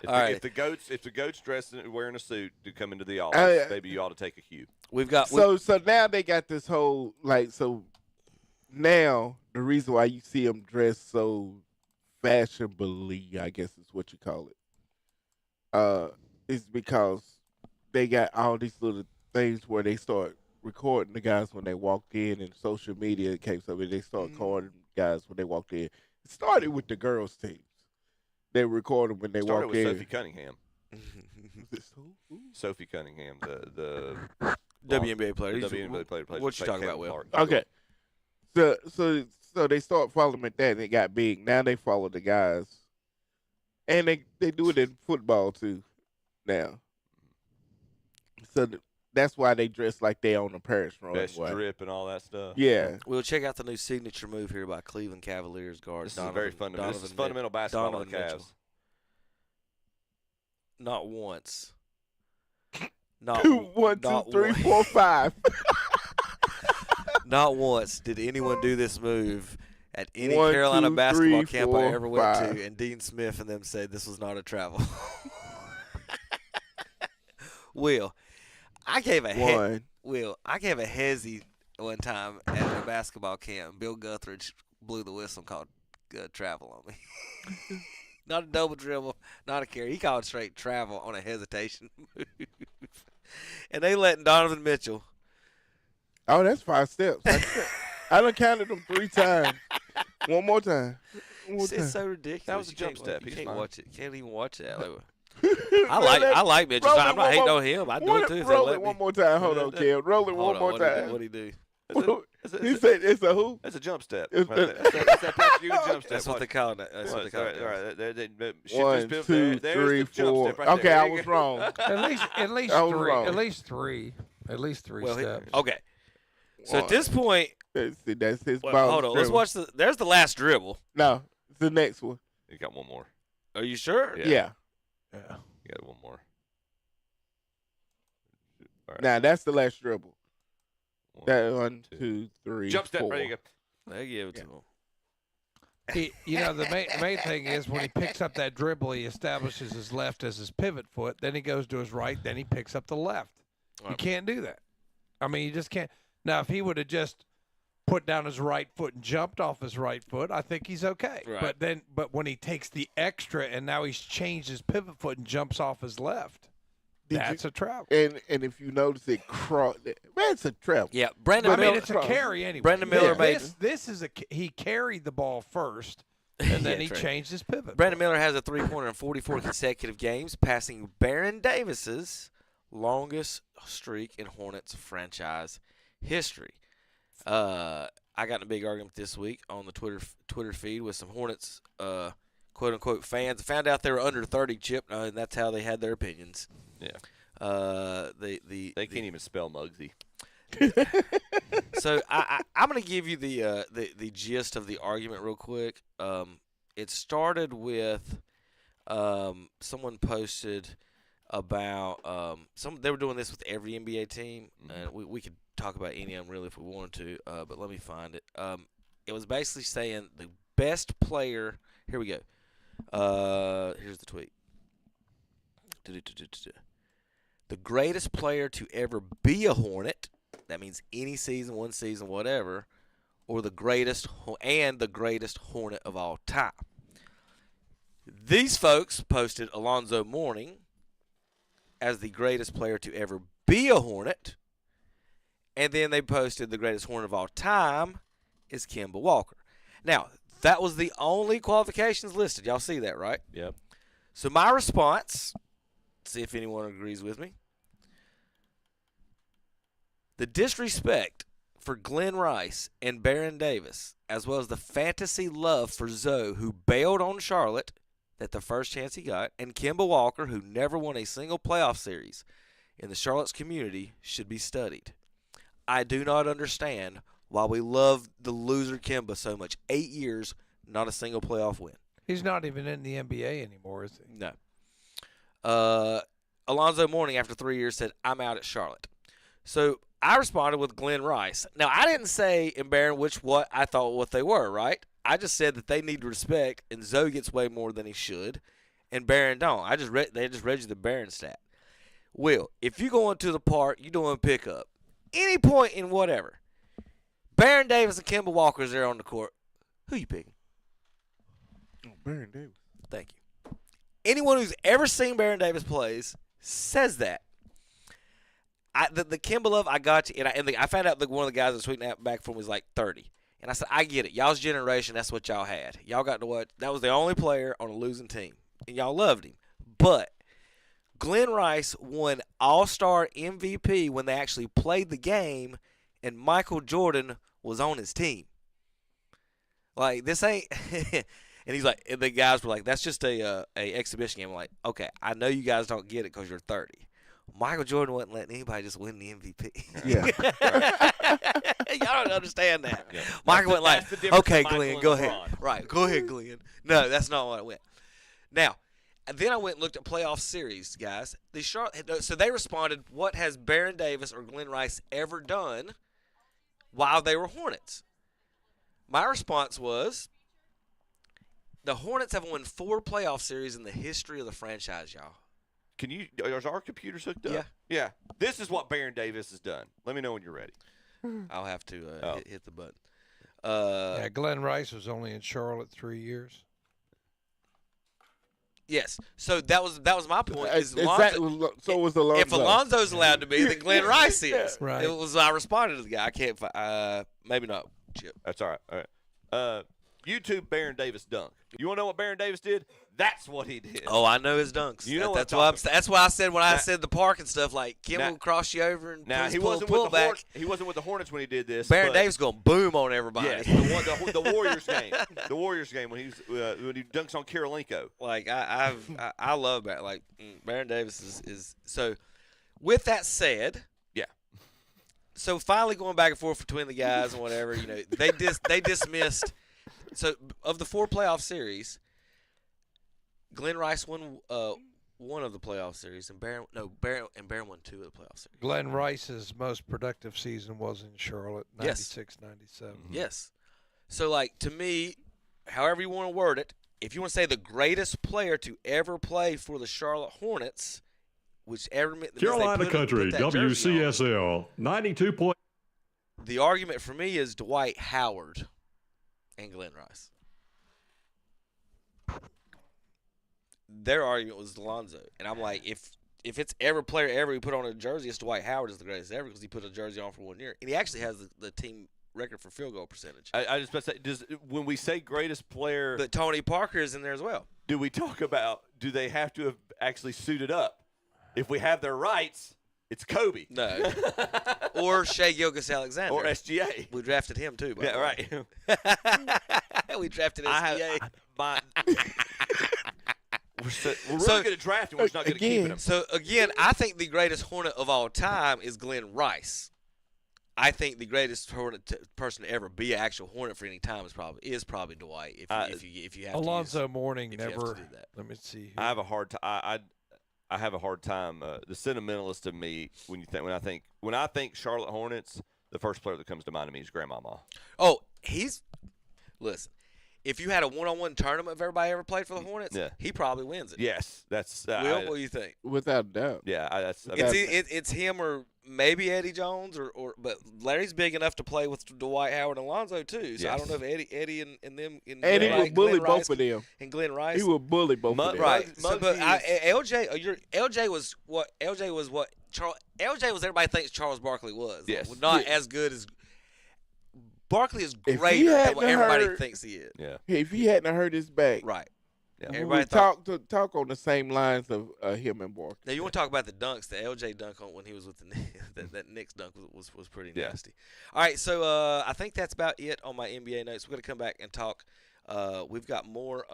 If the goats dressed wearing a suit to come into the office, maybe you ought to take a cue. So now they got this whole now the reason why you see them dressed so fashionably, I guess is what you call it, is because they got all these little things where they start recording the guys when they walked in, and social media came so they start recording guys when they walked in. It started with the girls' teams. They recorded when they Started walked with in. Sophie Cunningham. Sophie Cunningham, the WNBA player. The WNBA player. What you talking about, Will? Okay. So they start following that, and it got big. Now they follow the guys, and they do it in football too. Now, so that's why they dress like they on the Paris run. Best drip and all that stuff. Yeah. We'll check out the new signature move here by Cleveland Cavaliers guard. This is very fundamental. This is fundamental basketball on the Cavs. Not once, Not 1, 2, 3, 4, 5. Not once did anyone do this move at any 1, Carolina 2, basketball 3, camp 4, I ever went 5. to, and Dean Smith and them said this was not a travel. Will, I gave a hezzy one time at a basketball camp. Bill Guthridge blew the whistle and called travel on me. Not a double dribble, not a carry. He called straight travel on a hesitation move. And they let Donovan Mitchell. Oh, that's 5 steps. I done counted them 3 times. One more time. It's so ridiculous. That was a jump step. You He's can't fine. watch it. Can't even watch that. I like Mitchell. So I'm not hating on him. I do it too. If they Roll let it me. one more time. Hold on, Kev. Roll it one more time. What'd he do? He said it's a who? That's a jump step. It's That's that Patrick Ewing jump step. That's what they call it. That's what they call it. All right. 1, 2, 3, 4. Okay, I was wrong. At least I was three. wrong. At least three Well, steps. Okay. So at this point, that's his well, ball. hold on. Let's watch there's the last dribble. No, it's the next one. You got one more. Are you sure? Yeah. You got one more. All right. Now that's the last dribble. That 1, 2, 3, Jump step. 4. There you go. They give it to him. The main thing is when he picks up that dribble, he establishes his left as his pivot foot. Then he goes to his right. Then he picks up the left. You can't do that. I mean, you just can't. Now, if he would have just put down his right foot and jumped off his right foot, I think he's okay. Right. But when he takes the extra and now he's changed his pivot foot and jumps off his left, that's a travel. And if you notice it, it's a travel. Yeah, Brandon I Miller. mean, it's a carry anyway. Brandon Miller made this is he carried the ball first, and then he true. changed his pivot. Brandon Miller has a 3-pointer in 44 consecutive games, passing Baron Davis's longest streak in Hornets franchise history. I got in a big argument this week on the Twitter feed with some Hornets quote unquote fans. I found out they were under 30, Chip, and that's how they had their opinions. Yeah. They can't even spell Muggsy. So I'm going to give you the gist of the argument real quick. It started with someone posted about they were doing this with every NBA team, and we could talk about any of them really if we wanted to, but let me find it. It was basically saying the best player. Here we go. Here's the tweet. The greatest player to ever be a Hornet. That means any season, one season, whatever, or the greatest Hornet of all time. These folks posted Alonzo Mourning as the greatest player to ever be a Hornet, and then they posted the greatest Hornet of all time is Kemba Walker. Now, that was the only qualifications listed. Y'all see that, right? Yep. So my response, see if anyone agrees with me. The disrespect for Glenn Rice and Baron Davis, as well as the fantasy love for Zoe, who bailed on Charlotte at the first chance he got, and Kemba Walker, who never won a single playoff series in the Charlotte's community, should be studied. I do not understand why we love the loser Kemba so much. 8 years, not a single playoff win. He's not even in the NBA anymore, is he? No. Alonzo Mourning, after 3 years, said, I'm out at Charlotte. So I responded with Glenn Rice. Now, I didn't say in Barron what I thought what they were, right? I just said that they need respect, and Zoe gets way more than he should, and Barron don't. They just read you the Barron stat. Will, if you go into the park, you doing pickup, any point in whatever, Baron Davis and Kemba Walker is there on the court, who you picking? Oh, Baron Davis. Thank you. Anyone who's ever seen Baron Davis plays says that. The Kemba love, I got you. And I found out that one of the guys that was tweeting that back from was like 30. And I said, I get it. Y'all's generation, that's what y'all had. Y'all got to watch. That was the only player on a losing team. And y'all loved him. But Glenn Rice won All-Star MVP when they actually played the game, and Michael Jordan was on his team. Like, this ain't – and he's like – and the guys were like, that's just a exhibition game. I'm like, okay, I know you guys don't get it because you're 30. Michael Jordan wasn't letting anybody just win the MVP. Yeah. Y'all don't understand that. Yeah. Michael went like, difference okay, between Glenn, Michael go and ahead. LeBron. Right, go ahead, Glenn. No, that's not what it went. Now, then I went and looked at playoff series, guys. So they responded, what has Baron Davis or Glenn Rice ever done while they were Hornets? My response was, the Hornets have won 4 playoff series in the history of the franchise, y'all. Is our computers hooked up? Yeah. Yeah. This is what Baron Davis has done. Let me know when you're ready. I'll have to hit the button. Yeah, Glenn Rice was only in Charlotte 3 years. Yes. So that was my point. So was Alonzo. If Alonzo's allowed to be, then Glenn Rice is. Right. It was. I responded to the guy. I can't. Maybe not. Chip. That's all right. All right. YouTube Baron Davis dunk. You want to know what Baron Davis did? That's what he did. Oh, I know his dunks. You know that's why. That's why I said when I said the park and stuff, like Kim will cross you over and he wasn't he wasn't with the Hornets when he did this. Baron Davis going boom on everybody. Yes, the Warriors game. The Warriors game when when he dunks on Karolinko. Like I love Baron. Like Baron Davis is so. With that said, yeah. So finally going back and forth between the guys and whatever, they dismissed. So of the 4 playoff series, Glenn Rice won one of the playoff series, and Baron won 2 of the playoff series. Glenn Rice's most productive season was in Charlotte, 96, 97. Yes. So, like, to me, however you want to word it, if you want to say the greatest player to ever play for the Charlotte Hornets, whichever Carolina Country, WCSL, 92. The argument for me is Dwight Howard and Glenn Rice. Their argument was Alonzo, and I'm like, if it's ever player ever who put on a jersey, it's Dwight Howard is the greatest ever because he put a jersey on for 1 year, and he actually has the team record for field goal percentage. I just about to say, when we say greatest player, but Tony Parker is in there as well. Do we talk about do they have to have actually suited up? If we have their rights, it's Kobe. No. Or Shai Gilgeous-Alexander. Or SGA. We drafted him too. Yeah, right. We drafted SGA. We're really good at drafting. We're just not good at keeping him. So again, I think the greatest Hornet of all time is Glenn Rice. I think the greatest Hornet person to ever be an actual Hornet for any time is probably Dwight. If you have Alonzo to Mourning if you have to never. do that. Let me see. Here. I have a hard time. I have a hard time. The sentimentalist of me, when I think Charlotte Hornets, the first player that comes to mind to me is Grandmama. Oh, listen. If you had a one-on-one tournament of everybody ever played for the Hornets, he probably wins it. Yes, that's. Will, what do you think? Without doubt. Yeah, it's him or maybe Eddie Jones but Larry's big enough to play with Dwight Howard and Alonzo too. So I don't know if Eddie and them. Eddie would bully both of them. And Glenn Rice. He would bully both of them. Right. So, but LJ was what LJ was. Everybody thinks Charles Barkley was. Yes. Not as good as. Barkley is greater than what everybody thinks he is. Yeah. If he hadn't hurt his back. Right. Yeah. Everybody talk on the same lines of him and Barkley. Now you want to talk about the dunks? The LJ dunk on when he was with the that Knicks dunk was pretty nasty. All right, so I think that's about it on my NBA notes. We're gonna come back and talk. We've got more.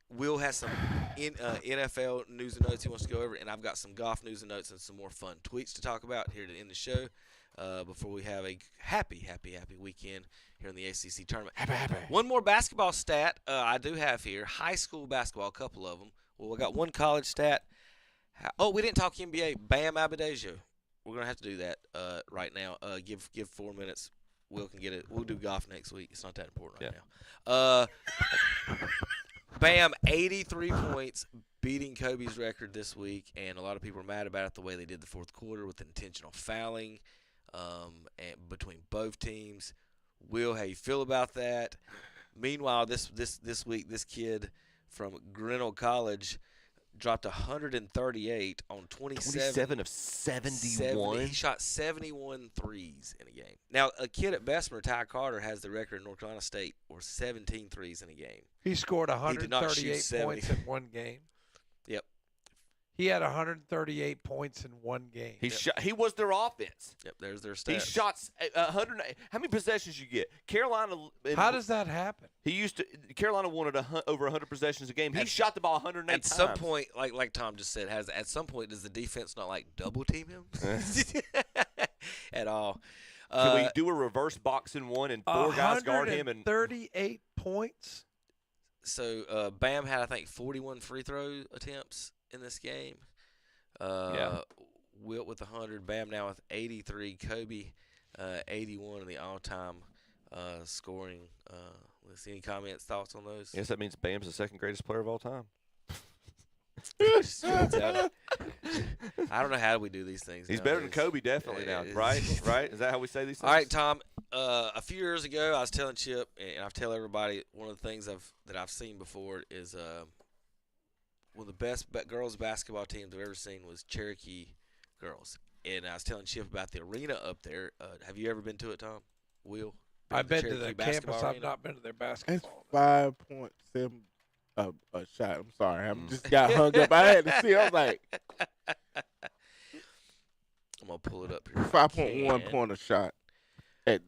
Will has some NFL news and notes he wants to go over, and I've got some golf news and notes and some more fun tweets to talk about here to end the show. Before we have a happy weekend here in the ACC tournament. Happy. One more basketball stat I do have here. High school basketball, a couple of them. Well, we got one college stat. We didn't talk NBA. Bam Adebayo. We're going to have to do that right now. Give 4 minutes. Will can get it. We'll do golf next week. It's not that important right now. Bam, 83 points, beating Kobe's record this week, and a lot of people are mad about it the way they did the fourth quarter with intentional fouling. And between both teams. Will, how you feel about that? Meanwhile, this week, this kid from Grinnell College dropped 138 on 27 of 71. He shot 71 threes in a game. Now, a kid at Bessemer, Ty Carter, has the record in North Carolina State, or 17 threes in a game. He scored 138 points in one game. Yep. He had 138 points in one game. He was their offense. Yep, there's their stats. He shot 100. How many possessions you get? Carolina. How does that happen? Carolina wanted over 100 possessions a game. He shot the ball 108 times. At some point, like Tom just said, at some point does the defense not double team him at all? Can we do a reverse box and one and 4 guys guard him? And 38 points. So Bam had, I think, 41 free throw attempts in this game. Wilt with 100. Bam now with 83. Kobe 81 in the all-time scoring. Let's see, any comments, thoughts on those? Yes, that means Bam's the second greatest player of all time. I don't know how we do these things. He's better than Kobe, definitely now, right? Right? Is that how we say these things? All right, Tom. A few years ago, I was telling Chip, and I've tell everybody, one of the things that I've seen before is one of the best girls basketball teams I've ever seen was Cherokee girls. And I was telling Chip about the arena up there. Have you ever been to it, Tom? Will? I've been to the campus. I've not been to their basketball. It's 5.7 a shot. I'm sorry. I just got hung up. I had to see. I was like, I'm gonna pull it up here. 5.1 point a shot at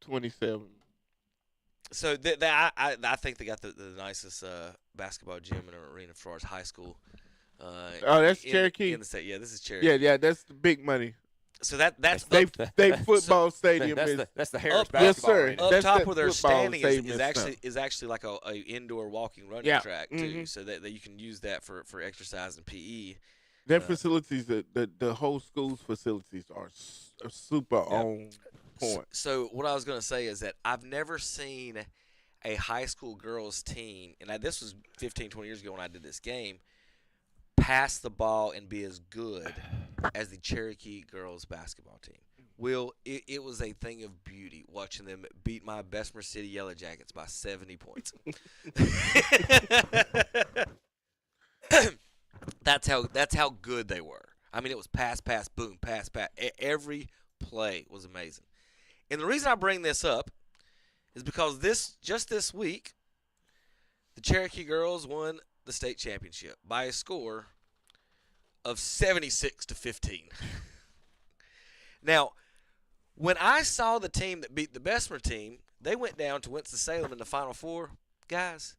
27. So I think they got the nicest basketball gym in our arena as far as high school. That's Cherokee. In the state. Yeah, this is Cherokee. Yeah, that's the big money. So that's they football stadium. That's the Harris basketball. Yes, sir. Up That's top that where they're football standing stadium is actually like a indoor walking running track too, so that you can use that for exercise and PE. Their facilities, the whole school's facilities are super on point. So what I was going to say is that I've never seen a high school girls team, and this was 15, 20 years ago when I did this game, pass the ball and be as good as the Cherokee girls basketball team. Will, it was a thing of beauty watching them beat my Bessemer City Yellow Jackets by 70 points. That's how good they were. I mean, it was pass, boom, pass. Every play was amazing. And the reason I bring this up is because just this week, the Cherokee girls won the state championship by a score of 76-15. Now, when I saw the team that beat the Bessemer team, they went down to Winston-Salem in the Final Four. Guys,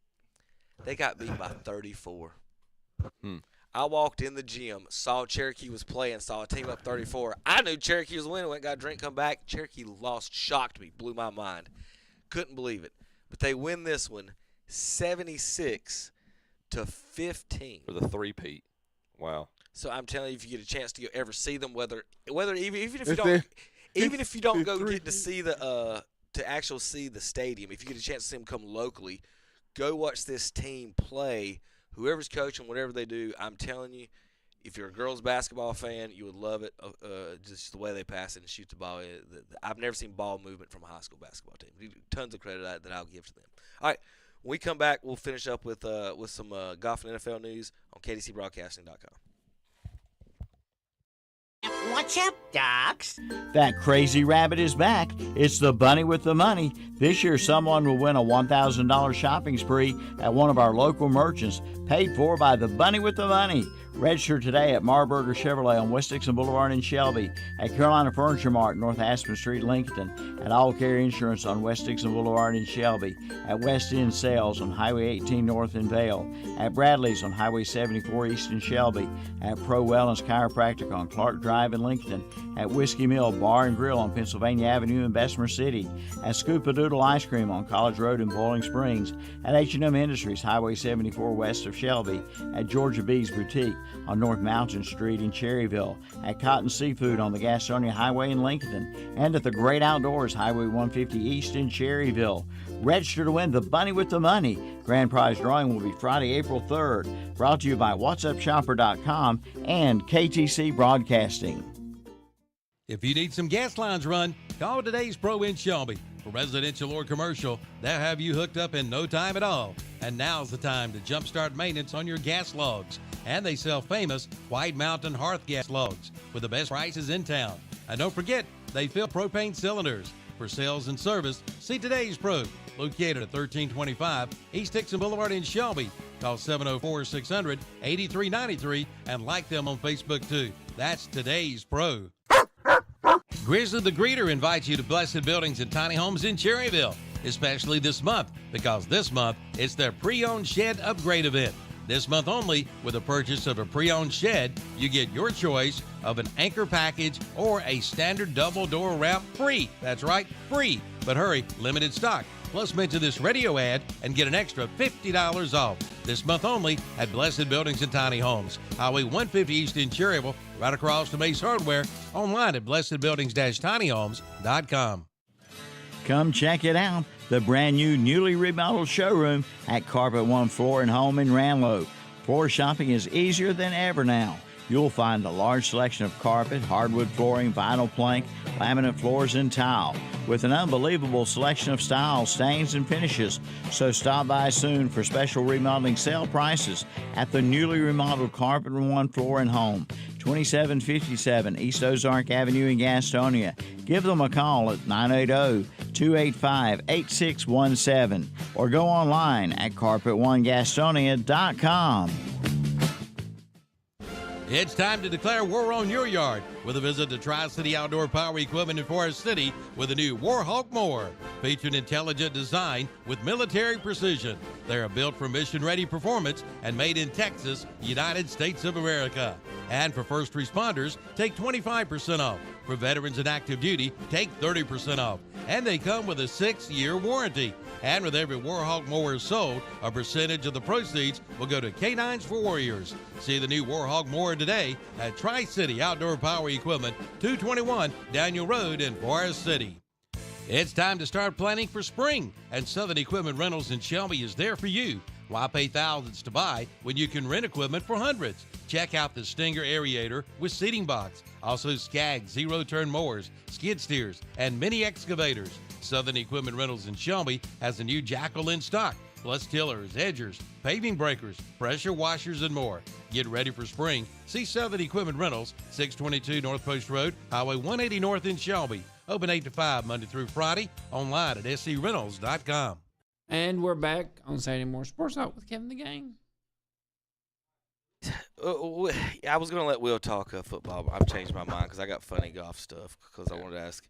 they got beat by 34. I walked in the gym, saw Cherokee was playing, saw a team up 34. I knew Cherokee was winning, went, got a drink, come back. Cherokee lost, shocked me, blew my mind. Couldn't believe it. But they win this one 76-15. For the three-peat. Wow. So I'm telling you, if you get a chance to ever see them, whether even if you don't go get to see to actually see the stadium, if you get a chance to see them come locally, go watch this team play. Whoever's coaching, whatever they do, I'm telling you, if you're a girls basketball fan, you would love it. Just the way they pass it and shoot the ball. I've never seen ball movement from a high school basketball team. Tons of credit that I'll give to them. All right, when we come back, we'll finish up with some golf and NFL news on KTCBroadcasting.com. What's up, Joxx? That crazy rabbit is back. It's the bunny with the money. This year, someone will win a $1,000 shopping spree at one of our local merchants, paid for by the bunny with the money. Register today at Marburger Chevrolet on West Dixon Boulevard in Shelby, at Carolina Furniture Mart, North Aspen Street, Lincoln, at All Carrier Insurance on West Dixon Boulevard in Shelby, at West End Sales on Highway 18 North in Vale, at Bradley's on Highway 74 East in Shelby, at Pro Wellness Chiropractic on Clark Drive in Lincoln, at Whiskey Mill Bar and Grill on Pennsylvania Avenue in Bessemer City, at Scoop-A-Doodle Ice Cream on College Road in Boiling Springs, at H&M Industries Highway 74 west of Shelby, at Georgia B's Boutique on North Mountain Street in Cherryville, at Cotton Seafood on the Gastonia Highway in Lincoln, and at the Great Outdoors Highway 150 East in Cherryville. Register to win the Bunny with the Money. Grand prize drawing will be Friday, April 3rd. Brought to you by WhatsUpShopper.com and KTC Broadcasting. If you need some gas lines run, call Today's Pro in Shelby. For residential or commercial, they'll have you hooked up in no time at all. And now's the time to jumpstart maintenance on your gas logs. And they sell famous White Mountain Hearth gas logs with the best prices in town. And don't forget, they fill propane cylinders. For sales and service, see Today's Pro, located at 1325 East Dixon Boulevard in Shelby. Call 704-600-8393 and like them on Facebook too. That's Today's Pro. Grizzly the Greeter invites you to Blessed Buildings and Tiny Homes in Cherryville, especially this month, because this month it's their pre-owned shed upgrade event. This month only, with the purchase of a pre-owned shed, you get your choice of an anchor package or a standard double door wrap free. That's right, free. But hurry, limited stock. Plus, mention this radio ad and get an extra $50 off. This month only at Blessed Buildings and Tiny Homes. Highway 150 East in Cherryville, right across from Ace Hardware. Online at blessedbuildings-tinyhomes.com. Come check it out. The brand new, newly remodeled showroom at Carpet One Floor and Home in Ranlow. Floor shopping is easier than ever now. You'll find a large selection of carpet, hardwood flooring, vinyl plank, laminate floors, and tile, with an unbelievable selection of styles, stains, and finishes. So stop by soon for special remodeling sale prices at the newly remodeled Carpet One Floor and Home, 2757 East Ozark Avenue in Gastonia. Give them a call at 980-285-8617 or go online at carpet1gastonia.com. It's time to declare war on your yard with a visit to Tri-City Outdoor Power Equipment in Forest City with a new Warhawk mower. Featuring intelligent design with military precision. They are built for mission-ready performance and made in Texas, United States of America. And for first responders, take 25% off. For veterans and active duty, take 30% off. And they come with a 6-year warranty. And with every Warhawk mower sold, a percentage of the proceeds will go to K9s for Warriors. See the new Warhawk mower today at Tri-City Outdoor Power Equipment, 221 Daniel Road in Forest City. It's time to start planning for spring, and Southern Equipment Rentals in Shelby is there for you. Why pay thousands to buy when you can rent equipment for hundreds? Check out the Stinger Aerator with seating box, also Skag zero-turn mowers, skid steers, and mini excavators. Southern Equipment Rentals in Shelby has a new Jackal in stock, plus tillers, edgers, paving breakers, pressure washers, and more. Get ready for spring. See Southern Equipment Rentals, 622 North Post Road, Highway 180 North in Shelby. Open 8 to 5 Monday through Friday. Online at screntals.com. And we're back on Saturday Morning Sports Talk with Kevin the Gang. I was going to let Will talk football, but I've changed my mind because I got funny golf stuff because I wanted to ask.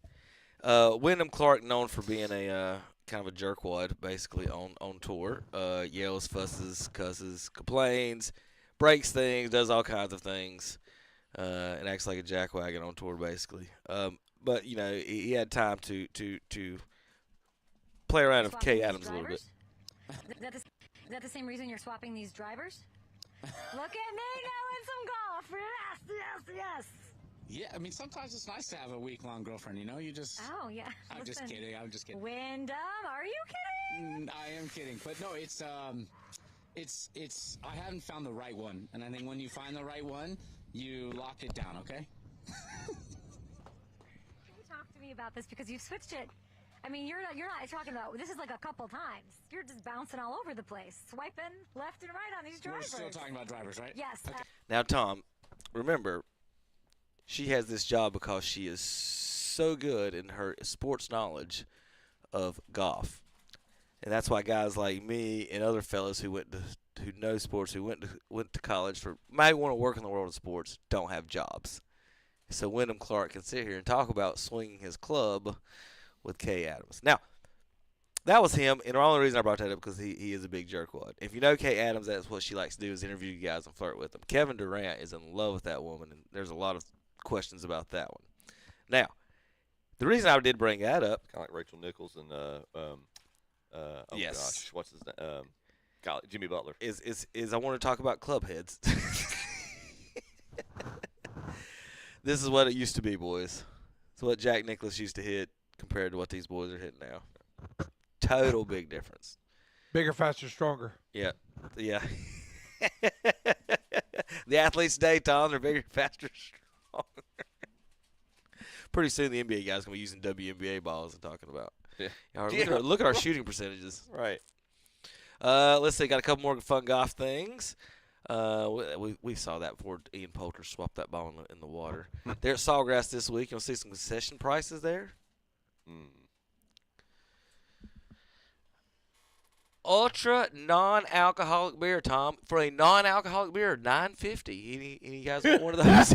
Wyndham Clark, known for being a kind of a jerkwad, basically, on tour. Yells, fusses, cusses, complains, breaks things, does all kinds of things, and acts like a jackwagon on tour, basically. But, you know, he had time to play around with Kay Adams a little bit. Is that the same reason you're swapping these drivers? Look at me knowing some golf. Yes. Yeah, I mean, sometimes it's nice to have a week-long girlfriend, you know? You just... Oh, yeah. I'm just kidding. Wyndham, are you kidding? I am kidding. But no, it's I haven't found the right one. And I think when you find the right one, you lock it down, okay? Can you talk to me about this? Because you've switched it. I mean, you're not talking about, this is like a couple times. You're just bouncing all over the place, swiping left and right on these drivers. We're still talking about drivers, right? Yes. Okay. Now, Tom, remember, she has this job because she is so good in her sports knowledge of golf. And that's why guys like me and other fellas who know sports, who went to college might want to work in the world of sports, don't have jobs. So Wyndham Clark can sit here and talk about swinging his club with Kay Adams. Now, that was him, and the only reason I brought that up because he is a big jerkwad. If you know Kay Adams, that's what she likes to do is interview guys and flirt with them. Kevin Durant is in love with that woman, and there's a lot of questions about that one. Now, the reason I did bring that up, kind of like Rachel Nichols and yes, gosh, what's his name? Jimmy Butler. Is I want to talk about club heads. This is what it used to be, boys. It's what Jack Nicklaus used to hit compared to what these boys are hitting now. Total big difference. Bigger, faster, stronger. Yeah. The athletes today, Tom, they're bigger, faster, stronger. Pretty soon the NBA guys going to be using WNBA balls and talking about. Yeah. Look at our shooting percentages. Right. Let's see. Got a couple more fun golf things. We saw that before Ian Poulter swapped that ball in the water. They're at Sawgrass this week. You'll see some concession prices there. Ultra non-alcoholic beer, Tom. For a non-alcoholic beer, $9.50. Any guys want one of those?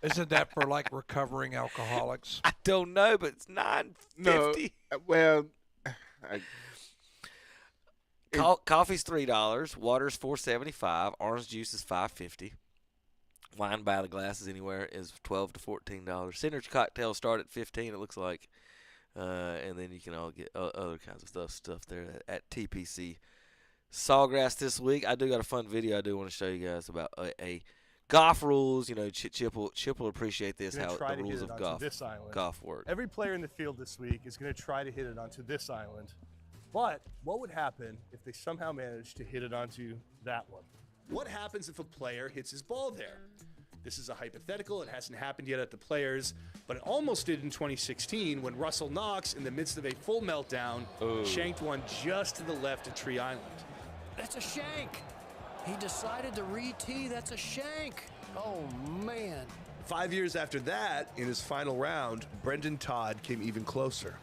Isn't that for like recovering alcoholics? I don't know, but it's $9.50. No, well, coffee's $3, water's $4.75, orange juice is $5.50. wine by the glasses anywhere is $12 to $14. Signature cocktails start at $15. It looks like, and then you can all get other kinds of stuff there at TPC Sawgrass this week. I do got a fun video I do want to show you guys about a golf rules. You know, Chip will appreciate this, how the rules of golf work. Every player in the field this week is going to try to hit it onto this island. But what would happen if they somehow managed to hit it onto that one? What happens if a player hits his ball there? This is a hypothetical. It hasn't happened yet at the Players, but it almost did in 2016 when Russell Knox, in the midst of a full meltdown, shanked one just to the left of Tree Island. That's a shank. He decided to re-tee. That's a shank. Oh, man. 5 years after that, in his final round, Brendan Todd came even closer.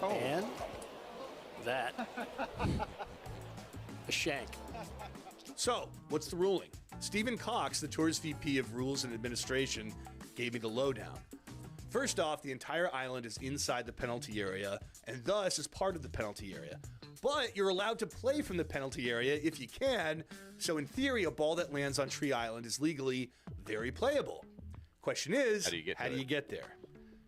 And that. A shank. So, what's the ruling? Stephen Cox, the Tour's VP of Rules and Administration, gave me the lowdown. First off, the entire island is inside the penalty area and thus is part of the penalty area. But you're allowed to play from the penalty area if you can, so in theory, a ball that lands on Tree Island is legally very playable. Question is, how do you get there?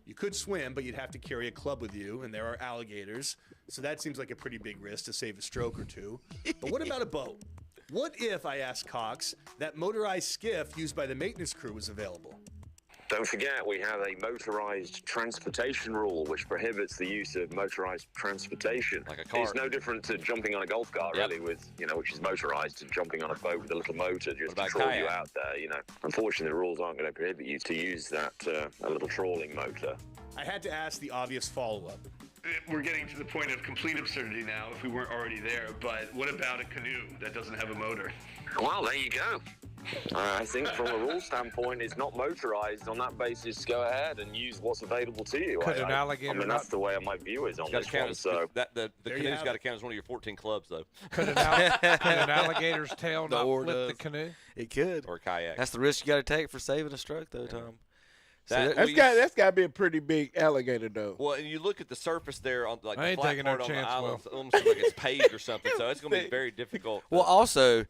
You could swim, but you'd have to carry a club with you, and there are alligators, so that seems like a pretty big risk to save a stroke or two. But what about a boat? What if, I asked Cox, that motorized skiff used by the maintenance crew was available? Don't forget, we have a motorized transportation rule which prohibits the use of motorized transportation. Like a car. It's no different to jumping on a golf cart, really, with which is motorized, and jumping on a boat with a little motor just to trawl you out there. Unfortunately, the rules aren't going to prohibit you to use that a little trawling motor. I had to ask the obvious follow-up. We're getting to the point of complete absurdity now, if we weren't already there, but what about a canoe that doesn't have a motor? Well, there you go. I think from a rule standpoint, it's not motorized. On that basis, go ahead and use what's available to you. Could an alligator I mean, that's the way my view is on this one. So the canoe's got to count as one of your 14 clubs, though. Could an alligator's tail not flip the canoe? It could. Or a kayak. That's the risk you got to take for saving a stroke, though, Tom. That's got to be a pretty big alligator, though. Well, and you look at the surface there on like I ain't the flat taking part no on the chance, island, Will. it almost looks like it's paved or something. So it's going to be very difficult. Well, also,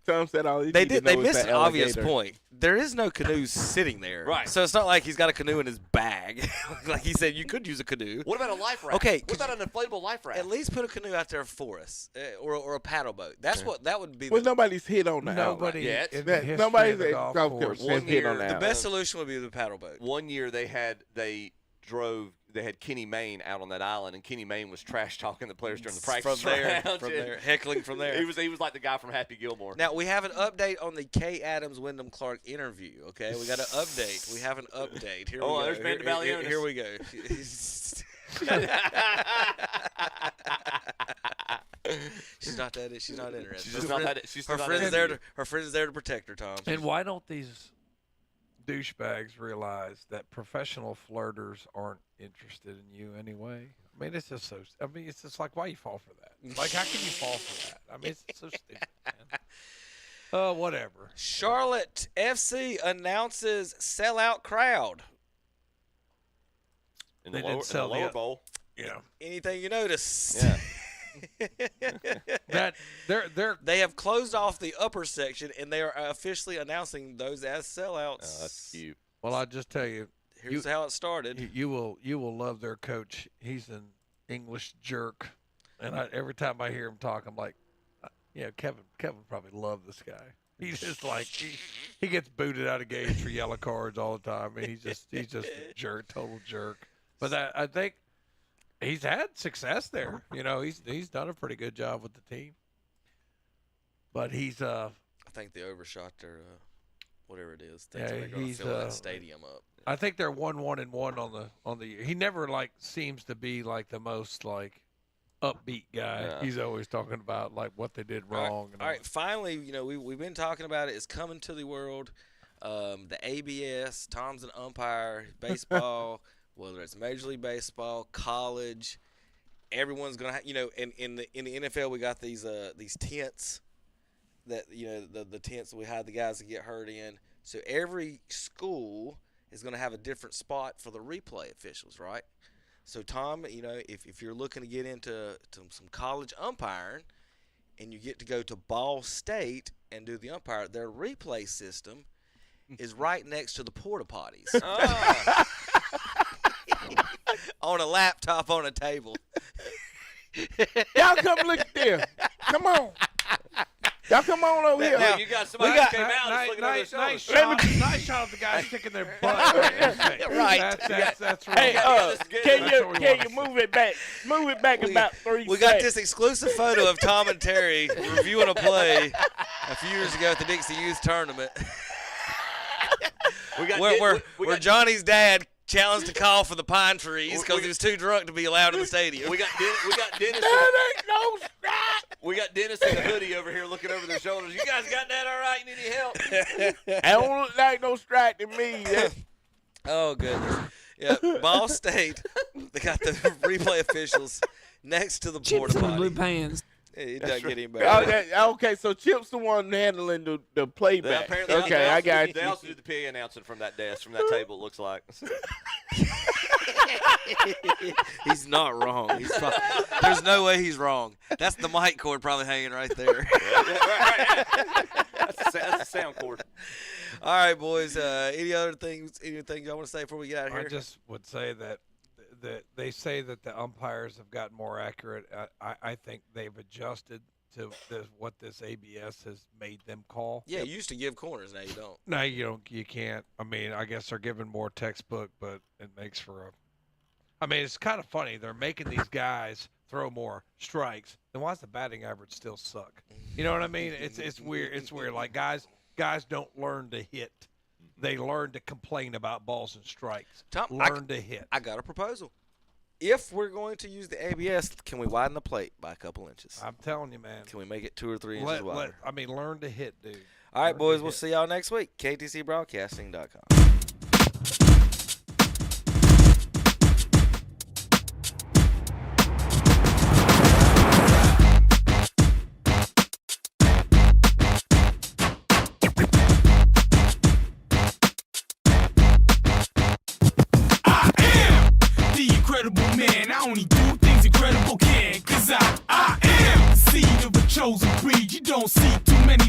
Tom said they missed an obvious point. There is no canoe sitting there. Right. So it's not like he's got a canoe in his bag. Like he said, you could use a canoe. What about a life raft? Okay. What about an inflatable life raft? At least put a canoe out there for us, or a paddle boat. That's what that would be. Well, nobody's hit on the Nobody outlet. in the history Nobody's of the golf course. has hit on the The outlet. best solution would be the paddle boat. One year they had Kenny Mayne out on that island, and Kenny Mayne was trash talking the players during the practice from there, heckling from there. He was like the guy from Happy Gilmore. Now we have an update on the Kay Adams Wyndham Clark interview. Okay, we got an update. We have an update. Here we go. There's Amanda Balionis. Here we go. She's not that. She's not interested. Her friend's there to protect her, Tom. And why don't these douchebags realize that professional flirters aren't interested in you anyway? I mean, it's just so. I mean, it's just like, why you fall for that? Like, how can you fall for that? I mean, it's so stupid, man. Whatever. Charlotte FC announces sellout crowd. In the lower bowl. Yeah. Anything you notice? Yeah. That they have closed off the upper section, and they are officially announcing those as sellouts. Oh, that's cute. Well, I'll just tell you. Here's how it started. You will love their coach. He's an English jerk, and every time I hear him talk, I'm like, Kevin probably loved this guy. He's just like he gets booted out of games for yellow cards all the time. I mean, he's just a jerk, total jerk. But I think he's had success there. He's done a pretty good job with the team. But he's I think they overshot their whatever it is. They're going to fill that stadium up. I think they're 1-1-1 on the year. He never seems to be like the most upbeat guy. Yeah. He's always talking about what they did wrong. All right. Finally, we've been talking about it. It's coming to the world. The ABS, Tom's an umpire, baseball, whether it's Major League Baseball, college, everyone's gonna have. In the NFL, we got these tents that the tents that we had the guys that get hurt in. So every school is going to have a different spot for the replay officials, right? So Tom, if you're looking to get into some college umpiring, and you get to go to Ball State and do the umpire. Their replay system is right next to the porta potties. On a laptop on a table. Y'all come look at them. Come on. Y'all come on over here. Now, you got somebody who came out and looking over their Nice shoulders. shot of the guy sticking their butt. Right. That's Hey, right. can you move it back? Move it back about 3 seconds. We got this exclusive photo of Tom and Terry reviewing a play a few years ago at the Dixie Youth Tournament. Where Johnny's dad challenged to call for the pine trees because he was too drunk to be allowed in the stadium. We got Dennis. We got Dennis in a hoodie over here looking over their shoulders. You guys got that all right? You need any help? I don't look like no strike to me. Oh, goodness. Yeah, Ball State, they got the replay officials next to the porta potty. Blue pants. It doesn't get any better. Okay, so Chip's the one handling the playback. Okay, I got you. They also do the PA announcing from that desk, from that table, it looks like. He's not wrong. There's no way he's wrong. That's the mic cord probably hanging right there. That's the sound cord. All right, boys. Anything y'all want to say before we get out of here? I just would say that they say that the umpires have gotten more accurate. I think they've adjusted to what this ABS has made them call. Yeah, you used to give corners. Now you don't. No, you don't. You can't. I mean, I guess they're giving more textbook, but it makes for a. I mean, it's kind of funny. They're making these guys throw more strikes. Then why does the batting average still suck? You know what I mean? It's weird. It's weird. Like guys don't learn to hit. They learn to complain about balls and strikes. Learn to hit. I got a proposal. If we're going to use the ABS, can we widen the plate by a couple inches? I'm telling you, man. Can we make it 2 or 3 inches wider? Learn to hit, dude. All right, boys. We'll see y'all next week. KTCBroadcasting.com. Man, I only do things incredible can, 'cause I am the seed of a chosen breed. You don't see too many